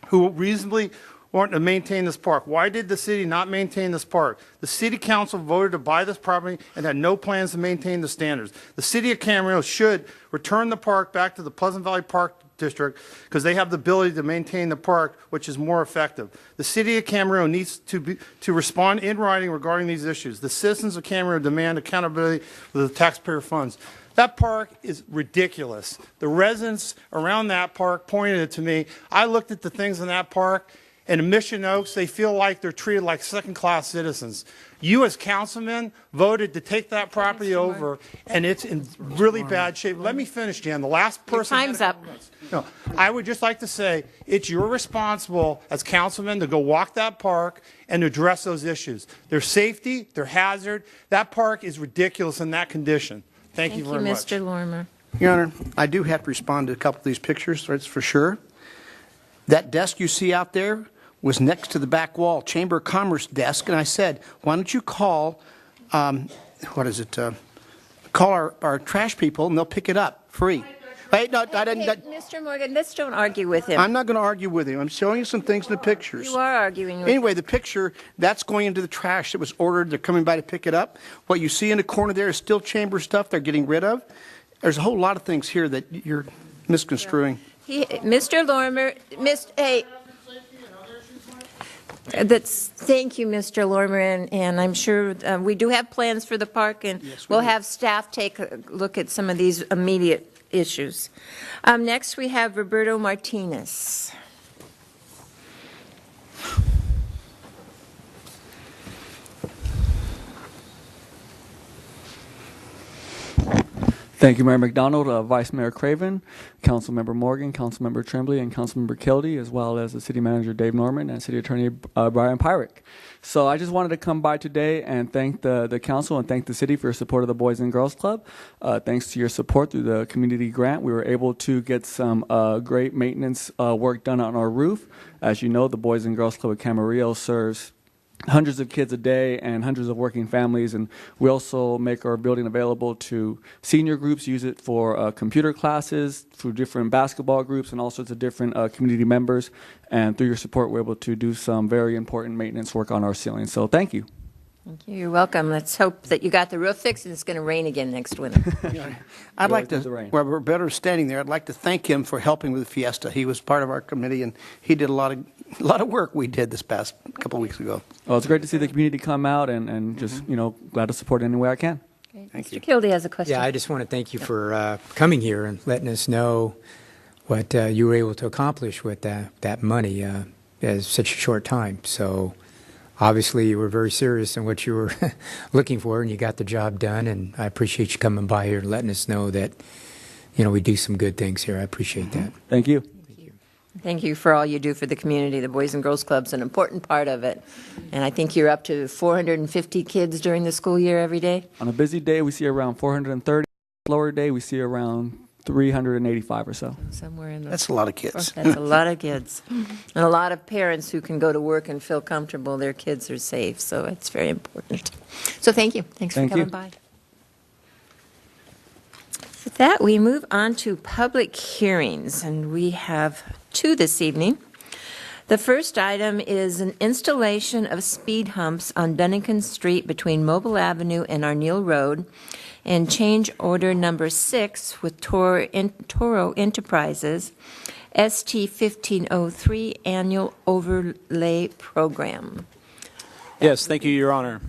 who reasonably want to maintain this park. Why did the city not maintain this park? The City Council voted to buy this property and had no plans to maintain the standards. The City of Camarillo should return the park back to the Pleasant Valley Park District because they have the ability to maintain the park, which is more effective. The City of Camarillo needs to respond in writing regarding these issues. The citizens of Camarillo demand accountability for the taxpayer funds. That park is ridiculous. The residents around that park pointed it to me. I looked at the things in that park, and in Mission Oaks, they feel like they're treated like second-class citizens. You as councilmen voted to take that property over, and it's in really bad shape. Let me finish, Jan. The last person. Your time's up. No, I would just like to say it's your responsible as councilmen to go walk that park and address those issues. Their safety, their hazard. That park is ridiculous in that condition. Thank you very much. Thank you, Mr. Lorimer. Your Honor, I do have to respond to a couple of these pictures, that's for sure. That desk you see out there was next to the back wall, Chamber of Commerce desk, and I said, why don't you call, call our trash people, and they'll pick it up free. Wait, no, I didn't. Hey, Mr. Morgan, let's don't argue with him. I'm not going to argue with him. I'm showing you some things in the pictures. You are arguing with Anyway, the picture, that's going into the trash that was ordered. They're coming by to pick it up. What you see in the corner there is still chamber stuff they're getting rid of. There's a whole lot of things here that you're misconstruing. Mr. Lorimer, thank you, Mr. Lorimer, and I'm sure we do have plans for the park, and we'll have staff take a look at some of these immediate issues. Next, we have Roberto Martinez. Thank you, Mayor McDonald, Vice Mayor Craven, Councilmember Morgan, Councilmember Tremblay, and Councilmember Kildee, as well as the City Manager Dave Norman and City Attorney Brian Pyrick. So I just wanted to come by today and thank the council and thank the city for your support of the Boys and Girls Club. Thanks to your support through the community grant, we were able to get some great maintenance work done on our roof. As you know, the Boys and Girls Club of Camarillo serves hundreds of kids a day and hundreds of working families, and we also make our building available to senior groups, use it for computer classes, through different basketball groups and all sorts of different community members, and through your support we're able to do some very important maintenance work on our ceiling. So thank you. Thank you. You're welcome. Let's hope that you got the roof fixed and it's going to rain again next winter. I'd like to, while Roberto's standing there, I'd like to thank him for helping with the Fiesta. He was part of our committee, and he did a lot of work we did this past couple of weeks ago. Well, it's great to see the community come out and just, glad to support any way I can. Thank you. Mr. Kildee has a question. Yeah, I just want to thank you for coming here and letting us know what you were able to accomplish with that money in such a short time. So obviously you were very serious in what you were looking for, and you got the job done, and I appreciate you coming by here and letting us know that, we do some good things here. I appreciate that. Thank you. Thank you for all you do for the community. The Boys and Girls Club's an important part of it. And I think you're up to 450 kids during the school year every day? On a busy day, we see around 430. Slower day, we see around 385 or so. Somewhere in That's a lot of kids. That's a lot of kids. And a lot of parents who can go to work and feel comfortable their kids are safe. So it's very important. So thank you. Thanks for coming by. With that, we move on to public hearings, and we have two this evening. The first item is an installation of speed humps on Dunnigan Street between Mobile Avenue and Arneal Road, and change order number 6 with Toro Enterprises, ST 1503 Annual Overlay Program. Yes, thank you, Your Honor.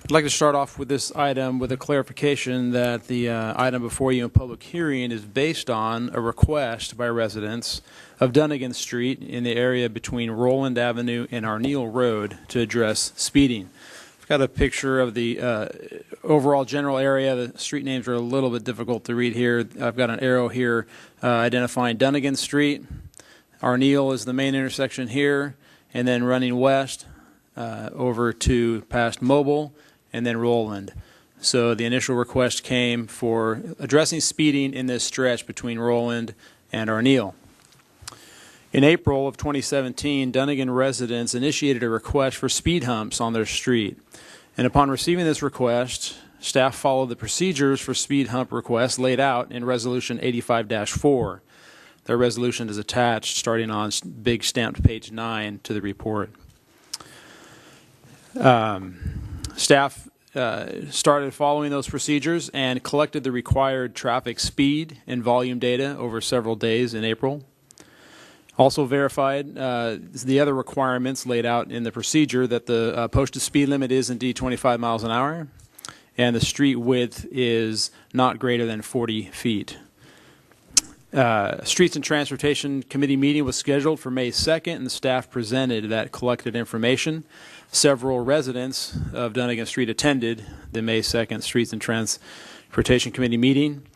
I'd like to start off with this item with a clarification that the item before you in public hearing is based on a request by residents of Dunnigan Street in the area between Roland Avenue and Arneal Road to address speeding. I've got a picture of the overall general area. The street names are a little bit difficult to read here. I've got an arrow here identifying Dunnigan Street. Arneal is the main intersection here, and then running west over to past Mobile, and then Roland. So the initial request came for addressing speeding in this stretch between Roland and Arneal. In April of 2017, Dunnigan residents initiated a request for speed humps on their street. And upon receiving this request, staff followed the procedures for speed hump requests laid out in Resolution 85-4. Their resolution is attached starting on big stamped page 9 to the report. Staff started following those procedures and collected the required traffic speed and volume data over several days in April. Also verified the other requirements laid out in the procedure, that the posted speed limit is indeed 25 miles an hour and the street width is not greater than 40 feet. Streets and Transportation Committee meeting was scheduled for May 2nd, and the staff presented that collected information. Several residents of Dunnigan Street attended the May 2nd Streets and Transportation Committee meeting,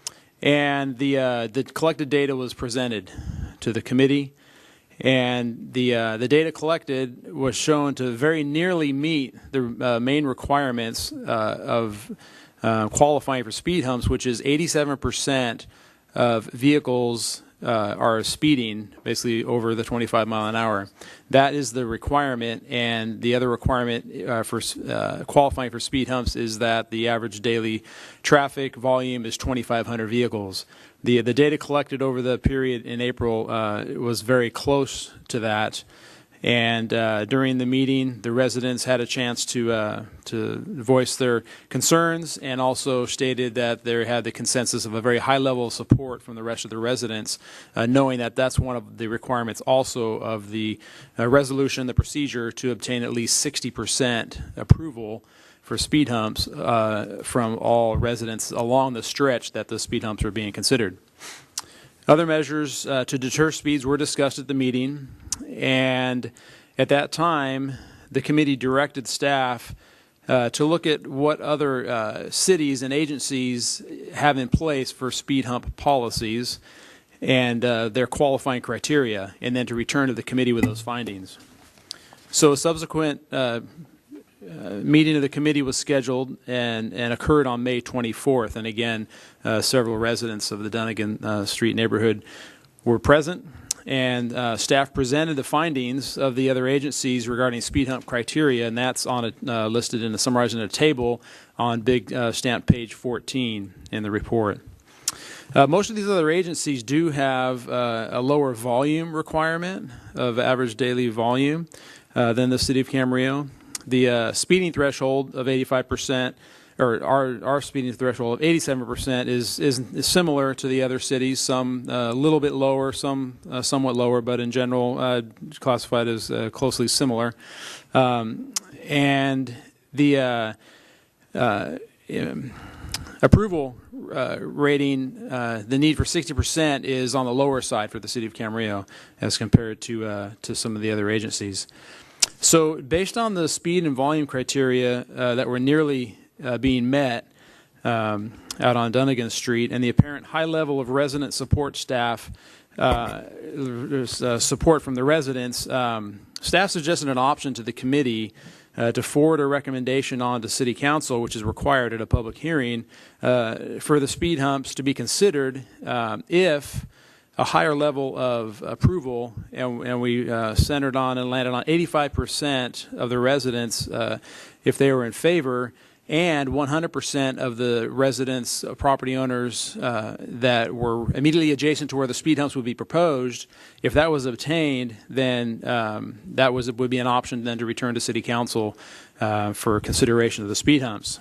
and the collected data was presented to the committee, and the data collected was shown to very nearly meet the main requirements of qualifying for speed humps, which is 87% of vehicles are speeding, basically over the 25 mile an hour. That is the requirement, and the other requirement for qualifying for speed humps is that the average daily traffic volume is 2,500 vehicles. The data collected over the period in April was very close to that. And during the meeting, the residents had a chance to voice their concerns, and also stated that they had the consensus of a very high level of support from the rest of the residents, knowing that that's one of the requirements also of the resolution, the procedure, to obtain at least 60% approval for speed humps from all residents along the stretch that the speed humps are being considered. Other measures to deter speeds were discussed at the meeting, and at that time, the committee directed staff to look at what other cities and agencies have in place for speed hump policies and their qualifying criteria, and then to return to the committee with those findings. So a subsequent meeting of the committee was scheduled and occurred on May 24th. And again, several residents of the Dunnigan Street neighborhood were present, and staff presented the findings of the other agencies regarding speed hump criteria, and that's on listed in summarized in a table on big stamp page 14 in the report. Most of these other agencies do have a lower volume requirement of average daily volume than the City of Camarillo. The speeding threshold of 85%, or our speeding threshold of 87%, is similar to the other cities. Some a little bit lower, some somewhat lower, but in general classified as closely similar. And the approval rating, the need for 60% is on the lower side for the City of Camarillo as compared to some of the other agencies. So based on the speed and volume criteria that were nearly being met out on Dunnigan Street, and the apparent high level of resident support staff, support from the residents, staff suggested an option to the committee to forward a recommendation on to City Council, which is required at a public hearing, for the speed humps to be considered if a higher level of approval, and we centered on and landed on 85% of the residents if they were in favor, and 100% of the residents, property owners that were immediately adjacent to where the speed humps would be proposed. If that was obtained, then that would be an option then to return to City Council for consideration of the speed humps.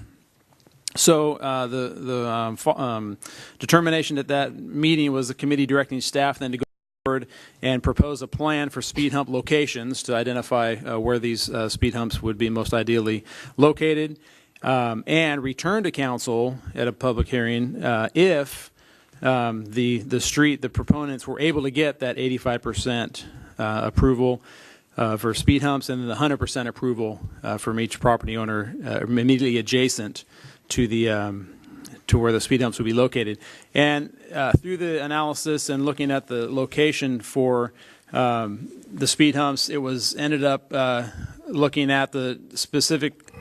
So the determination at that meeting was the committee directing staff then to go forward and propose a plan for speed hump locations to identify where these speed humps would be most ideally located, and return to council at a public hearing if the proponents were able to get that 85% approval for speed humps, and then the 100% approval from each property owner immediately adjacent to the to where the speed humps would be located. And through the analysis and looking at the location for the speed humps, it was ended up looking at the specific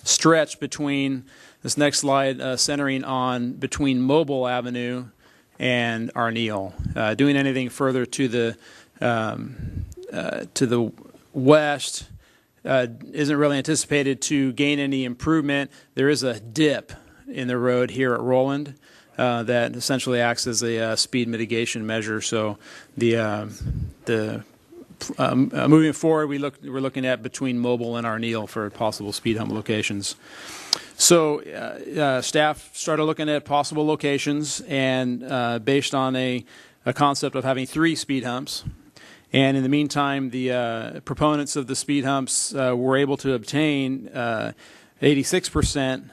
stretch between this next slide, centering on between Mobile Avenue and Arneal. Doing anything further to the west isn't really anticipated to gain any improvement. There is a dip in the road here at Roland that essentially acts as a speed mitigation measure. So moving forward, we're looking at between Mobile and Arneal for possible speed hump locations. So staff started looking at possible locations, and based on a concept of having 3 speed humps. And in the meantime, the proponents of the speed humps were able to obtain 86%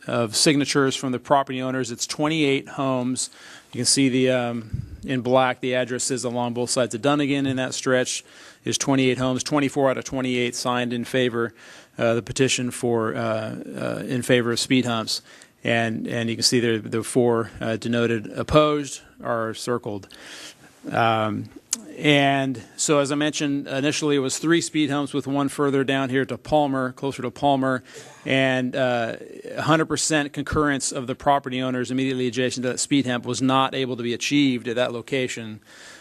of signatures from the property owners. It's 28 homes. You can see the in black the addresses along both sides of Dunnigan in that stretch is 28 homes. 24 out of 28 signed in favor the petition for in favor of speed humps, and you can see there the 4 denoted opposed are circled. And so, as I mentioned, initially it was 3 speed humps with one further down here to Palmer, closer to Palmer, and 100% concurrence of the property owners immediately adjacent to that speed hump was not able to be achieved at that location.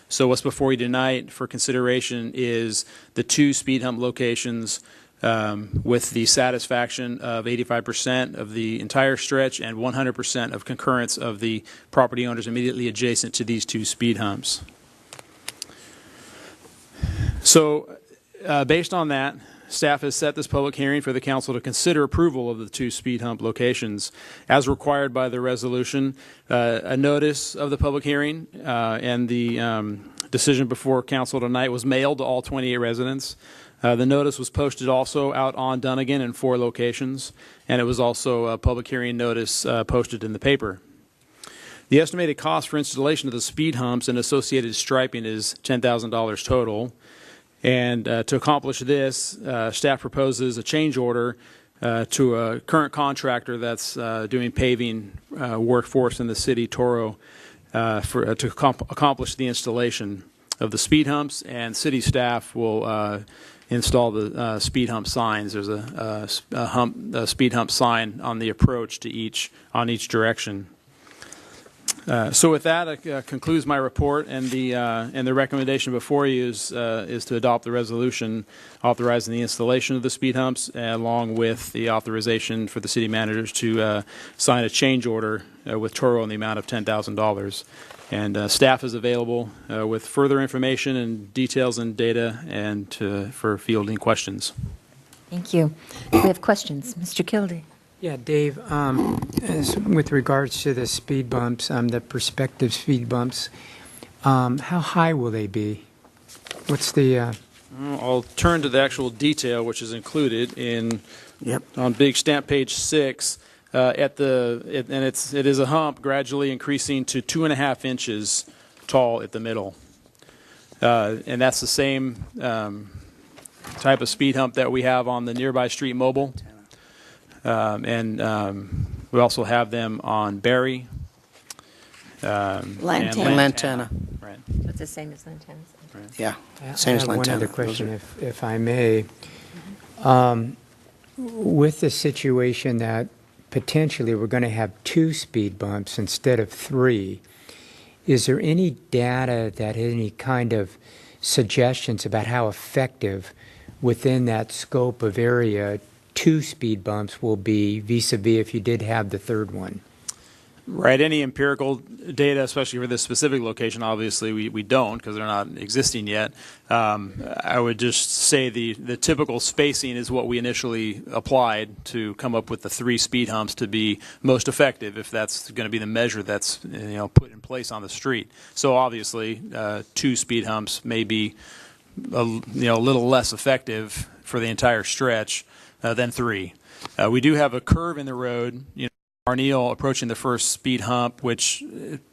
So what's before you tonight for consideration is the 2 speed hump locations with the satisfaction of 85% of the entire stretch and 100% of concurrence of the property owners immediately adjacent to these 2 speed humps. So, based on that, staff has set this public hearing for the council to consider approval of the 2 speed hump locations. As required by the resolution, a notice of the public hearing and the decision before council tonight was mailed to all 28 residents. The notice was posted also out on Dunnigan in 4 locations, and it was also a public hearing notice posted in the paper. The estimated cost for installation of the speed humps and associated striping is $10,000 total. And to accomplish this, staff proposes a change order to a current contractor that's doing paving work for us in the city, Toro, to accomplish the installation of the speed humps, and city staff will install the speed hump signs. There's a speed hump sign on the approach to each direction. So with that, concludes my report, and the recommendation before you is to adopt the resolution authorizing the installation of the speed humps, along with the authorization for the city managers to sign a change order with Toro in the amount of $10,000. And staff is available with further information and details and data, and for fielding questions. Thank you. We have questions. Mr. Kildee. Yeah, Dave, with regards to the speed bumps, the prospective speed bumps, how high will they be? What's the... I'll turn to the actual detail, which is included on Big Stamp page 6. It is a hump gradually increasing to 2.5 inches tall at the middle. And that's the same type of speed hump that we have on the nearby street Mobile. We also have them on Berry. Lantana. Right. It's the same as Lantana. Right. Yeah, same as Lantana. One other question, if I may. With the situation that potentially we're going to have 2 speed bumps instead of 3, is there any data that has any kind of suggestions about how effective within that scope of area 2 speed bumps will be vis-a-vis if you did have the 3rd one? Right. Any empirical data, especially for this specific location, obviously we don't, because they're not existing yet. I would just say the typical spacing is what we initially applied to come up with the 3 speed humps to be most effective, if that's going to be the measure that's put in place on the street. So obviously 2 speed humps may be a little less effective for the entire stretch than 3. We do have a curve in the road, Arneal approaching the first speed hump, which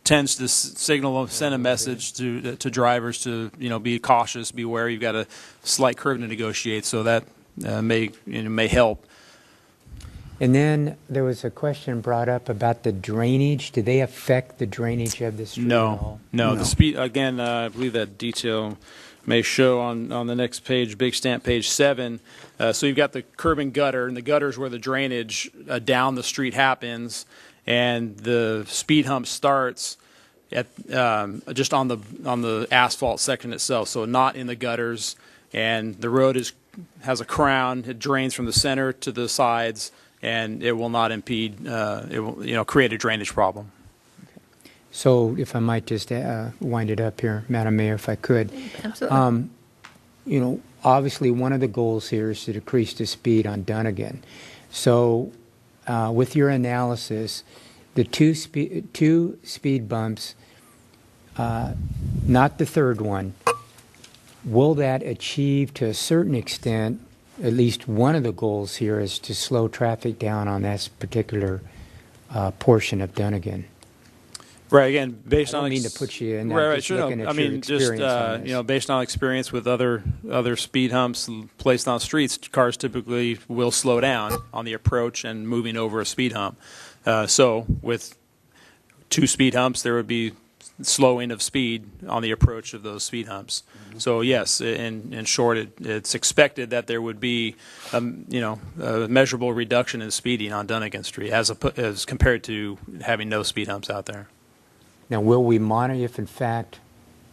tends to send a message to drivers to be cautious, beware. You've got a slight curve to negotiate, so that may help. And then there was a question brought up about the drainage. Do they affect the drainage of the street at all? No. The speed again. I believe that detail may show on the next page, Big Stamp page 7. So you've got the curb and gutter, and the gutter is where the drainage down the street happens, and the speed hump starts at just on the asphalt section itself, so not in the gutters. And the road has a crown. It drains from the center to the sides, and it will not impede. It will create a drainage problem. So if I might just wind it up here, Madam Mayor, if I could. Absolutely. Obviously one of the goals here is to decrease the speed on Dunnigan. So with your analysis, the two speed bumps, not the 3rd one, will that achieve to a certain extent, at least one of the goals here is to slow traffic down on this particular portion of Dunnigan? Right. Again, based I on don't mean to put you in that. Right. Just Sure. looking at your experience on this. Based on experience with other speed humps placed on streets, cars typically will slow down on the approach and moving over a speed hump. So with 2 speed humps, there would be slowing of speed on the approach of those speed humps. So yes, in short, it's expected that there would be, a measurable reduction in speeding on Dunnigan Street as compared to having no speed humps out there. Now, will we monitor if, in fact,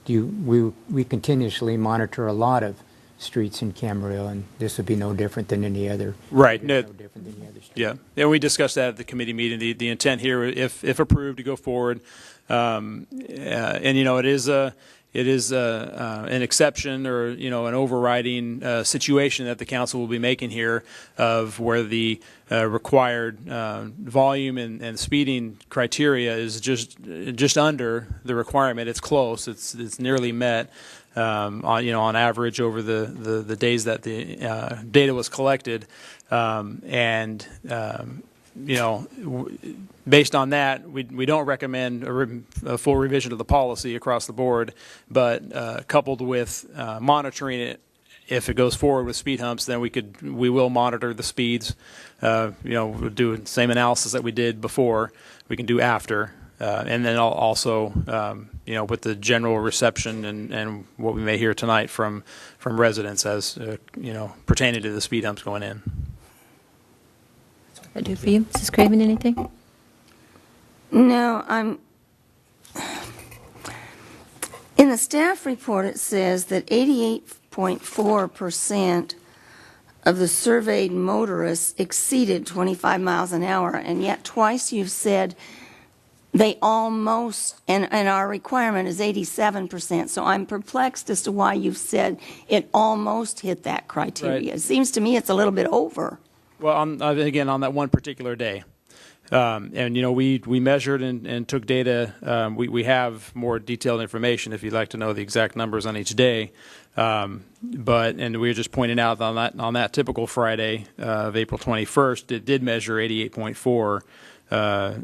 we continuously monitor a lot of streets in Camarillo, and this would be no different than any other. Right. No different than any other street. Yeah. And we discussed that at the committee meeting. The intent here, if approved, to go forward, and it is an exception or an overriding situation that the council will be making here of where the required volume and speeding criteria is just under the requirement. It's close. It's nearly met on average over the days that the data was collected, based on that, we don't recommend a full revision of the policy across the board, but coupled with monitoring it, if it goes forward with speed humps, then we will monitor the speeds. We'll do the same analysis that we did before. We can do after, and then also with the general reception and what we may hear tonight from residents as pertaining to the speed humps going in. That do for you, Mrs. Craven? Anything? No, in the staff report, it says that 88.4% of the surveyed motorists exceeded 25 miles an hour, and yet twice you've said they almost, and our requirement is 87%, so I'm perplexed as to why you've said it almost hit that criteria. Right. It seems to me it's a little bit over. Well, again, on that one particular day. We measured and took data. We have more detailed information if you'd like to know the exact numbers on each day. And we were just pointing out on that typical Friday of April 21st, it did measure 88.4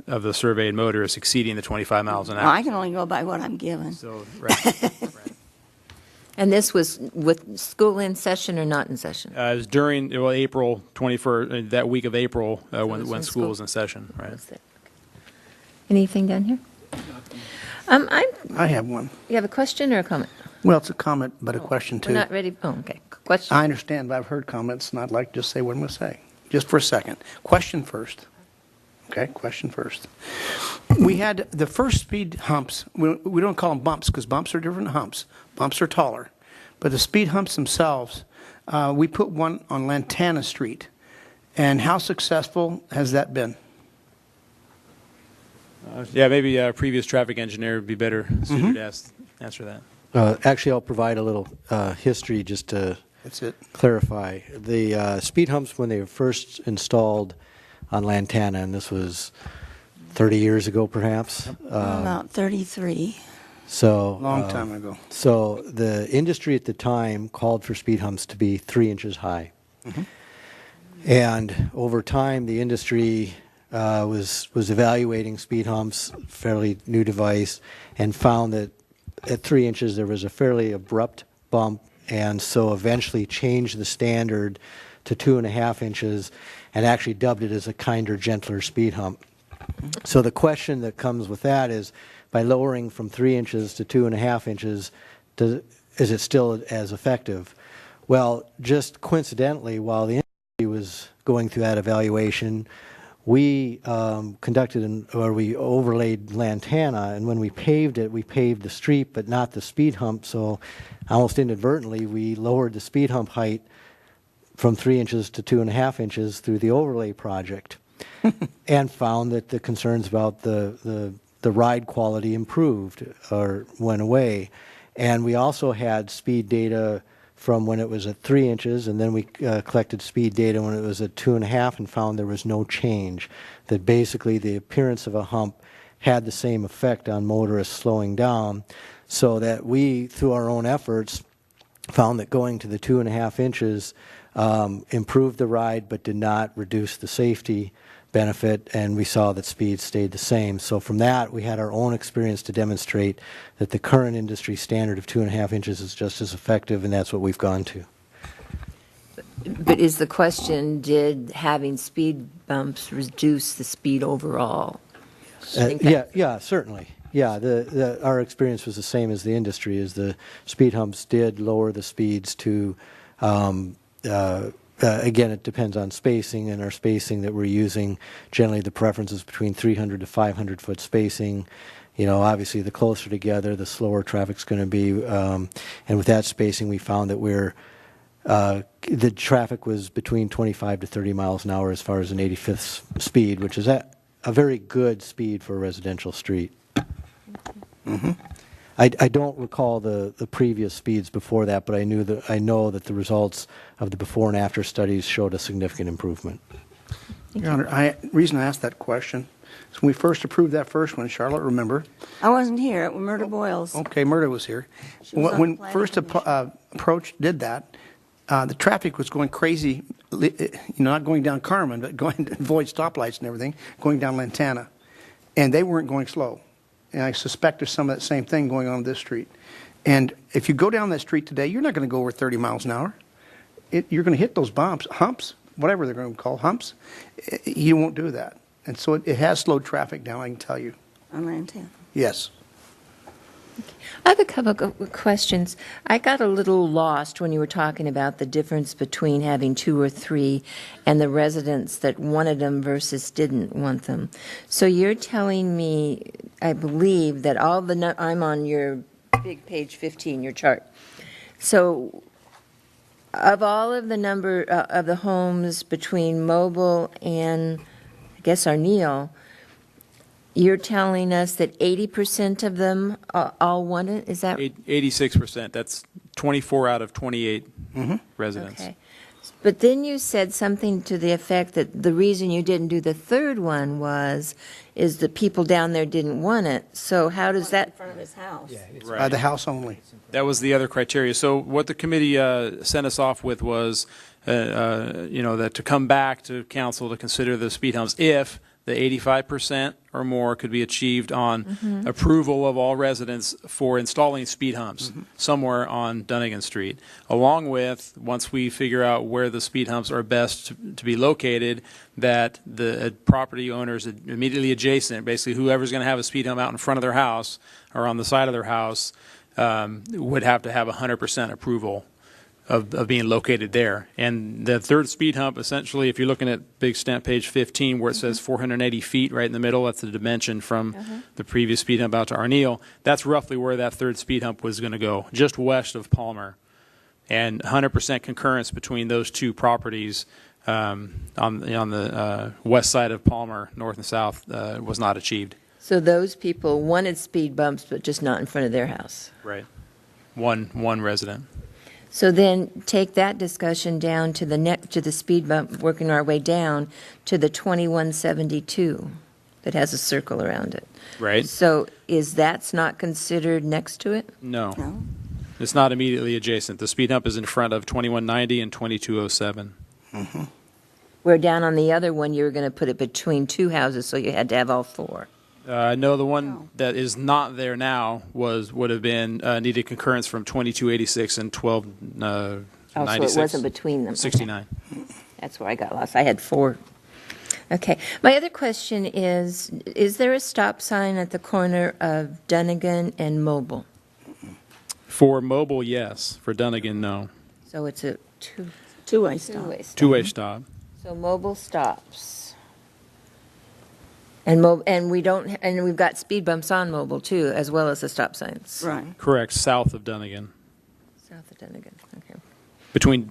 of the surveyed motorists exceeding the 25 miles an hour. Well, I can only go by what I'm given. So, right. And this was with school in session or not in session? It was during April 21st, that week of April when school school was in session. Right. Anything down here? I have one. You have a question or a comment? Well, it's a comment, but a question too. We're not ready. Oh, okay. Question. I understand, but I've heard comments, and I'd like to just say what I'm going to say. Just for a second. Question first. Okay, question first. We had the first speed humps. We don't call them bumps because bumps are different than humps. Bumps are taller. But the speed humps themselves, we put one on Lantana Street. And how successful has that been? Maybe a previous traffic engineer would be better suited to answer that. Actually, I'll provide a little history just to clarify. The speed humps, when they were first installed on Lantana, and this was 30 years ago perhaps. About 33. So long time ago. So the industry at the time called for speed humps to be 3 inches high. Mm-hmm. And over time, the industry was evaluating speed humps, fairly new device, and found that at 3 inches there was a fairly abrupt bump, and so eventually changed the standard to 2.5 inches and actually dubbed it as a kinder, gentler speed hump. So the question that comes with that is, by lowering from 3 inches to 2.5 inches, is it still as effective? Well, just coincidentally, while the industry was going through that evaluation, we we overlaid Lantana, and when we paved it, we paved the street but not the speed hump, so almost inadvertently we lowered the speed hump height from 3 inches to 2.5 inches through the overlay project and found that the concerns about the ride quality improved or went away. And we also had speed data from when it was at 3 inches, and then we collected speed data when it was at 2.5 and found there was no change, that basically the appearance of a hump had the same effect on motorists slowing down, so that we, through our own efforts, found that going to the 2.5 inches improved the ride but did not reduce the safety benefit, and we saw that speed stayed the same. So from that, we had our own experience to demonstrate that the current industry standard of 2.5 inches is just as effective, and that's what we've gone to. But is the question, did having speed bumps reduce the speed overall? Yeah, certainly. Yeah, our experience was the same as the industry, is the speed humps did lower the speeds to, again, it depends on spacing, and our spacing that we're using, generally the preference is between 300 to 500 foot spacing. You know, obviously the closer together, the slower traffic's going to be, and with that spacing we found that the traffic was between 25 to 30 miles an hour as far as an 85th speed, which is a very good speed for a residential street. I don't recall the previous speeds before that, but I know that the results of the before and after studies showed a significant improvement. Your Honor, reason I asked that question is when we first approved that first one, Charlotte, remember? I wasn't here. It was Murda Boyles. Okay, Murda was here. She was on When the planning first approach did that, the traffic was going crazy, not going down Carmen, but going to avoid stoplights and everything, going down Lantana. And they weren't going slow. And I suspect there's some of that same thing going on this street. And if you go down that street today, you're not going to go over 30 miles an hour. You're going to hit those humps, whatever they're going to call humps. You won't do that. And so it has slowed traffic down, I can tell you. On Lantana. Yes. I have a couple of questions. I got a little lost when you were talking about the difference between having 2 or 3 and the residents that wanted them versus didn't want them. So you're telling me, I believe, that I'm on your big page 15, your chart. So of all of the number of the homes between Mobile and, I guess, Arneal, you're telling us that 80% of them all want it? Is that 86%. That's 24 out of 28 residents. okay? But then you said something to the effect that the reason you didn't do the third one is the people down there didn't want it. So how does that? In front of his house. By the house only. That was the other criteria. So what the committee sent us off with was, that to come back to council to consider the speed humps if the 85% or more could be achieved on approval of all residents for installing speed humps somewhere on Dunnigan Street, along with, once we figure out where the speed humps are best to be located, that the property owners immediately adjacent, basically whoever's going to have a speed hump out in front of their house or on the side of their house, would have to have 100% approval of being located there. And the third speed hump, essentially, if you're looking at Big Stamp page 15, where it says 480 feet right in the middle, that's the dimension from the previous speed hump out to Arneal, that's roughly where that third speed hump was going to go, just west of Palmer. And 100% concurrence between those two properties on the west side of Palmer, north and south, was not achieved. So those people wanted speed bumps, but just not in front of their house. Right. One resident. So then take that discussion down to the speed bump, working our way down to the 2172 that has a circle around it. Right. So that's not considered next to it? No. It's not immediately adjacent. The speed hump is in front of 2190 and 2207. Where down on the other one, you were going to put it between 2 houses, so you had to have all 4. No, the one that is not there now would have been needed concurrence from 2286 and 1296. So it wasn't between them. 69. Okay. That's where I got lost. I had 4. Okay. My other question is there a stop sign at the corner of Dunnigan and Mobile? For Mobile, yes. For Dunnigan, no. So it's a two-way stop. Two-way stop. So Mobile stops. And we've got speed bumps on Mobile too, as well as the stop signs. Right. Correct. South of Dunnigan. South of Dunnigan. Okay.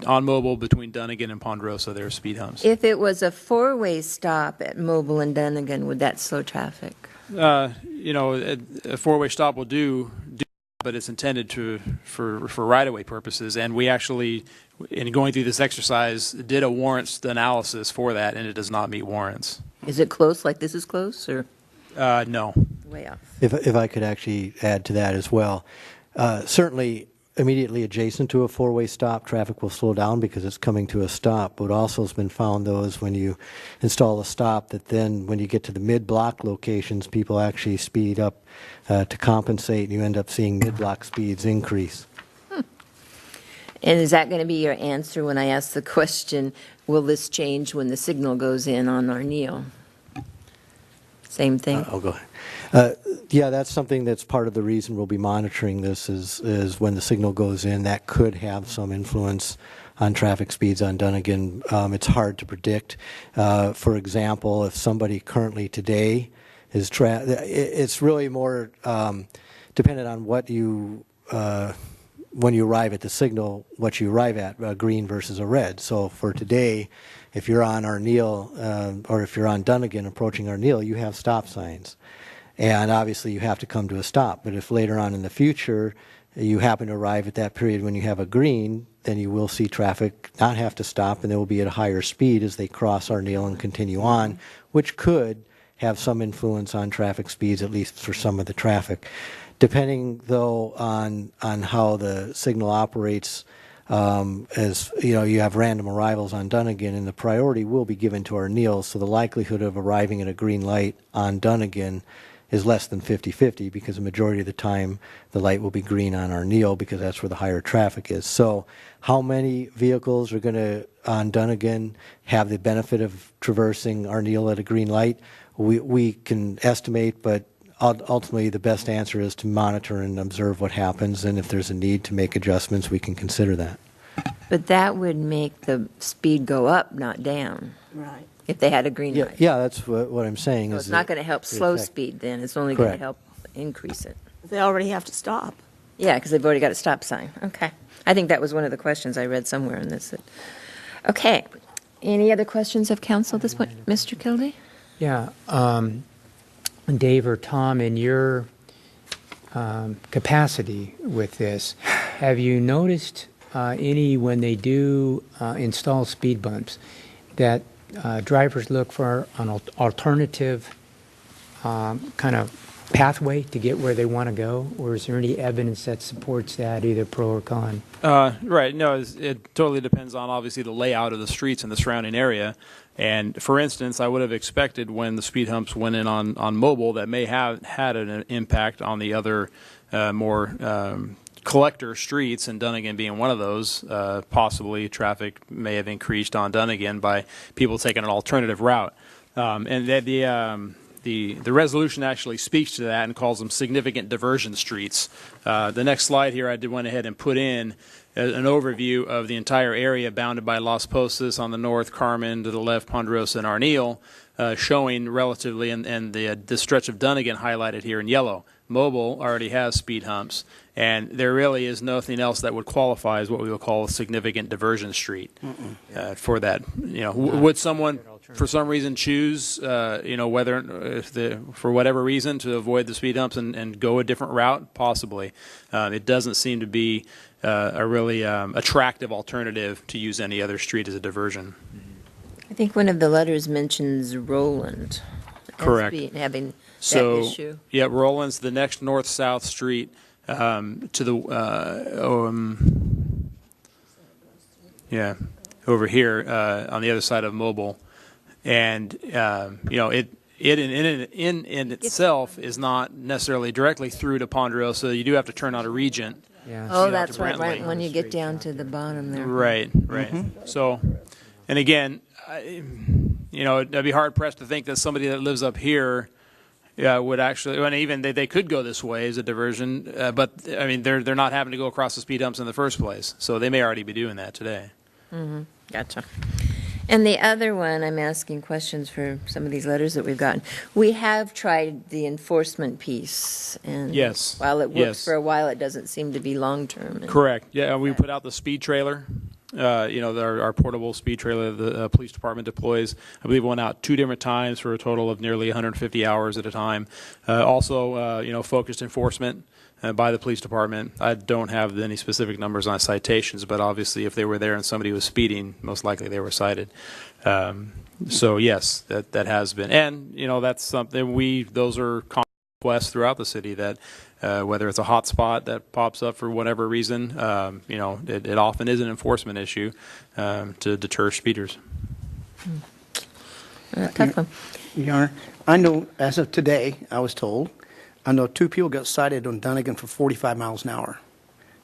On Mobile, between Dunnigan and Ponderosa, there are speed humps. If it was a 4-way stop at Mobile and Dunnigan, would that slow traffic? A 4-way stop will do, but it's intended for right-of-way purposes. And we actually, in going through this exercise, did a warrants analysis for that, and it does not meet warrants. Is it close, like this is close, or? No. Way off. If I could actually add to that as well, certainly immediately adjacent to a 4-way stop, traffic will slow down because it's coming to a stop. But also has been found, though, is when you install a stop, that then when you get to the mid-block locations, people actually speed up to compensate, and you end up seeing mid-block speeds increase. And is that going to be your answer when I ask the question, will this change when the signal goes in on Arneal? Same thing? I'll go Yeah, that's something that's part of the reason we'll be monitoring this is when the signal goes in, that could have some influence on traffic speeds on Dunnigan. It's hard to predict. For example, if somebody currently today is it's really more dependent on what you when you arrive at the signal, what you arrive at, a green versus a red. So for today, if you're on Arneal or if you're on Dunnigan approaching Arneal, you have stop signs. And obviously you have to come to a stop. But if later on in the future you happen to arrive at that period when you have a green, then you will see traffic not have to stop, and they will be at a higher speed as they cross Arneal and continue on, which could have some influence on traffic speeds, at least for some of the traffic. Depending, though, on how the signal operates, as you know, you have random arrivals on Dunnigan, and the priority will be given to Arneal, so the likelihood of arriving at a green light on Dunnigan is less than 50-50, because the majority of the time the light will be green on Arneal because that's where the higher traffic is. So how many vehicles are going to, on Dunnigan, have the benefit of traversing Arneal at a green light? We can estimate, but ultimately the best answer is to monitor and observe what happens, and if there's a need to make adjustments, we can consider that. But that would make the speed go up, not down. Right. If they had a green light. Yeah, that's what I'm saying. So is it's not going to help slow effect. speed then, it's only going to Correct. help increase it. They already have to stop. Yeah, because they've already got a stop sign. Okay. I think that was one of the questions I read somewhere in this. Okay. Any other questions of council at this point? Mr. Kildee? Yeah. Dave or Tom, in your capacity with this, have you noticed any, when they do install speed bumps, that drivers look for an alternative kind of pathway to get where they want to go? Or is there any evidence that supports that, either pro or con? Right. No, it totally depends on, obviously, the layout of the streets and the surrounding area. And, for instance, I would have expected when the speed humps went in on Mobile that may have had an impact on the other more collector streets, and Dunnigan being one of those. Possibly traffic may have increased on Dunnigan by people taking an alternative route. And the resolution actually speaks to that and calls them significant diversion streets. The next slide here, I went ahead and put in an overview of the entire area bounded by Las Posas on the north, Carmen to the left, Ponderosa and Arneal, showing relatively, and the stretch of Dunnigan highlighted here in yellow. Mobile already has speed humps, and there really is nothing else that would qualify as what we would call a significant diversion street for that. You know, would someone for some reason choose, whether for whatever reason to avoid the speed humps and go a different route? Possibly. It doesn't seem to be a really attractive alternative to use any other street as a diversion. I think one of the letters mentions Roland. Correct. Having so, that issue. Yeah, Roland's the next north-south street to the over here on the other side of Mobile, and it in itself is not necessarily directly through to Ponderosa. You do have to turn on a Regent. Yeah. Oh, that's right, when you get down to the bottom there. Right. So, and again, I'd be hard pressed to think that somebody that lives up here would actually, and even they could go this way as a diversion, but I mean they're not having to go across the speed humps in the first place, so they may already be doing that today. Mm-hmm. Gotcha. And the other one, I'm asking questions for some of these letters that we've gotten. We have tried the enforcement piece, and yes, while it works for a while, it doesn't seem to be long term. Correct. Yeah, we put out the speed trailer. Our portable speed trailer the police department deploys. I believe went out 2 different times for a total of nearly 150 hours at a time. Also, focused enforcement by the police department. I don't have any specific numbers on citations, but obviously if they were there and somebody was speeding, most likely they were cited. So yes, that has been. And, that's something those are requests throughout the city that whether it's a hot spot that pops up for whatever reason, it often is an enforcement issue to deter speeders. Tough one. Your Honor, I know as of today, I was told, I know 2 people got cited on Dunnigan for 45 miles an hour.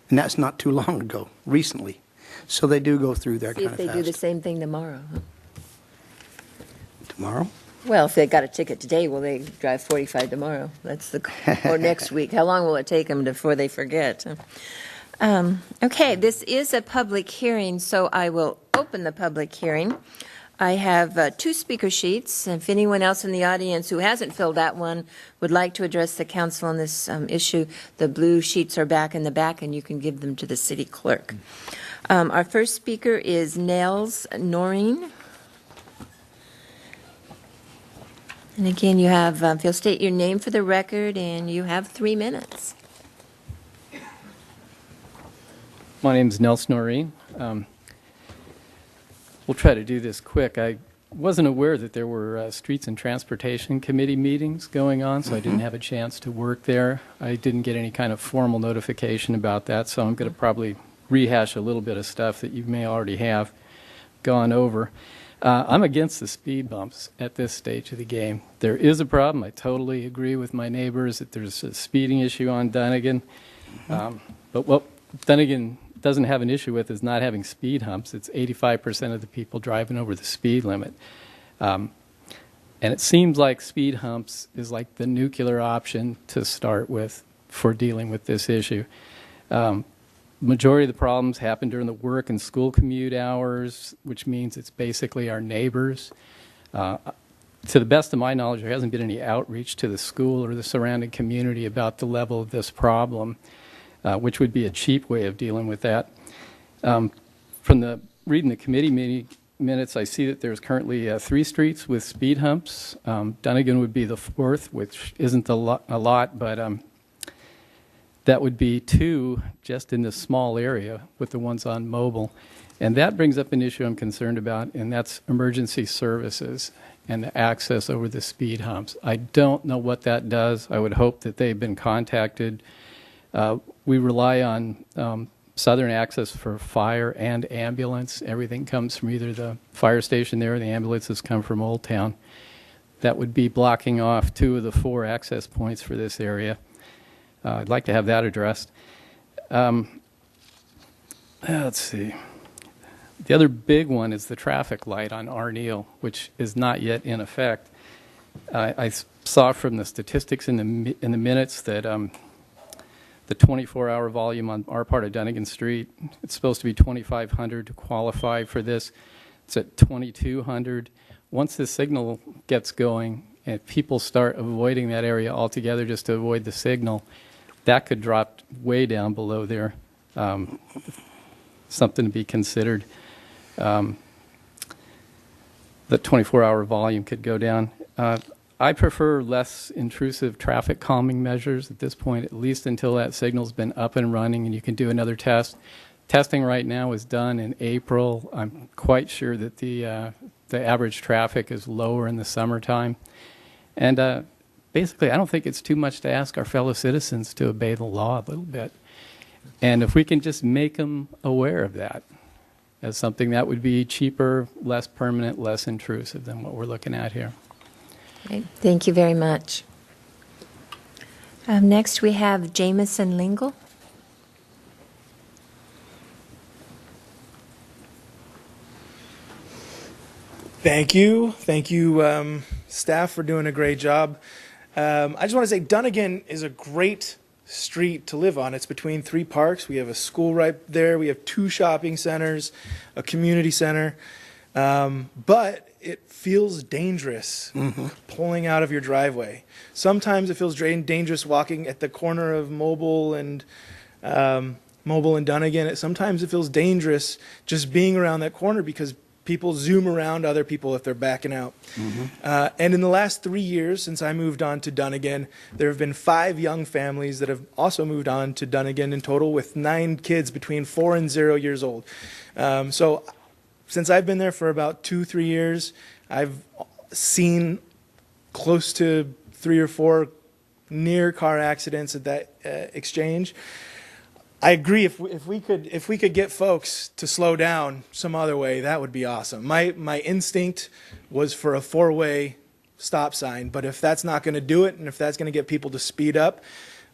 And that's not too long ago, recently. So they do go through there See kind if of they do the fast. same thing tomorrow. Huh? Tomorrow? Well, if they got a ticket today, will they drive 45 tomorrow? That's the, or next week? How long will it take them before they forget? Okay, this is a public hearing, so I will open the public hearing. I have 2 speaker sheets. If anyone else in the audience who hasn't filled out one would like to address the council on this issue, the blue sheets are back in the back, and you can give them to the city clerk. Our first speaker is Nels Noreen. And again, you have, if you'll state your name for the record, and you have 3 minutes. My name is Nelson Noreen. We'll try to do this quick. I wasn't aware that there were Streets and Transportation Committee meetings going on, so I didn't have a chance to work there. I didn't get any kind of formal notification about that, so I'm going to probably rehash a little bit of stuff that you may already have gone over. I'm against the speed bumps at this stage of the game. There is a problem. I totally agree with my neighbors that there's a speeding issue on Dunnigan. But what Dunnigan doesn't have an issue with is not having speed humps. It's 85% of the people driving over the speed limit. And it seems like speed humps is like the nuclear option to start with for dealing with this issue. Majority of the problems happen during the work and school commute hours, which means it's basically our neighbors. To the best of my knowledge, there hasn't been any outreach to the school or the surrounding community about the level of this problem, which would be a cheap way of dealing with that. From reading the committee minutes, I see that there's currently 3 streets with speed humps. Dunnigan would be the 4th, which isn't a lot, but that would be 2 just in this small area with the ones on Mobile. And that brings up an issue I'm concerned about, and that's emergency services and the access over the speed humps. I don't know what that does. I would hope that they've been contacted. We rely on Southern Access for fire and ambulance. Everything comes from either the fire station there or the ambulances come from Old Town. That would be blocking off 2 of the 4 access points for this area. I'd like to have that addressed. Let's see. The other big one is the traffic light on Arneal, which is not yet in effect. I saw from the statistics in the minutes that the 24-hour volume on our part of Dunnigan Street, it's supposed to be 2,500 to qualify for this. It's at 2,200. Once the signal gets going and people start avoiding that area altogether just to avoid the signal, that could drop way down below there. Something to be considered. The 24-hour volume could go down. I prefer less intrusive traffic calming measures at this point, at least until that signal's been up and running and you can do another test. Testing right now is done in April. I'm quite sure that the average traffic is lower in the summertime. And basically, I don't think it's too much to ask our fellow citizens to obey the law a little bit. And if we can just make them aware of that as something that would be cheaper, less permanent, less intrusive than what we're looking at here. Okay, thank you very much. Next, we have Jameson Lingle. Thank you. Thank you, staff, for doing a great job. I just want to say Dunnigan is a great street to live on. It's between 3 parks. We have a school right there. We have 2 shopping centers, a community center. But it feels dangerous pulling out of your driveway. Sometimes it feels dangerous walking at the corner of Mobile and Dunnigan. Sometimes it feels dangerous just being around that corner because people zoom around other people if they're backing out. And in the last 3 years, since I moved on to Dunnigan, there have been 5 young families that have also moved on to Dunnigan in total, with 9 kids between 4 and 0 years old. So since I've been there for about 2-3 years, I've seen close to 3 or 4 near car accidents at that exchange. I agree. If we could get folks to slow down some other way, that would be awesome. My instinct was for a 4-way stop sign, but if that's not going to do it, and if that's going to get people to speed up,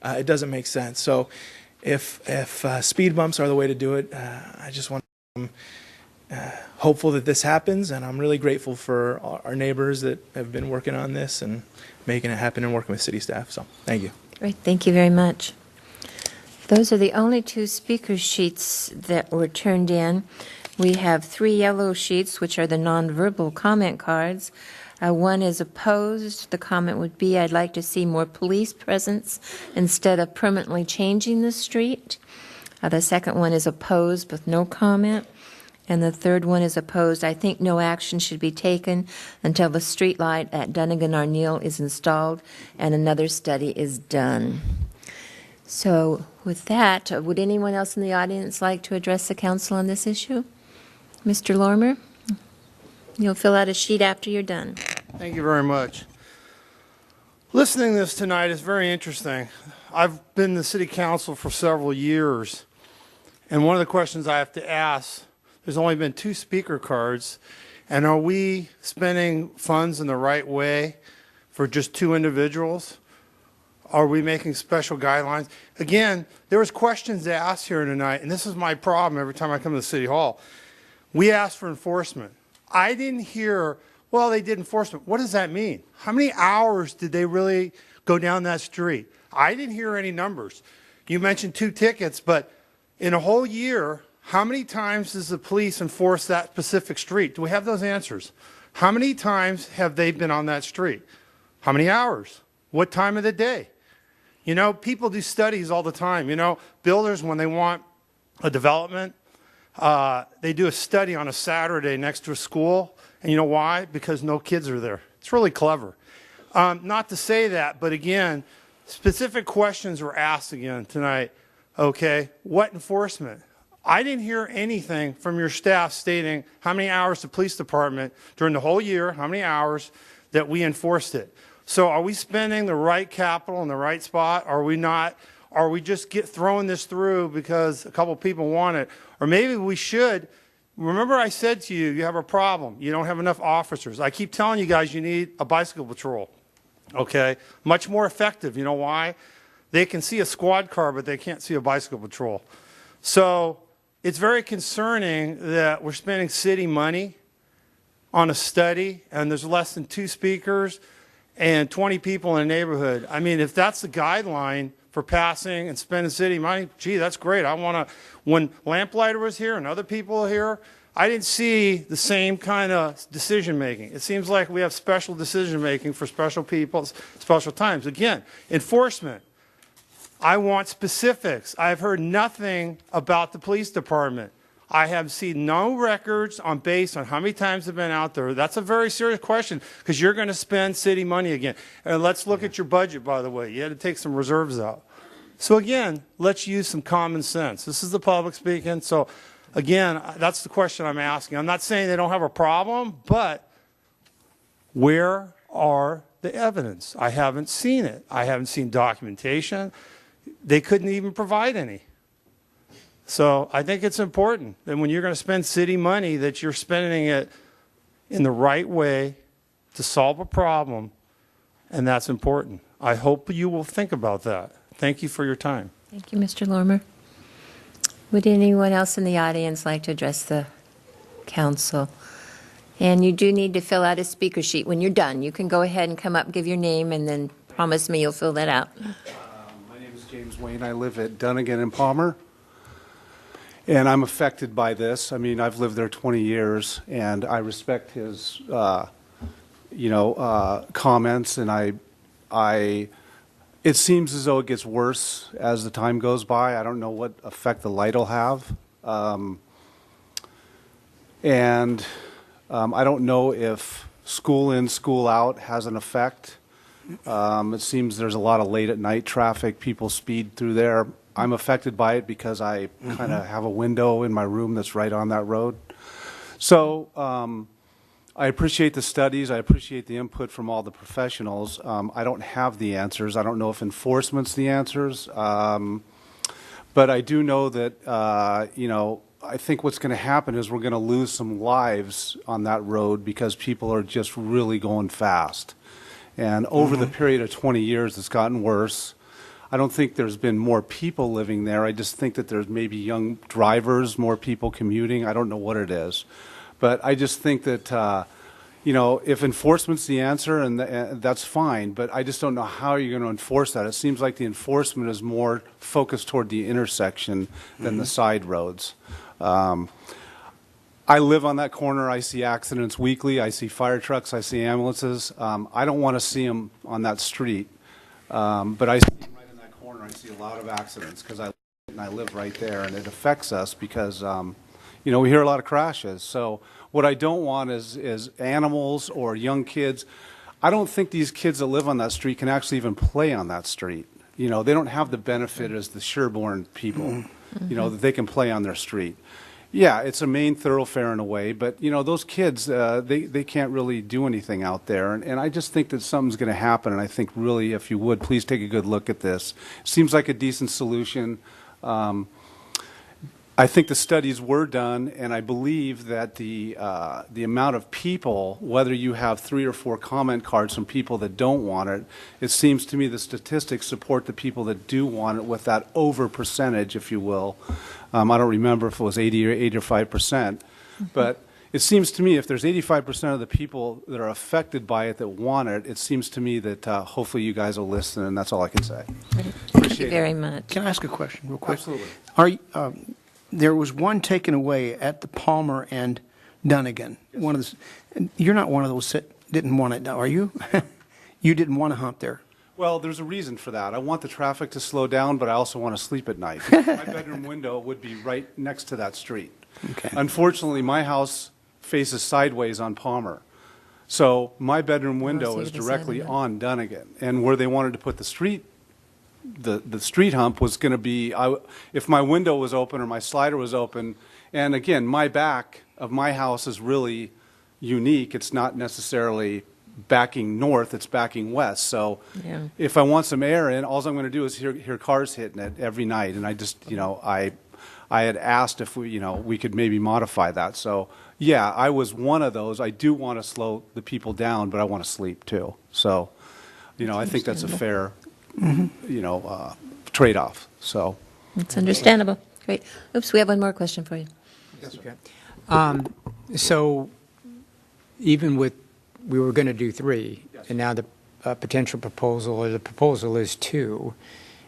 it doesn't make sense. So, if speed bumps are the way to do it, I just want to hopeful that this happens, and I'm really grateful for our neighbors that have been working on this and making it happen and working with city staff. So thank you. Great, thank you very much. Those are the only 2 speaker sheets that were turned in. We have 3 yellow sheets, which are the nonverbal comment cards. One is opposed. The comment would be, I'd like to see more police presence instead of permanently changing the street. The second one is opposed with no comment. And the third one is opposed. I think no action should be taken until the street light at Dunnigan Arneal is installed and another study is done. So with that, would anyone else in the audience like to address the council on this issue? Mr. Lormer, you'll fill out a sheet after you're done. Thank you very much. Listening to this tonight is very interesting. I've been in the city council for several years, and one of the questions I have to ask, there's only been 2 speaker cards, and are we spending funds in the right way for just 2 individuals? Are we making special guidelines? Again, there was questions asked here tonight, and this is my problem every time I come to the city hall. We asked for enforcement. I didn't hear, well, they did enforcement. What does that mean? How many hours did they really go down that street? I didn't hear any numbers. You mentioned 2 tickets, but in a whole year, how many times does the police enforce that specific street? Do we have those answers? How many times have they been on that street? How many hours? What time of the day? You know, people do studies all the time. You know, builders, when they want a development, they do a study on a Saturday next to a school. And you know why? Because no kids are there. It's really clever. Not to say that, but again, specific questions were asked again tonight. Okay, what enforcement? I didn't hear anything from your staff stating how many hours the police department during the whole year, how many hours that we enforced it. So are we spending the right capital in the right spot? Are we not? Are we just throwing this through because a couple people want it? Or maybe we should. Remember I said to you, you have a problem. You don't have enough officers. I keep telling you guys you need a bicycle patrol. Okay? Much more effective. You know why? They can see a squad car, but they can't see a bicycle patrol. So it's very concerning that we're spending city money on a study, and there's less than 2 speakers and 20 people in a neighborhood. I mean, if that's the guideline for passing and spending city money, gee, that's great. I want to, when Lamplighter was here and other people are here, I didn't see the same kind of decision making. It seems like we have special decision making for special people, special times. Again, enforcement. I want specifics. I've heard nothing about the police department. I have seen no records based on how many times they've been out there. That's a very serious question because you're going to spend city money again. And let's look at your budget, by the way. You had to take some reserves out. So again, let's use some common sense. This is the public speaking. So again, that's the question I'm asking. I'm not saying they don't have a problem, but where are the evidence? I haven't seen it. I haven't seen documentation. They couldn't even provide any. So I think it's important that when you're going to spend city money that you're spending it in the right way to solve a problem, and that's important. I hope you will think about that. Thank you for your time. Thank you, Mr. Lormer. Would anyone else in the audience like to address the council? And you do need to fill out a speaker sheet when you're done. You can go ahead and come up, give your name, and then promise me you'll fill that out. My name is James Wayne. I live at Dunnigan and Palmer. And I'm affected by this. I mean, I've lived there 20 years, and I respect his, comments. And it seems as though it gets worse as the time goes by. I don't know what effect the light will have, and I don't know if school in, school out has an effect. It seems there's a lot of late at night traffic. People speed through there. I'm affected by it because I kind of have a window in my room that's right on that road. So I appreciate the studies. I appreciate the input from all the professionals. I don't have the answers. I don't know if enforcement's the answers. But I do know that, I think what's going to happen is we're going to lose some lives on that road because people are just really going fast. And over the period of 20 years, it's gotten worse. I don't think there's been more people living there. I just think that there's maybe young drivers, more people commuting. I don't know what it is. But I just think that, if enforcement's the answer, and that's fine, but I just don't know how you're going to enforce that. It seems like the enforcement is more focused toward the intersection than the side roads. I live on that corner. I see accidents weekly. I see fire trucks. I see ambulances. I don't want to see them on that street, but I see them right in that corner. I see a lot of accidents because I live right there, and it affects us because, we hear a lot of crashes. So what I don't want is animals or young kids. I don't think these kids that live on that street can actually even play on that street. They don't have the benefit as the Sherborne people, that they can play on their street. Yeah, it's a main thoroughfare in a way, but, those kids, they can't really do anything out there. And I just think that something's going to happen, and I think really, if you would, please take a good look at this. Seems like a decent solution. I think the studies were done, and I believe that the amount of people, whether you have 3 or 4 comment cards from people that don't want it, it seems to me the statistics support the people that do want it with that over percentage, if you will. I don't remember if it was 80 or 85%, but it seems to me if there's 85% of the people that are affected by it that want it, it seems to me that hopefully you guys will listen, and that's all I can say. Thank you very much. Can I ask a question real quick? Absolutely. There was one taken away at the Palmer and Dunnigan. Yes. You're not one of those that didn't want it, are you? You didn't want to hump there. Well, there's a reason for that. I want the traffic to slow down, but I also want to sleep at night. My bedroom window would be right next to that street. Okay. Unfortunately, my house faces sideways on Palmer. So my bedroom window is directly on Dunnigan. And where they wanted to put the street hump was going to be, if my window was open or my slider was open, and again, my back of my house is really unique. It's not necessarily backing north, it's backing west. So if I want some air in, all I'm going to do is hear cars hitting it every night. And I just, I had asked if we could maybe modify that. So yeah, I was one of those. I do want to slow the people down, but I want to sleep too. So, I think that's a fair trade-off. So it's understandable. Great. Oops, we have one more question for you. Yes, okay. So even with, we were going to do 3, and now the potential proposal, or the proposal is 2,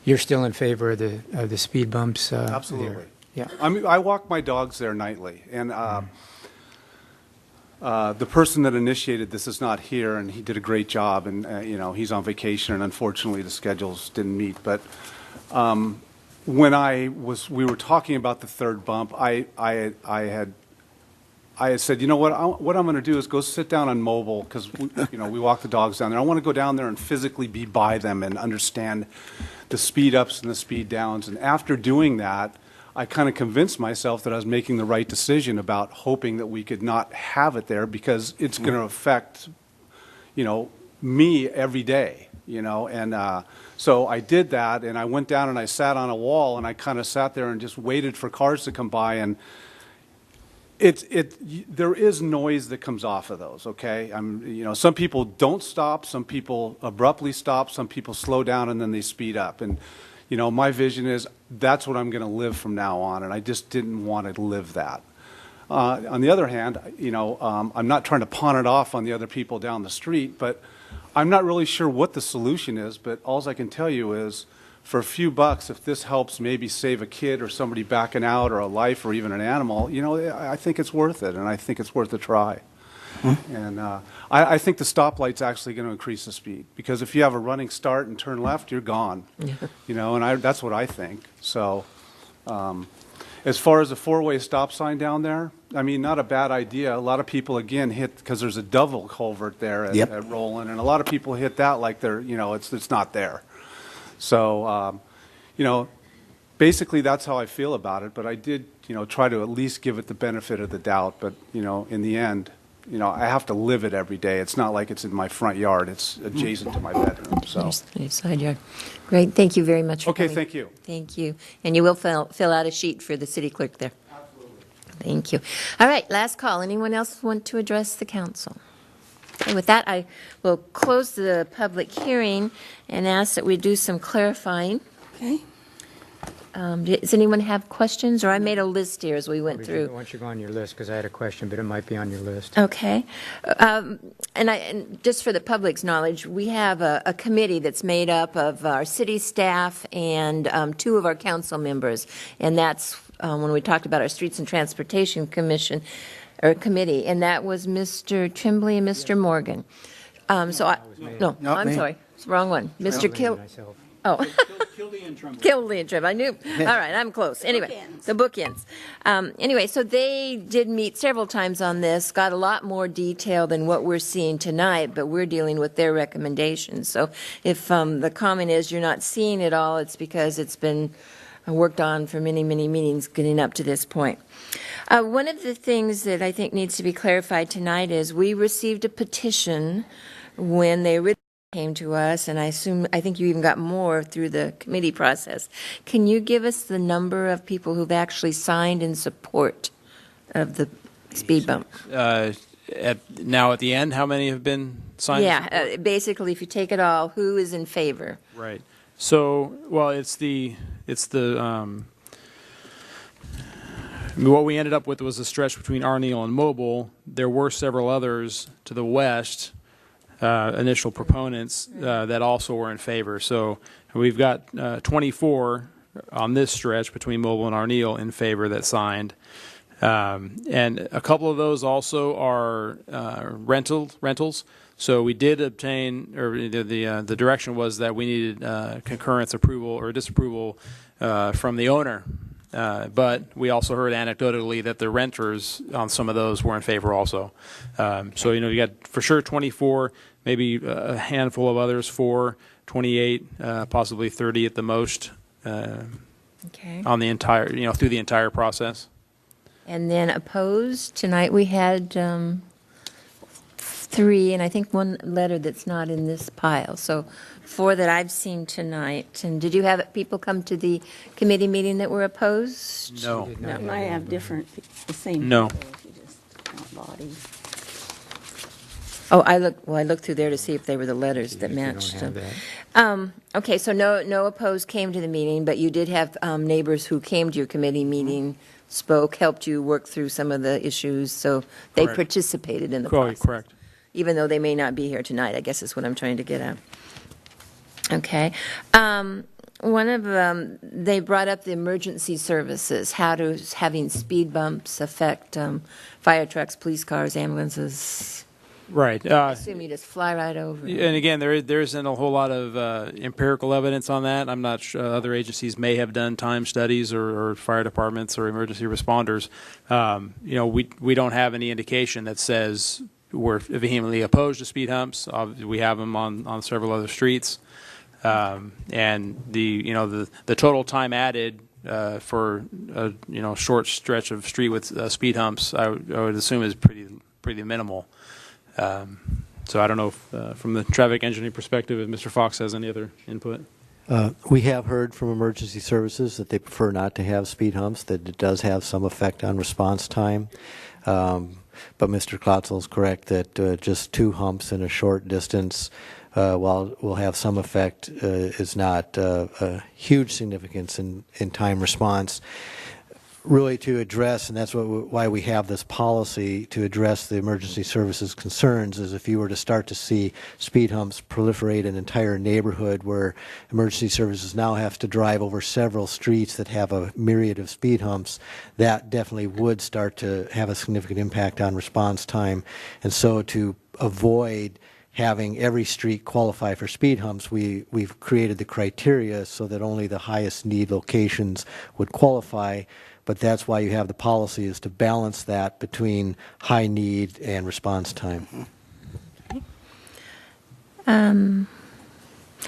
you're still in favor of the speed bumps? Absolutely. There. Yeah. I walk my dogs there nightly, and the person that initiated this is not here, and he did a great job, and he's on vacation, and unfortunately the schedules didn't meet. But when we were talking about the 3rd bump, I had said, what I'm going to do is go sit down on Mobile, because we walk the dogs down there. I want to go down there and physically be by them and understand the speed ups and the speed downs. And after doing that, I kind of convinced myself that I was making the right decision about hoping that we could not have it there, because it's going to affect, me every day, and so I did that, and I went down and I sat on a wall, and I kind of sat there and just waited for cars to come by, and there is noise that comes off of those, okay? Some people don't stop, some people abruptly stop, some people slow down and then they speed up. And, my vision is that's what I'm going to live from now on, and I just didn't want to live that. On the other hand, I'm not trying to pawn it off on the other people down the street, but I'm not really sure what the solution is, but all I can tell you is for a few bucks, if this helps maybe save a kid or somebody backing out or a life or even an animal, I think it's worth it, and I think it's worth a try. And I think the stoplight's actually going to increase the speed, because if you have a running start and turn left, you're gone. And that's what I think. So as far as a 4-way stop sign down there, not a bad idea. A lot of people, again, hit, because there's a double culvert there at Roland, and a lot of people hit that like they're, it's not there. So, basically that's how I feel about it, but I did, try to at least give it the benefit of the doubt, but, in the end, I have to live it every day. It's not like it's in my front yard. It's adjacent to my bedroom, so. Your side yard. Great, thank you very much for Okay, coming. thank you. Thank you. And you will fill out a sheet for the city clerk there. Absolutely. Thank you. All right, last call. Anyone else want to address the council? Okay, with that, I will close the public hearing and ask that we do some clarifying. Okay. Does anyone have questions? Or I made a list here as we went Why through. don't you go on your list, because I had a question, but it might be on your list. Okay. And just for the public's knowledge, we have a committee that's made up of our city staff and 2 of our council members. And that's when we talked about our Streets and Transportation Commission, or committee, and that was Mr. Tremblay and Mr. Morgan. No, Not I'm me. sorry. It's the wrong one. Mr. Myself. Oh. Kildee and Tremblay. I knew. All right, I'm close. Anyway, the bookends. Anyway, so they did meet several times on this, got a lot more detail than what we're seeing tonight, but we're dealing with their recommendations. So if the comment is you're not seeing it all, it's because it's been worked on for many, many meetings getting up to this point. One of the things that I think needs to be clarified tonight is we received a petition when they originally came to us, and I think you even got more through the committee process. Can you give us the number of people who've actually signed in support of the speed bump? Now at the end, how many have been signed? Yeah, basically, if you take it all, who is in favor? Right. So, well, what we ended up with was a stretch between Arneal and Mobile. There were several others to the west, initial proponents, that also were in favor. So we've got 24 on this stretch between Mobile and Arneal in favor that signed. And a couple of those also are rentals. So we did obtain, or the direction was that we needed concurrence approval or disapproval from the owner. But we also heard anecdotally that the renters on some of those were in favor also. So, you got for sure 24, maybe a handful of others, 4, 28, possibly 30 at the most on the entire, through the entire process. And then opposed, tonight we had 3, and I think 1 letter that's not in this pile. So 4 that I've seen tonight. And did you have people come to the committee meeting that were opposed? No. I have the same. No. people, if you just count bodies. Oh, I looked through there to see if they were the letters that matched them. Okay, so no opposed came to the meeting, but you did have neighbors who came to your committee meeting, spoke, helped you work through some of the issues, so they Correct. participated in the process. Correct. Even though they may not be here tonight, I guess is what I'm trying to get at. Okay. One of them, they brought up the emergency services. How does having speed bumps affect fire trucks, police cars, ambulances? Right. I assume you just fly right over. And again, there isn't a whole lot of empirical evidence on that. I'm not sure. Other agencies may have done time studies or fire departments or emergency responders. We don't have any indication that says we're vehemently opposed to speed humps. We have them on several other streets. And the total time added for a short stretch of street with speed humps, I would assume is pretty minimal. So I don't know if, from the traffic engineering perspective, if Mr. Fox has any other input. We have heard from emergency services that they prefer not to have speed humps, that it does have some effect on response time. But Mr. Klotzel is correct that just 2 humps in a short distance, while will have some effect, is not a huge significance in time response. Really to address, and that's why we have this policy to address the emergency services concerns, is if you were to start to see speed humps proliferate in an entire neighborhood where emergency services now have to drive over several streets that have a myriad of speed humps, that definitely would start to have a significant impact on response time. And so to avoid having every street qualify for speed humps, we've created the criteria so that only the highest need locations would qualify. But that's why you have the policy, is to balance that between high need and response time. When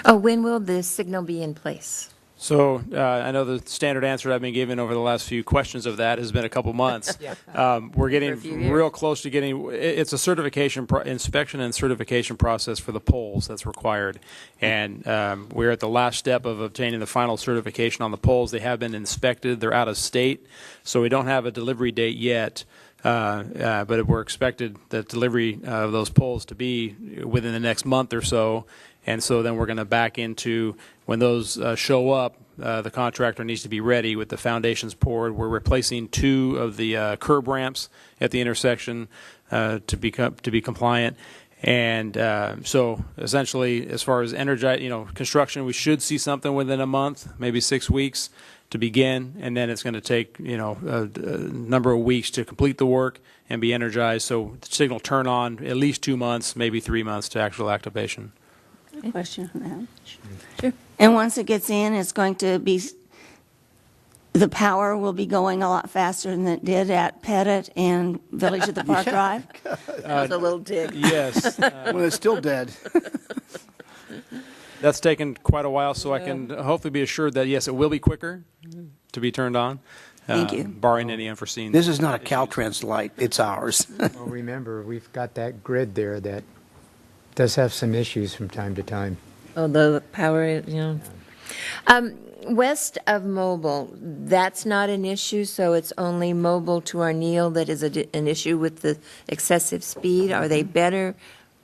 will the signal be in place? So I know the standard answer I've been given over the last few questions of that has been a couple months. We're getting real close to getting. It's a certification inspection and certification process for the poles that's required, and we're at the last step of obtaining the final certification on the poles. They have been inspected. They're out of state, so we don't have a delivery date yet. But we're expected the delivery of those poles to be within the next month or so. And so then we're going to back into, when those show up, the contractor needs to be ready with the foundations poured. We're replacing 2 of the curb ramps at the intersection to be compliant. And so essentially, as far as construction, we should see something within a month, maybe 6 weeks to begin, and then it's going to take a number of weeks to complete the work and be energized. So the signal turn on at least 2 months, maybe 3 months to actual activation. Question on that? Sure. And once it gets in, it's going to be, the power will be going a lot faster than it did at Pettit and Village of the Park Drive? That was a little dig. Yes. Well, it's still dead. That's taken quite a while, so I can hopefully be assured that, yes, it will be quicker to be turned on. Thank you. Barring any unforeseen. This is not a Caltrans light, it's ours. Well, remember, we've got that grid there that does have some issues from time to time. Oh, the power, west of Mobile, that's not an issue, so it's only Mobile to Arneal that is an issue with the excessive speed. Are they better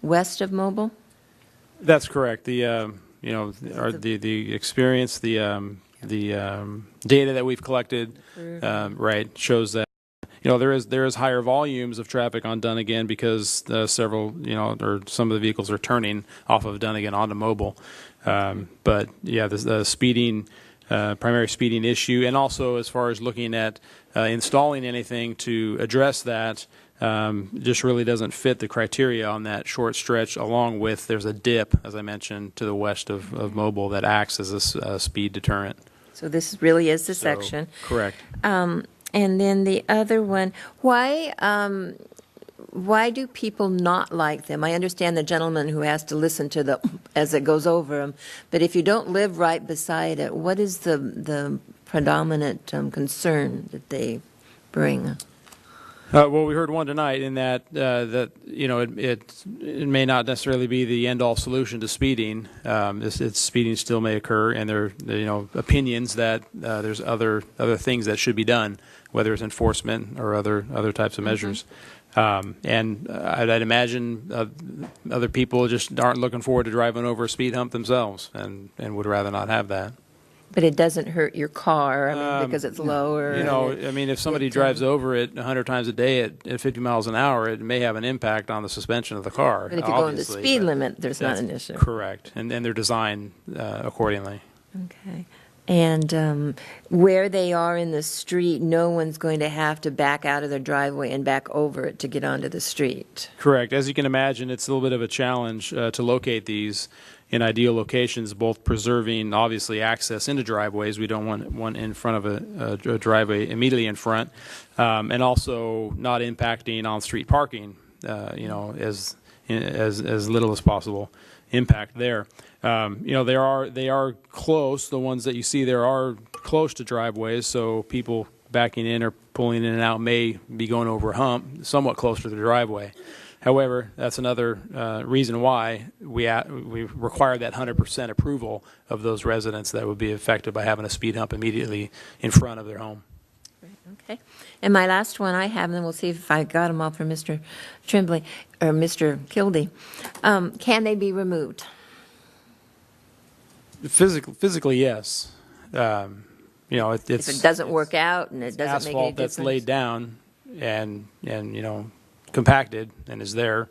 west of Mobile? That's correct. The the experience, the data that we've collected, right, shows that there is higher volumes of traffic on Dunnigan because several or some of the vehicles are turning off of Dunnigan onto Mobile. But yeah, the speeding, primary speeding issue, and also as far as looking at installing anything to address that, just really doesn't fit the criteria on that short stretch, along with there's a dip, as I mentioned, to the west of Mobile that acts as a speed deterrent. So this really is the section. Correct. And then the other one, why do people not like them? I understand the gentleman who has to listen to as it goes over them, but if you don't live right beside it, what is the predominant concern that they bring? Well, we heard one tonight in that it may not necessarily be the end-all solution to speeding. Speeding still may occur, and there are opinions that there's other things that should be done, whether it's enforcement or other types of measures. And I'd imagine other people just aren't looking forward to driving over a speed hump themselves, and would rather not have that. But it doesn't hurt your car, because it's lower. If somebody drives over it 100 times a day at 50 miles an hour, it may have an impact on the suspension of the car. But if you go in the speed limit, there's not an issue. Correct, and they're designed accordingly. Okay. And where they are in the street, no one's going to have to back out of their driveway and back over it to get onto the street. Correct. As you can imagine, it's a little bit of a challenge to locate these in ideal locations, both preserving, obviously, access into driveways. We don't want one in front of a driveway immediately in front, and also not impacting on-street parking, as little as possible impact there. They are close. The ones that you see there are close to driveways, so people backing in or pulling in and out may be going over a hump somewhat closer to the driveway. However, that's another reason why we require that 100% approval of those residents that would be affected by having a speed hump immediately in front of their home. Okay. And my last one I have, and then we'll see if I got them all from Mr. Tremblay or Mr. Kildee. Can they be removed? Physically, yes. If it doesn't work out and it doesn't make any difference. Asphalt that's laid down and compacted and is there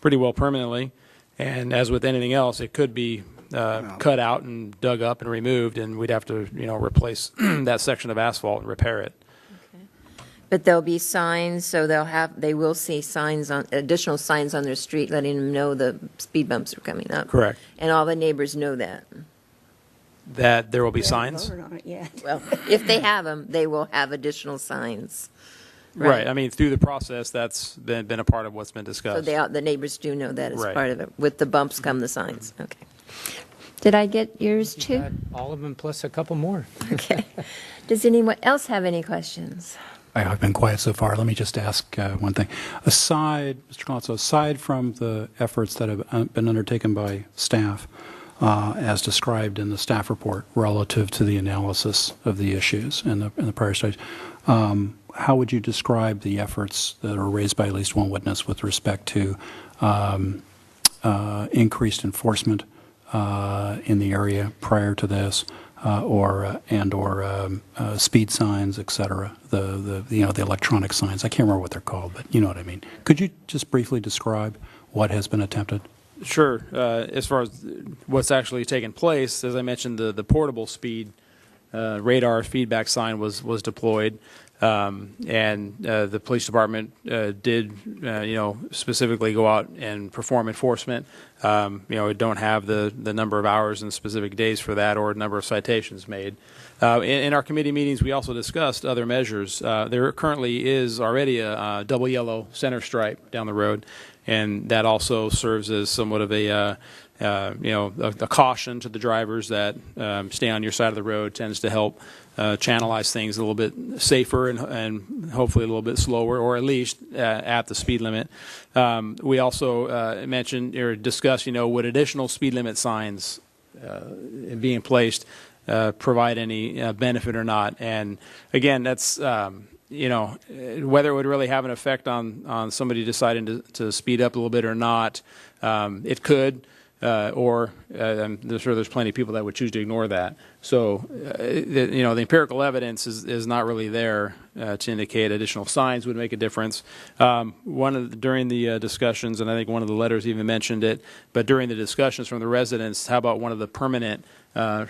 pretty well permanently. And as with anything else, it could be cut out and dug up and removed, and we'd have to replace that section of asphalt and repair it. But there'll be signs, so they will see additional signs on their street letting them know the speed bumps are coming up. Correct. And all the neighbors know that. That there will be signs? Well, if they have them, they will have additional signs. Right. I mean, through the process, that's been a part of what's been discussed. So the neighbors do know that as Right. part of it. With the bumps come the signs. Okay. Did I get yours too? Got all of them plus a couple more. Okay. Does anyone else have any questions? I've been quiet so far. Let me just ask one thing. Mr. Colazzo, aside from the efforts that have been undertaken by staff, as described in the staff report relative to the analysis of the issues in the prior studies, how would you describe the efforts that are raised by at least one witness with respect to increased enforcement in the area prior to this, or speed signs, et cetera, the electronic signs. I can't remember what they're called, but you know what I mean. Could you just briefly describe what has been attempted? Sure. As far as what's actually taken place, as I mentioned, the portable speed radar feedback sign was deployed, and the police department did, specifically go out and perform enforcement. We don't have the number of hours and specific days for that, or number of citations made. In our committee meetings, we also discussed other measures. There currently is already a double yellow center stripe down the road, and that also serves as somewhat of a caution to the drivers that stay on your side of the road. Tends to help channelize things a little bit safer and hopefully a little bit slower, or at least at the speed limit. We also mentioned or discussed, would additional speed limit signs being placed provide any benefit or not? And again, that's whether it would really have an effect on somebody deciding to speed up a little bit or not. It could. I'm sure there's plenty of people that would choose to ignore that. So, the empirical evidence is not really there to indicate additional signs would make a difference. During the discussions, and I think one of the letters even mentioned it, but during the discussions from the residents, how about one of the permanent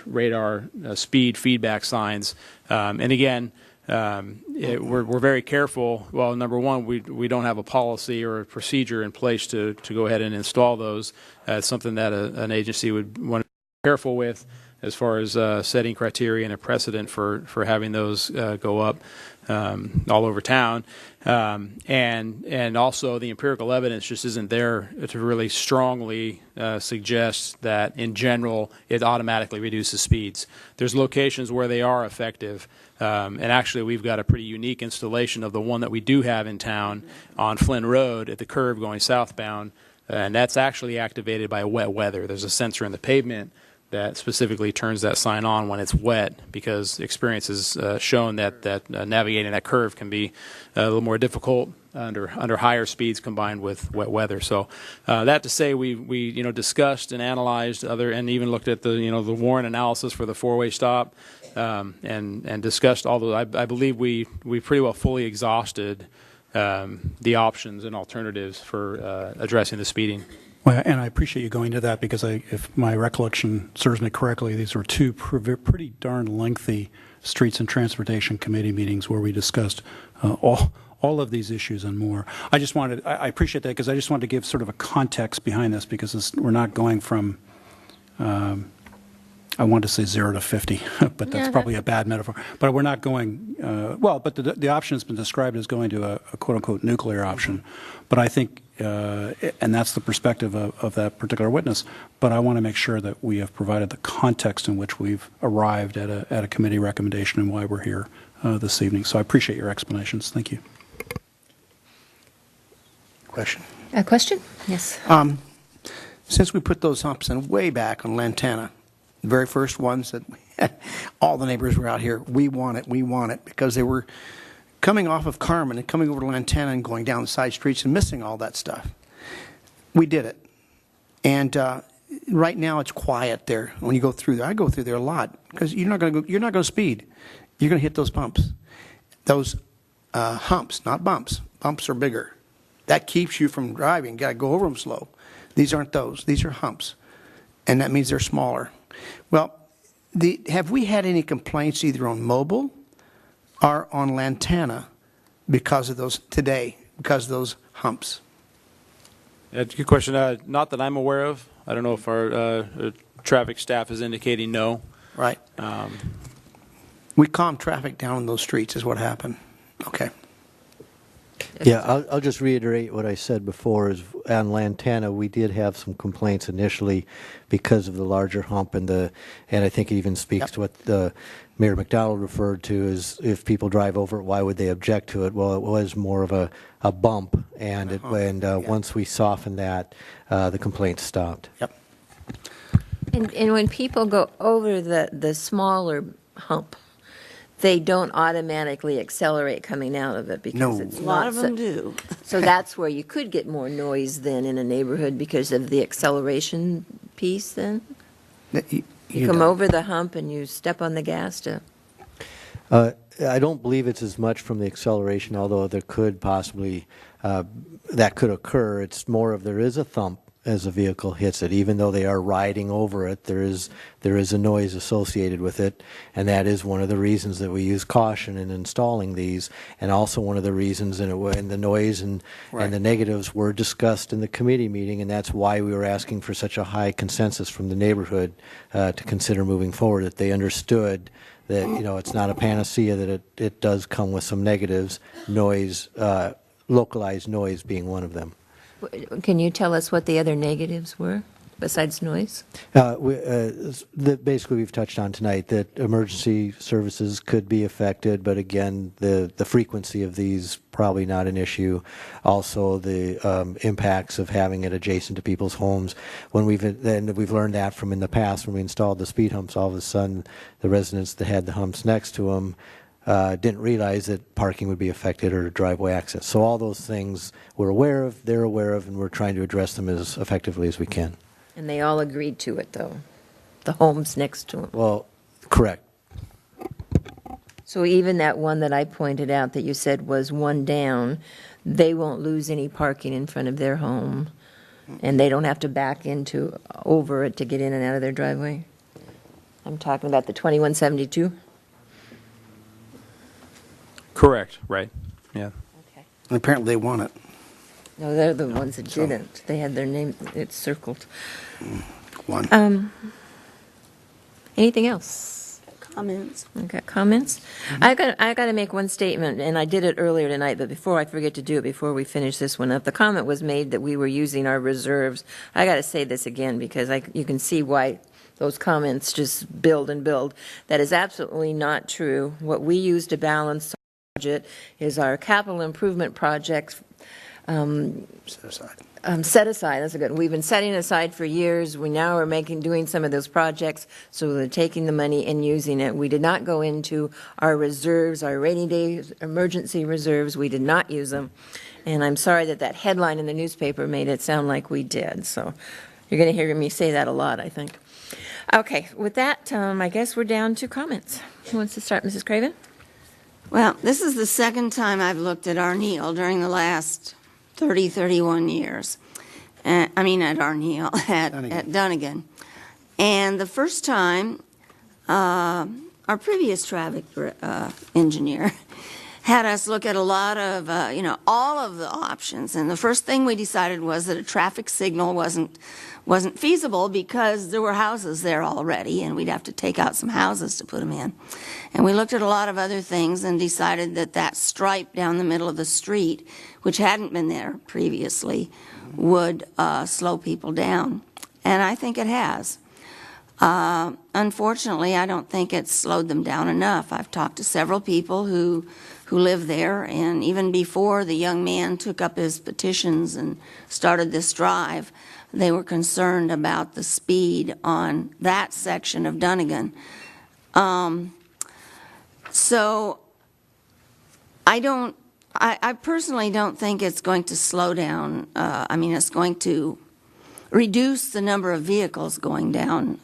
radar speed feedback signs? And again, we're very careful. Well, number one, we don't have a policy or a procedure in place to go ahead and install those. It's something that an agency would want to be careful with as far as setting criteria and a precedent for having those go up all over town. And also the empirical evidence just isn't there to really strongly suggest that in general it automatically reduces speeds. There's locations where they are effective. And actually, we've got a pretty unique installation of the one that we do have in town on Flynn Road at the curve going southbound, and that's actually activated by wet weather. There's a sensor in the pavement that specifically turns that sign on when it's wet, because experience has shown that navigating that curve can be a little more difficult under higher speeds combined with wet weather. So that to say, we discussed and analyzed and even looked at the Warren analysis for the four-way stop. And discussed all those. I believe we pretty well fully exhausted the options and alternatives for addressing the speeding. Well, and I appreciate you going to that, because if my recollection serves me correctly, these were two pretty darn lengthy Streets and Transportation Committee meetings where we discussed all of these issues and more. I appreciate that, because I just wanted to give sort of a context behind this, because we're not going from I want to say 0 to 50, but that's probably a bad metaphor. But we're not going, but the option has been described as going to a quote-unquote nuclear option. But I think, and that's the perspective of that particular witness, but I want to make sure that we have provided the context in which we've arrived at a committee recommendation and why we're here this evening. So I appreciate your explanations. Thank you. Question? A question? Yes. Since we put those humps in way back on Lantana, the very first ones that all the neighbors were out here, we want it, because they were coming off of Carmen and coming over to Lantana and going down the side streets and missing all that stuff. We did it. And right now it's quiet there when you go through there. I go through there a lot, because you're not going to speed. You're going to hit those bumps. Those humps, not bumps. Bumps are bigger. That keeps you from driving. You got to go over them slow. These aren't those. These are humps. And that means they're smaller. Well, have we had any complaints either on Mobile or on Lantana because of those humps? That's a good question. Not that I'm aware of. I don't know if our traffic staff is indicating no. Right. We calmed traffic down on those streets is what happened. Okay. Yeah, I'll just reiterate what I said before. Is on Lantana, we did have some complaints initially because of the larger hump, and I think it even speaks to what the Mayor McDonald referred to as, if people drive over it, why would they object to it? Well, it was more of a bump, and once we softened that, the complaints stopped. Yep. And when people go over the smaller hump, they don't automatically accelerate coming out of it, because it's a lot of them do. So that's where you could get more noise then in a neighborhood because of the acceleration piece then? You come over the hump and you step on the gas to... I don't believe it's as much from the acceleration, although there could possibly, that could occur. It's more of there is a thump as a vehicle hits it. Even though they are riding over it, there is a noise associated with it, and that is one of the reasons that we use caution in installing these, and also one of the reasons in the noise and the negatives were discussed in the committee meeting, and that's why we were asking for such a high consensus from the neighborhood to consider moving forward, that they understood that, you know, it's not a panacea, that it does come with some negatives, noise, localized noise being one of them. Can you tell us what the other negatives were, besides noise? Basically, we've touched on tonight that emergency services could be affected, but again, the frequency of these probably not an issue. Also, the impacts of having it adjacent to people's homes. When we've learned that from in the past, when we installed the speed humps, all of a sudden the residents that had the humps next to them didn't realize that parking would be affected or driveway access. So all those things we're aware of, they're aware of, and we're trying to address them as effectively as we can. And they all agreed to it, though, the homes next to them. Well, correct. So even that one that I pointed out that you said was one down, they won't lose any parking in front of their home, and they don't have to back over it to get in and out of their driveway? I'm talking about the 2172? Correct, right, yeah. And apparently they want it. No, they're the ones that didn't. They had their name, it's circled. One. Anything else? Comments? Okay, comments? I got to make one statement, and I did it earlier tonight, but before I forget to do it, before we finish this one up, the comment was made that we were using our reserves. I got to say this again because you can see why those comments just build and build. That is absolutely not true. What we use to balance our budget is our capital improvement projects. Set aside. Set aside, that's a good one. We've been setting aside for years. We now are doing some of those projects, so we're taking the money and using it. We did not go into our reserves, our rainy day emergency reserves. We did not use them. And I'm sorry that headline in the newspaper made it sound like we did. So you're going to hear me say that a lot, I think. Okay, with that, I guess we're down to comments. Who wants to start, Mrs. Craven? Well, this is the second time I've looked at Arneal during the last 31 years. At Arneal, at Dunnigan. And the first time, our previous traffic engineer had us look at a lot of, all of the options. And the first thing we decided was that a traffic signal wasn't feasible because there were houses there already, and we'd have to take out some houses to put them in. And we looked at a lot of other things and decided that stripe down the middle of the street, which hadn't been there previously, would slow people down. And I think it has. Unfortunately, I don't think it's slowed them down enough. I've talked to several people who live there, and even before the young man took up his petitions and started this drive, they were concerned about the speed on that section of Dunnigan. So I personally don't think it's going to slow down. It's going to reduce the number of vehicles going down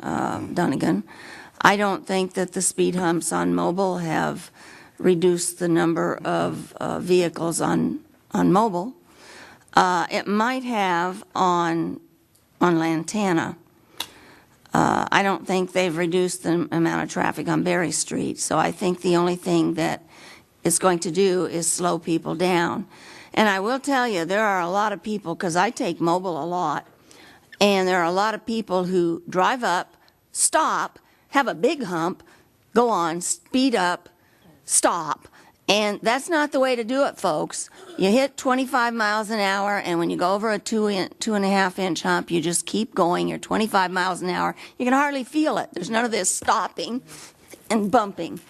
Dunnigan. I don't think that the speed humps on Mobile have reduced the number of vehicles on Mobile. It might have on Lantana. I don't think they've reduced the amount of traffic on Berry Street, so I think the only thing that it's going to do is slow people down. And I will tell you, there are a lot of people, because I take Mobile a lot, and there are a lot of people who drive up, stop, have a big hump, go on, speed up, stop. And that's not the way to do it, folks. You hit 25 miles an hour, and when you go over a 2.5 inch hump, you just keep going. You're 25 miles an hour. You can hardly feel it. There's none of this stopping and bumping,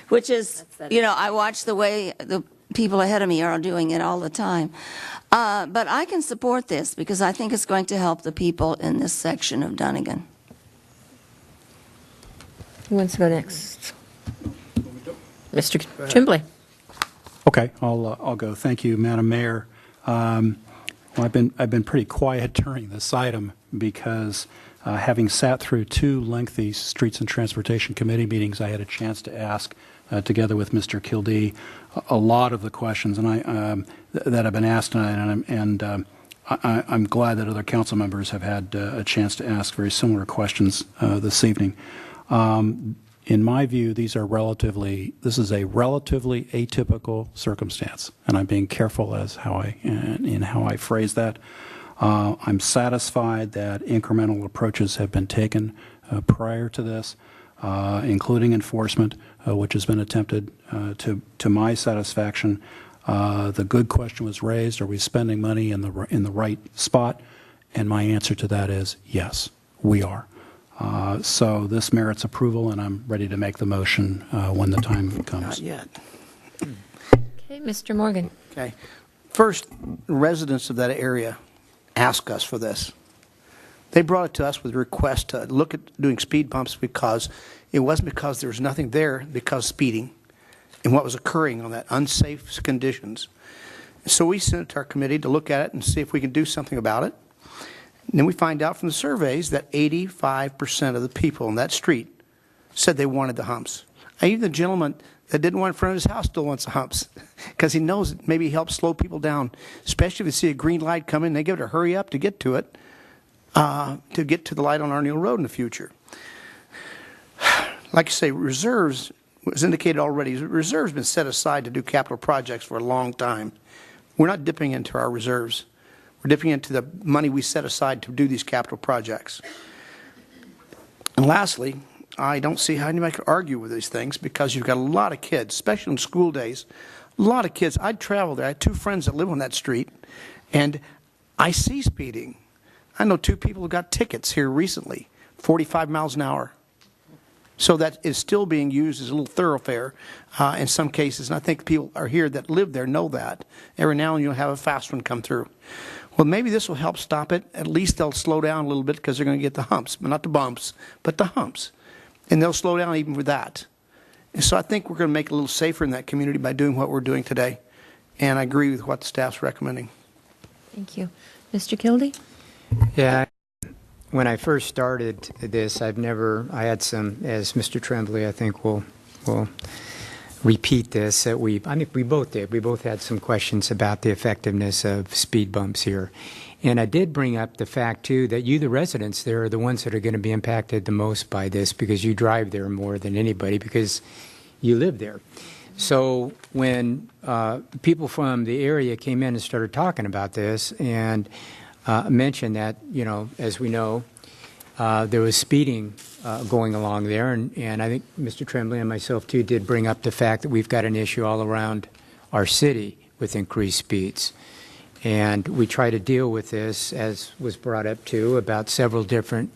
which is, I watch the way the people ahead of me are doing it all the time. But I can support this because I think it's going to help the people in this section of Dunnigan. Who wants to go next? Mr. Tremblay. Okay, I'll go. Thank you, Madam Mayor. I've been pretty quiet during this item because Having sat through 2 lengthy Streets and Transportation Committee meetings, I had a chance to ask, together with Mr. Kildee, a lot of the questions that have been asked tonight, and I'm glad that other council members have had a chance to ask very similar questions this evening. In my view, this is a relatively atypical circumstance, and I'm being careful in how I phrase that. I'm satisfied that incremental approaches have been taken prior to this, including enforcement, which has been attempted to my satisfaction. The good question was raised: are we spending money in the right spot? And my answer to that is yes, we are. So this merits approval, and I'm ready to make the motion when the time comes. Not yet. Okay, Mr. Morgan. Okay. First, residents of that area ask us for this. They brought it to us with a request to look at doing speed bumps because it wasn't because there was nothing there, because speeding and what was occurring on that unsafe conditions. So we sent it to our committee to look at it and see if we can do something about it. And then we find out from the surveys that 85% of the people on that street said they wanted the humps. Even the gentleman that didn't want in front of his house still wants the humps because he knows it maybe helps slow people down, especially if they see a green light coming. They give it a hurry up to get to it, to get to the light on Arneal Road in the future. Like I say, reserves was indicated already. Reserves been set aside to do capital projects for a long time. We're not dipping into our reserves. We're dipping into the money we set aside to do these capital projects. And lastly, I don't see how anybody could argue with these things because you've got a lot of kids, especially on school days, a lot of kids. I'd travel there. I had 2 friends that live on that street, and I see speeding. I know 2 people who got tickets here recently, 45 miles an hour. So that is still being used as a little thoroughfare in some cases, and I think people are here that live there know that. Every now and then you'll have a fast one come through. Well, maybe this will help stop it. At least they'll slow down a little bit because they're going to get the humps, but not the bumps, but the humps. And they'll slow down even with that. And so I think we're going to make it a little safer in that community by doing what we're doing today. And I agree with what the staff's recommending. Thank you. Mr. Kildee? Yeah. When I first started this, I had some, as Mr. Tremblay, I think will repeat this, I think we both did. We both had some questions about the effectiveness of speed bumps here. And I did bring up the fact, too, that you, the residents there, are the ones that are going to be impacted the most by this because you drive there more than anybody because you live there. So when people from the area came in and started talking about this and mentioned that, as we know, there was speeding going along there, and I think Mr. Tremblay and myself, too, did bring up the fact that we've got an issue all around our city with increased speeds. And we try to deal with this, as was brought up, too, about several different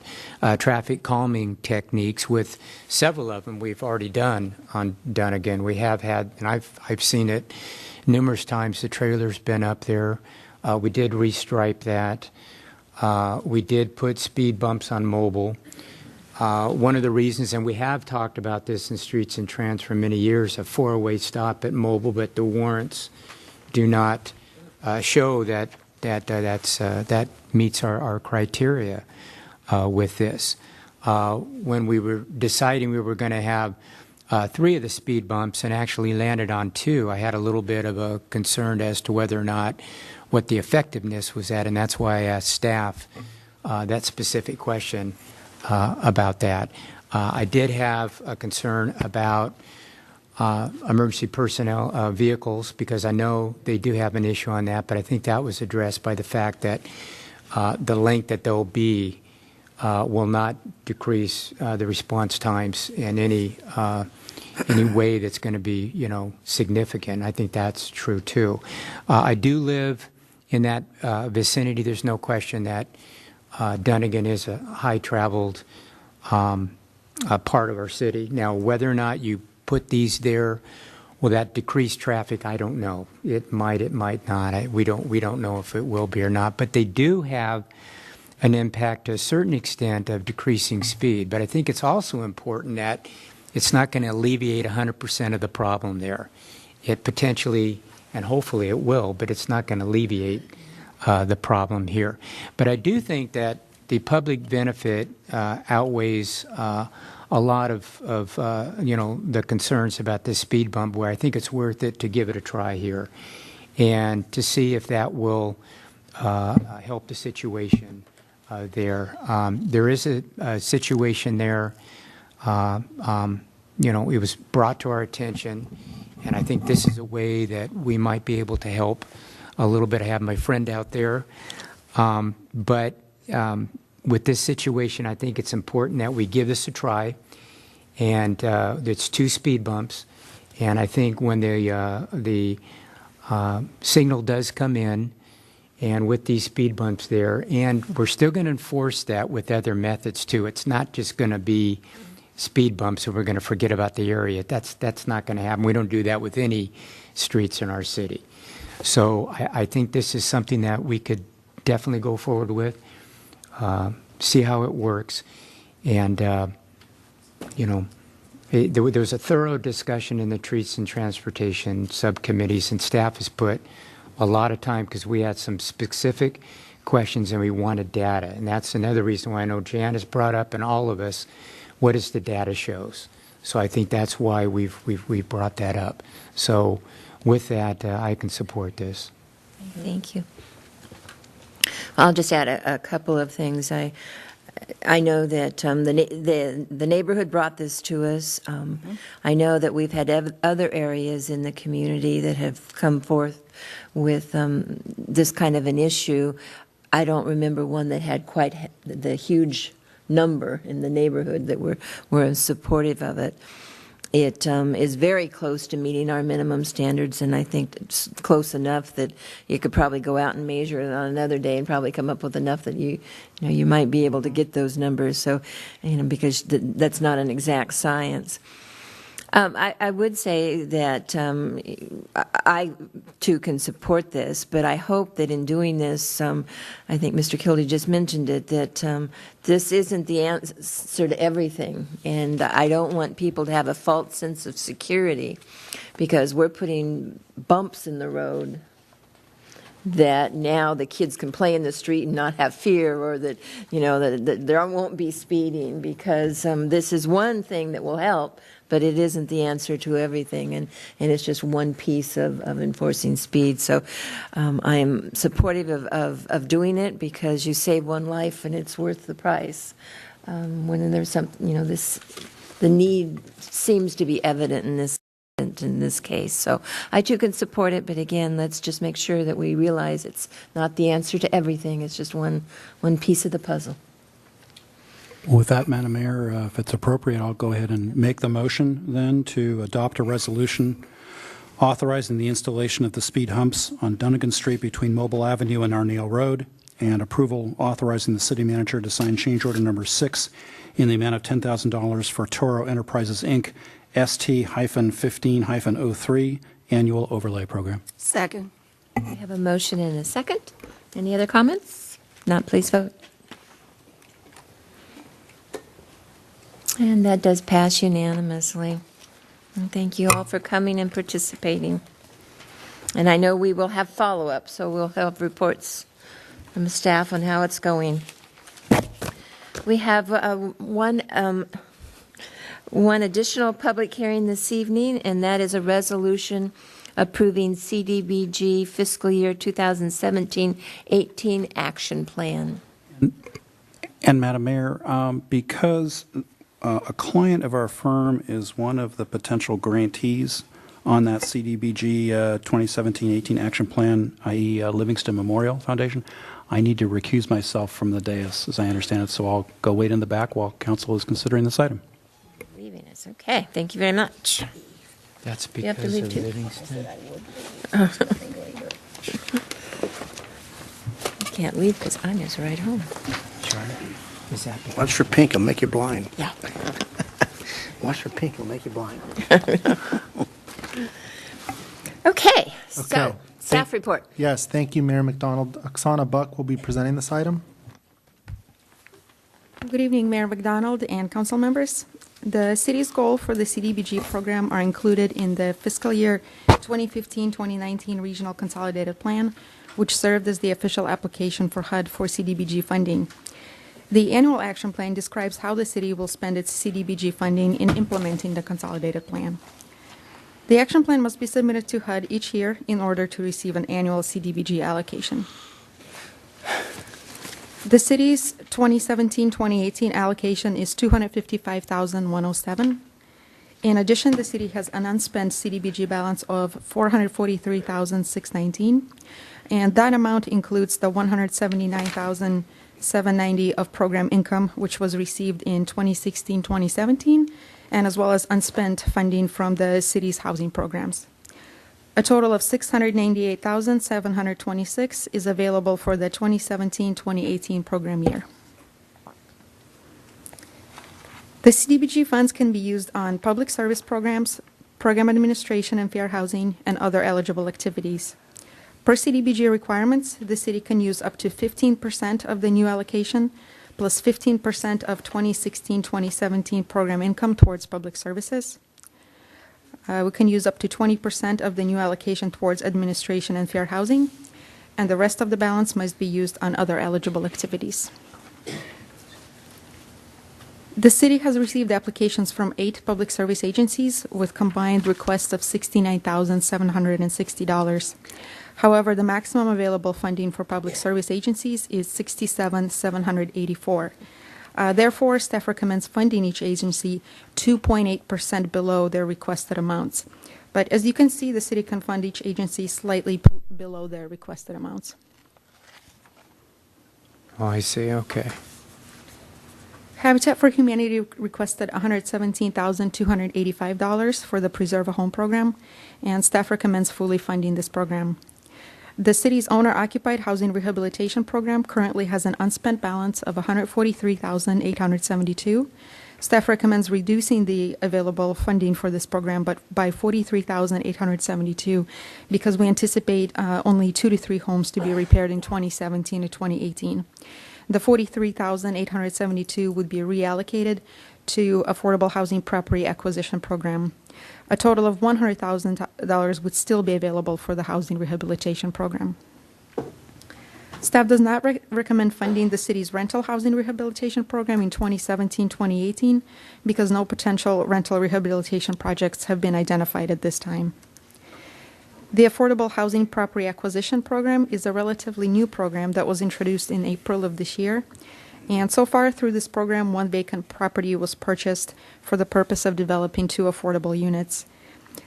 traffic calming techniques, with several of them we've already done on Dunnigan. We have had, and I've seen it numerous times, the trailer's been up there. We did restripe that. We did put speed bumps on Mobile. One of the reasons, and we have talked about this in Streets and Trans for many years, a 4-way stop at Mobile, but the warrants do not show that meets our criteria with this. When we were deciding we were going to have 3 of the speed bumps and actually landed on 2, I had a little bit of a concern as to whether or not what the effectiveness was at, and that's why I asked staff that specific question about that. I did have a concern about emergency personnel vehicles because I know they do have an issue on that, but I think that was addressed by the fact that the length that they'll be will not decrease the response times in any way that's going to be, significant. I think that's true too. I do live in that vicinity. There's no question that Dunnigan is a high-traveled part of our city. Now, whether or not you put these there, will that decrease traffic? I don't know. It might not. We don't know if it will be or not. But they do have an impact to a certain extent of decreasing speed. But I think it's also important that it's not going to alleviate 100% of the problem there. It potentially, and hopefully it will, but it's not going to alleviate the problem here. But I do think that the public benefit outweighs a lot of the concerns about this speed bump, where I think it's worth it to give it a try here and to see if that will help the situation there. There is a situation there. It was brought to our attention, and I think this is a way that we might be able to help a little bit. I have my friend out there. But with this situation, I think it's important that we give this a try. And it's 2 speed bumps. And I think when the signal does come in, and with these speed bumps there, and we're still going to enforce that with other methods too. It's not just going to be speed bumps and we're going to forget about the area. That's not going to happen. We don't do that with any streets in our city. So I think this is something that we could definitely go forward with, see how it works. And, there was a thorough discussion in the Streets and Transportation subcommittees, and staff has put a lot of time because we had some specific questions and we wanted data. And that's another reason why I know Jan has brought up, and all of us, what does the data shows. So I think that's why we've brought that up. So with that, I can support this. Thank you. I'll just add a couple of things. I know that the neighborhood brought this to us. I know that we've had other areas in the community that have come forth with this kind of an issue. I don't remember one that had quite the huge number in the neighborhood that were supportive of it. It is very close to meeting our minimum standards, and I think it's close enough that you could probably go out and measure it on another day and probably come up with enough that you might be able to get those numbers. So, because that's not an exact science. I would say that I, too, can support this, but I hope that in doing this, I think Mr. Kildee just mentioned it, that this isn't the answer to everything, and I don't want people to have a false sense of security because we're putting bumps in the road that now the kids can play in the street and not have fear, or that, that there won't be speeding, because this is one thing that will help, but it isn't the answer to everything, and it's just one piece of enforcing speed. So I am supportive of doing it because you save one life and it's worth the price. When there's some, the need seems to be evident in this case. So I too can support it, but again, let's just make sure that we realize it's not the answer to everything. It's just one piece of the puzzle. With that, Madam Mayor, if it's appropriate, I'll go ahead and make the motion then to adopt a resolution authorizing the installation of the speed humps on Dunnigan Street between Mobile Avenue and Arneal Road, and approval authorizing the city manager to sign change order number 6 in the amount of $10,000 for Toro Enterprises, Inc., ST-15-03 Annual Overlay Program. Second. We have a motion and a second. Any other comments? Not, please vote. And that does pass unanimously. And thank you all for coming and participating. And I know we will have follow-up, so we'll have reports from the staff on how it's going. We have one additional public hearing this evening, and that is a resolution approving CDBG fiscal year 2017-18 action plan. And Madam Mayor, because a client of our firm is one of the potential grantees on that CDBG 2017-18 action plan, i.e. Livingston Memorial Foundation, I need to recuse myself from the dais, as I understand it, so I'll go wait in the back while council is considering this item. Leaving us. Okay, thank you very much. That's You have to because leave of too? Livingston. You can't leave because Anya's right home. Is that Watch for pink, it'll make you blind. Yeah. Watch for pink, it'll make you blind. Okay, so Okay. staff report. Yes, thank you, Mayor McDonald. Oksana Buck will be presenting this item. Good evening, Mayor McDonald and council members. The city's goal for the CDBG program are included in the fiscal year 2015-2019 Regional Consolidated Plan, which served as the official application for HUD for CDBG funding. The annual action plan describes how the city will spend its CDBG funding in implementing the consolidated plan. The action plan must be submitted to HUD each year in order to receive an annual CDBG allocation. The city's 2017-2018 allocation is $255,107. In addition, the city has an unspent CDBG balance of $443,619, and that amount includes the $179,790 of program income, which was received in 2016-2017, and as well as unspent funding from the city's housing programs. A total of $698,726 is available for the 2017-2018 program year. The CDBG funds can be used on public service programs, program administration and fair housing, and other eligible activities. Per CDBG requirements, the city can use up to 15% of the new allocation plus 15% of 2016-2017 program income towards public services. We can use up to 20% of the new allocation towards administration and fair housing, and the rest of the balance must be used on other eligible activities. The city has received applications from 8 public service agencies with combined requests of $69,760. However, the maximum available funding for public service agencies is $67,784. Therefore, staff recommends funding each agency 2.8% below their requested amounts. But as you can see, the city can fund each agency slightly below their requested amounts. Oh, I see, okay. Habitat for Humanity requested $117,285 for the Preserve a Home program, and staff recommends fully funding this program. The city's owner-occupied housing rehabilitation program currently has an unspent balance of $143,872. Staff recommends reducing the available funding for this program by $43,872 because we anticipate only 2 to 3 homes to be repaired in 2017 to 2018. The $43,872 would be reallocated to Affordable Housing Property Acquisition Program. A total of $100,000 would still be available for the Housing Rehabilitation Program. Staff does not recommend funding the city's rental housing rehabilitation program in 2017-2018 because no potential rental rehabilitation projects have been identified at this time. The Affordable Housing Property Acquisition Program is a relatively new program that was introduced in April of this year. And so far through this program, 1 vacant property was purchased for the purpose of developing 2 affordable units.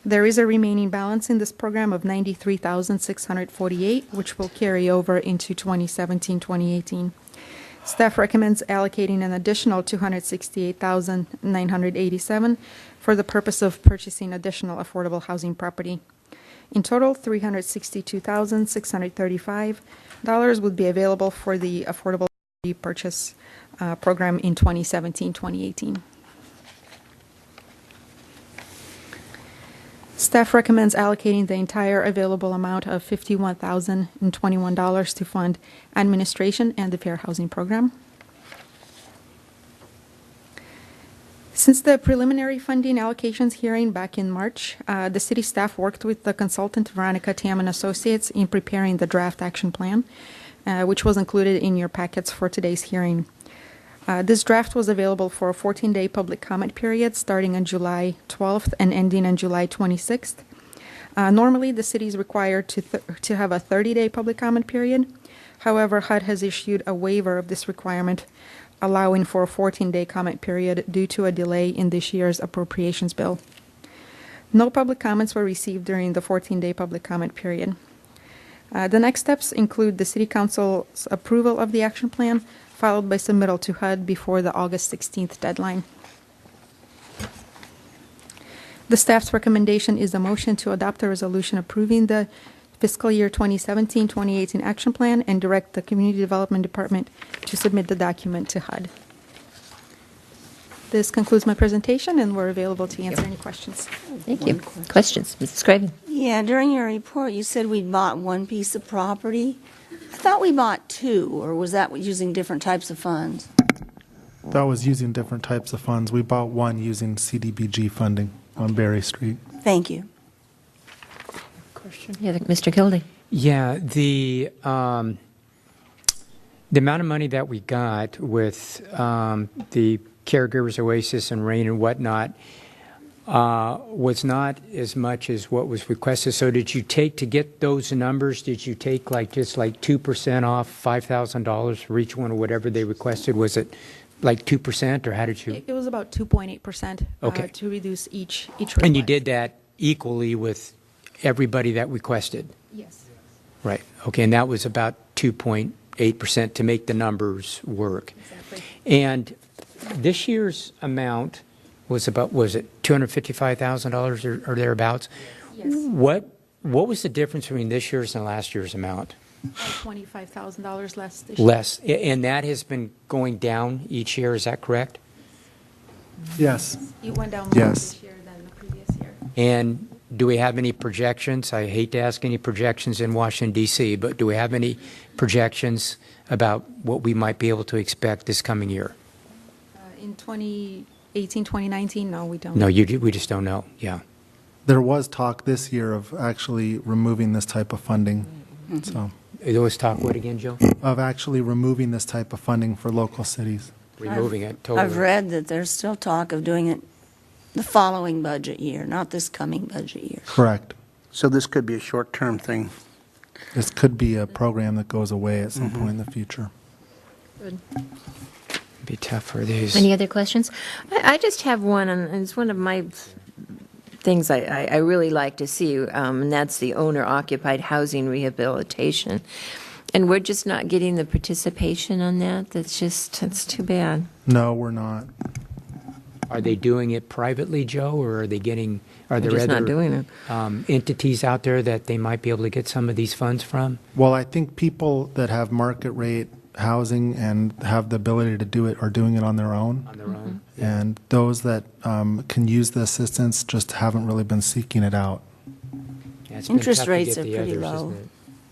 There is a remaining balance in this program of $93,648, which will carry over into 2017-2018. Staff recommends allocating an additional $268,987 for the purpose of purchasing additional affordable housing property. In total, $362,635 would be available for the affordable purchase program in 2017-2018. Staff recommends allocating the entire available amount of $51,021 to fund administration and the fair housing program. Since the preliminary funding allocations hearing back in March, the city staff worked with the consultant Veronica Tam and Associates in preparing the draft action plan, which was included in your packets for today's hearing. This draft was available for a 14-day public comment period starting on July 12th and ending on July 26th. Normally, the city is required to have a 30-day public comment period. However, HUD has issued a waiver of this requirement, allowing for a 14-day comment period due to a delay in this year's appropriations bill. No public comments were received during the 14-day public comment period. The next steps include the City Council's approval of the action plan, followed by submittal to HUD before the August 16th deadline. The staff's recommendation is a motion to adopt a resolution approving the fiscal year 2017-2018 action plan and direct the Community Development Department to submit the document to HUD. This concludes my presentation, and we're available to answer any questions. Thank you. Questions? Mrs. Craven? Yeah, during your report, you said we bought 1 piece of property. I thought we bought 2, or was that using different types of funds? That was using different types of funds. We bought 1 using CDBG funding on Berry Street. Thank you. Yeah, Mr. Kildee. Yeah, The amount of money that we got with the Caregivers Oasis and Rain and whatnot was not as much as what was requested. So did you take, to get those numbers, did you take just 2% off $5,000 for each one or whatever they requested? Was it like 2% or how did you? It was about 2.8% Okay. to reduce each request. And you did that equally with everybody that requested? Yes. Right. Okay. And that was about 2.8% to make the numbers work. Exactly. And this year's amount was about, was it $255,000 or thereabouts? Yes. What was the difference between this year's and last year's amount? $25,000 less this year. Less. And that has been going down each year, is that correct? Yes. It went down more Yes. this year than the previous year. And do we have any projections? I hate to ask any projections in Washington, D.C., but do we have any projections about what we might be able to expect this coming year? In 2018, 2019, no, we don't. No, we just don't know. Yeah. There was talk this year of actually removing this type of funding. So, There was talk, what again, Joe? of actually removing this type of funding for local cities. Removing it totally. I've read that there's still talk of doing it the following budget year, not this coming budget year. Correct. So this could be a short-term thing. This could be a program that goes away at some point in the future. Good. Be tough for these. Any other questions? I just have one, and it's one of my things I really like to see, and that's the owner-occupied housing rehabilitation. And we're just not getting the participation on that. That's too bad. No, we're not. Are they doing it privately, Joe, or are they getting, are there They're just not other doing it. Entities out there that they might be able to get some of these funds from? Well, I think people that have market rate housing and have the ability to do it are doing it on their own. On their own? And those that can use the assistance just haven't really been seeking it out. Yeah, it's been Interest tough to rates get are the pretty others, low. isn't it?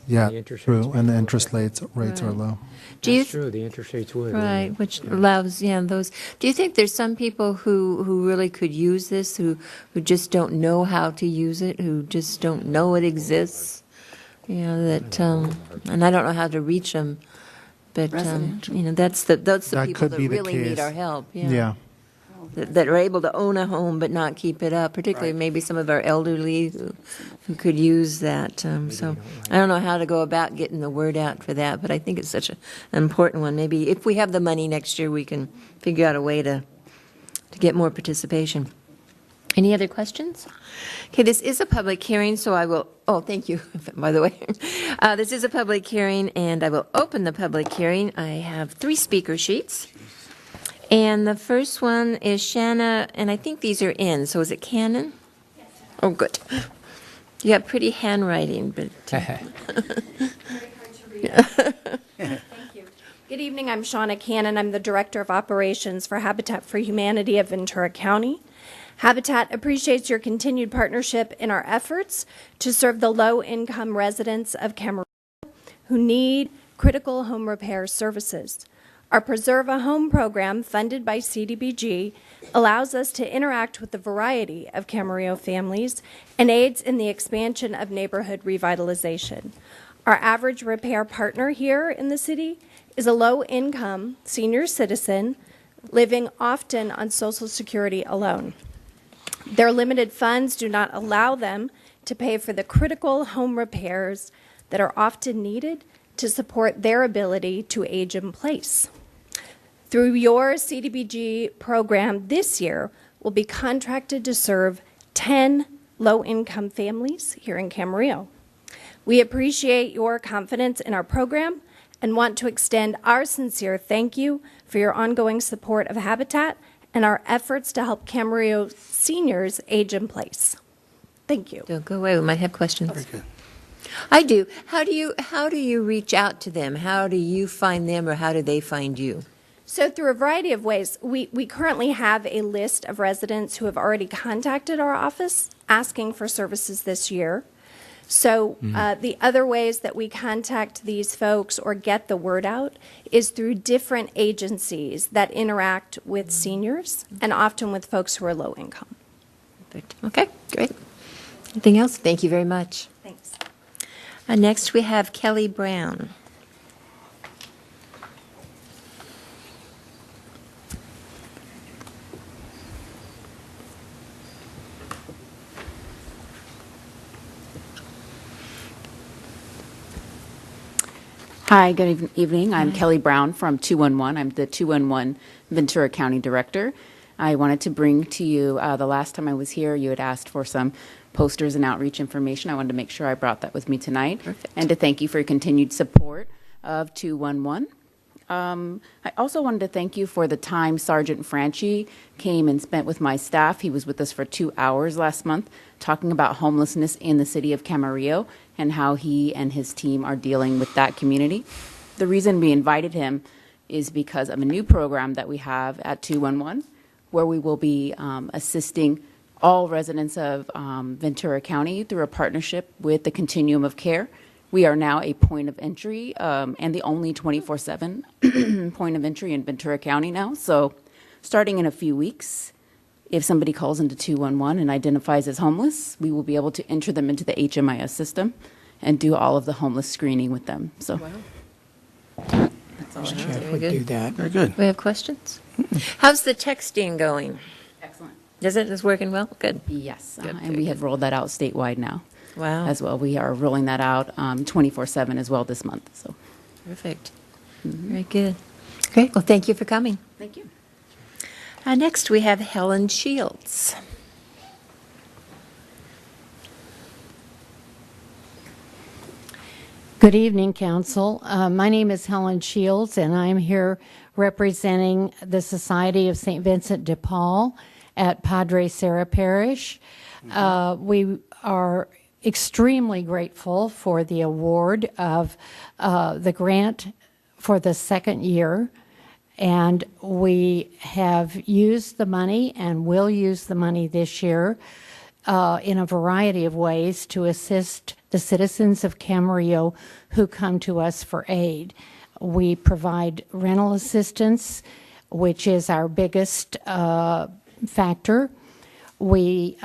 Yeah, The interest true. rates And the would interest look rates are Right. low. Do you That's true, the interest rates would. Right, wouldn't which allows, those. Do you think there's some people who really could use this, who just don't know how to use it, who just don't know it exists? That, and I don't know how to reach them, but, Residential. that's the That people could that be the really need case. our help, Yeah. That are able to own a home but not keep it up, particularly maybe some of our elderly who could use that. So I don't know how to go about getting the word out for that, but I think it's such an important one. Maybe if we have the money next year, we can figure out a way to get more participation. Any other questions? Okay, this is a public hearing, so I will, thank you, by the way. This is a public hearing, and I will open the public hearing. I have 3 speaker sheets. And the first one is Shanna, and I think these are in, so is it Cannon? Yes. Oh, good. You have pretty handwriting, but... Good evening, I'm Shauna Cannon. I'm the Director of Operations for Habitat for Humanity of Ventura County. Habitat appreciates your continued partnership in our efforts to serve the low-income residents of Camarillo who need critical home repair services. Our Preserve a Home program, funded by CDBG, allows us to interact with a variety of Camarillo families and aids in the expansion of neighborhood revitalization. Our average repair partner here in the city is a low-income senior citizen living often on Social Security alone. Their limited funds do not allow them to pay for the critical home repairs that are often needed to support their ability to age in place. Through your CDBG program this year, we'll be contracted to serve 10 low-income families here in Camarillo. We appreciate your confidence in our program and want to extend our sincere thank you for your ongoing support of Habitat and our efforts to help Camarillo seniors age in place. Thank you. Don't go away, we might have questions. Very good. I do. How do you reach out to them? How do you find them, or how do they find you? So through a variety of ways, we currently have a list of residents who have already contacted our office asking for services this year. So the other ways that we contact these folks or get the word out is through different agencies that interact with seniors and often with folks who are low income. Perfect. Okay, great. Anything else? Thank you very much. Thanks. Next, we have Kelly Brown. Hi, good evening. I'm Kelly Brown from 211. I'm the 211 Ventura County Director. I wanted to bring to you, the last time I was here, you had asked for some posters and outreach information. I wanted to make sure I brought that with me tonight. Perfect. And to thank you for your continued support of 211. I also wanted to thank you for the time Sergeant Franchi came and spent with my staff. He was with us for 2 hours last month talking about homelessness in the city of Camarillo and how he and his team are dealing with that community. The reason we invited him is because of a new program that we have at 211 where we will be assisting all residents of Ventura County through a partnership with the Continuum of Care. We are now a point of entry and the only 24/7 point of entry in Ventura County now. So starting in a few weeks, if somebody calls into 211 and identifies as homeless, we will be able to enter them into the HMIS system and do all of the homeless screening with them. So that's all I have. Very good. Do that. Very good. We have questions? How's the texting going? Excellent. Is it? Is working well? Good. Yes, Good, and very we have rolled that out statewide now. Wow. As well. We are rolling that out 24/7 as well this month. So Perfect. Very good. Great. Well, thank you for coming. thank you. Next, we have Helen Shields. Good evening, Council. My name is Helen Shields, and I'm here representing the Society of St. Vincent de Paul at Padre Sarah Parish. We are extremely grateful for the award of the grant for the second year, and we have used the money and will use the money this year in a variety of ways to assist the citizens of Camarillo who come to us for aid. We provide rental assistance, which is our biggest factor. We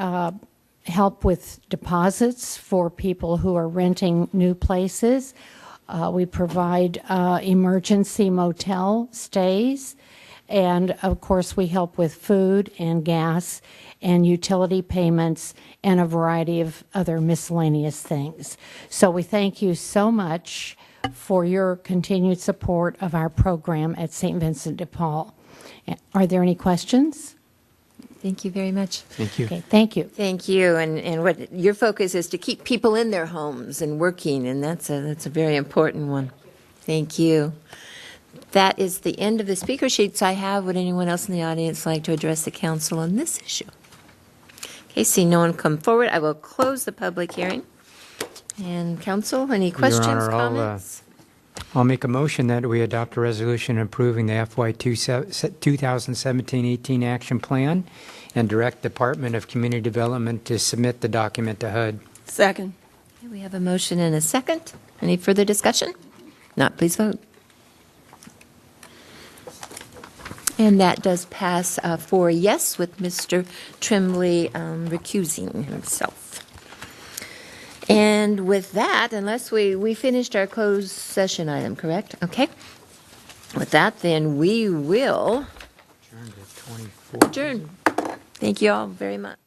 help with deposits for people who are renting new places. We provide emergency motel stays. And of course, we help with food and gas and utility payments and a variety of other miscellaneous things. So we thank you so much for your continued support of our program at St. Vincent de Paul. Are there any questions? Thank you very much. Thank you. Okay, thank you. Thank you. And what your focus is to keep people in their homes and working, and that's a very important one. Thank you. That is the end of the speaker sheets I have. Would anyone else in the audience like to address the council on this issue? Okay, see no one come forward. I will close the public hearing. And council, any questions, Your Honor, comments? I'll make a motion that we adopt a resolution approving the FY 2017-18 action plan and direct Department of Community Development to submit the document to HUD. Second. Okay, we have a motion and a second. Any further discussion? Not, please vote. And that does pass for a yes, with Mr. Tremblay recusing himself. And with that, unless we finished our closed session item, correct? Okay. With that, then we will adjourn. Thank you all very much.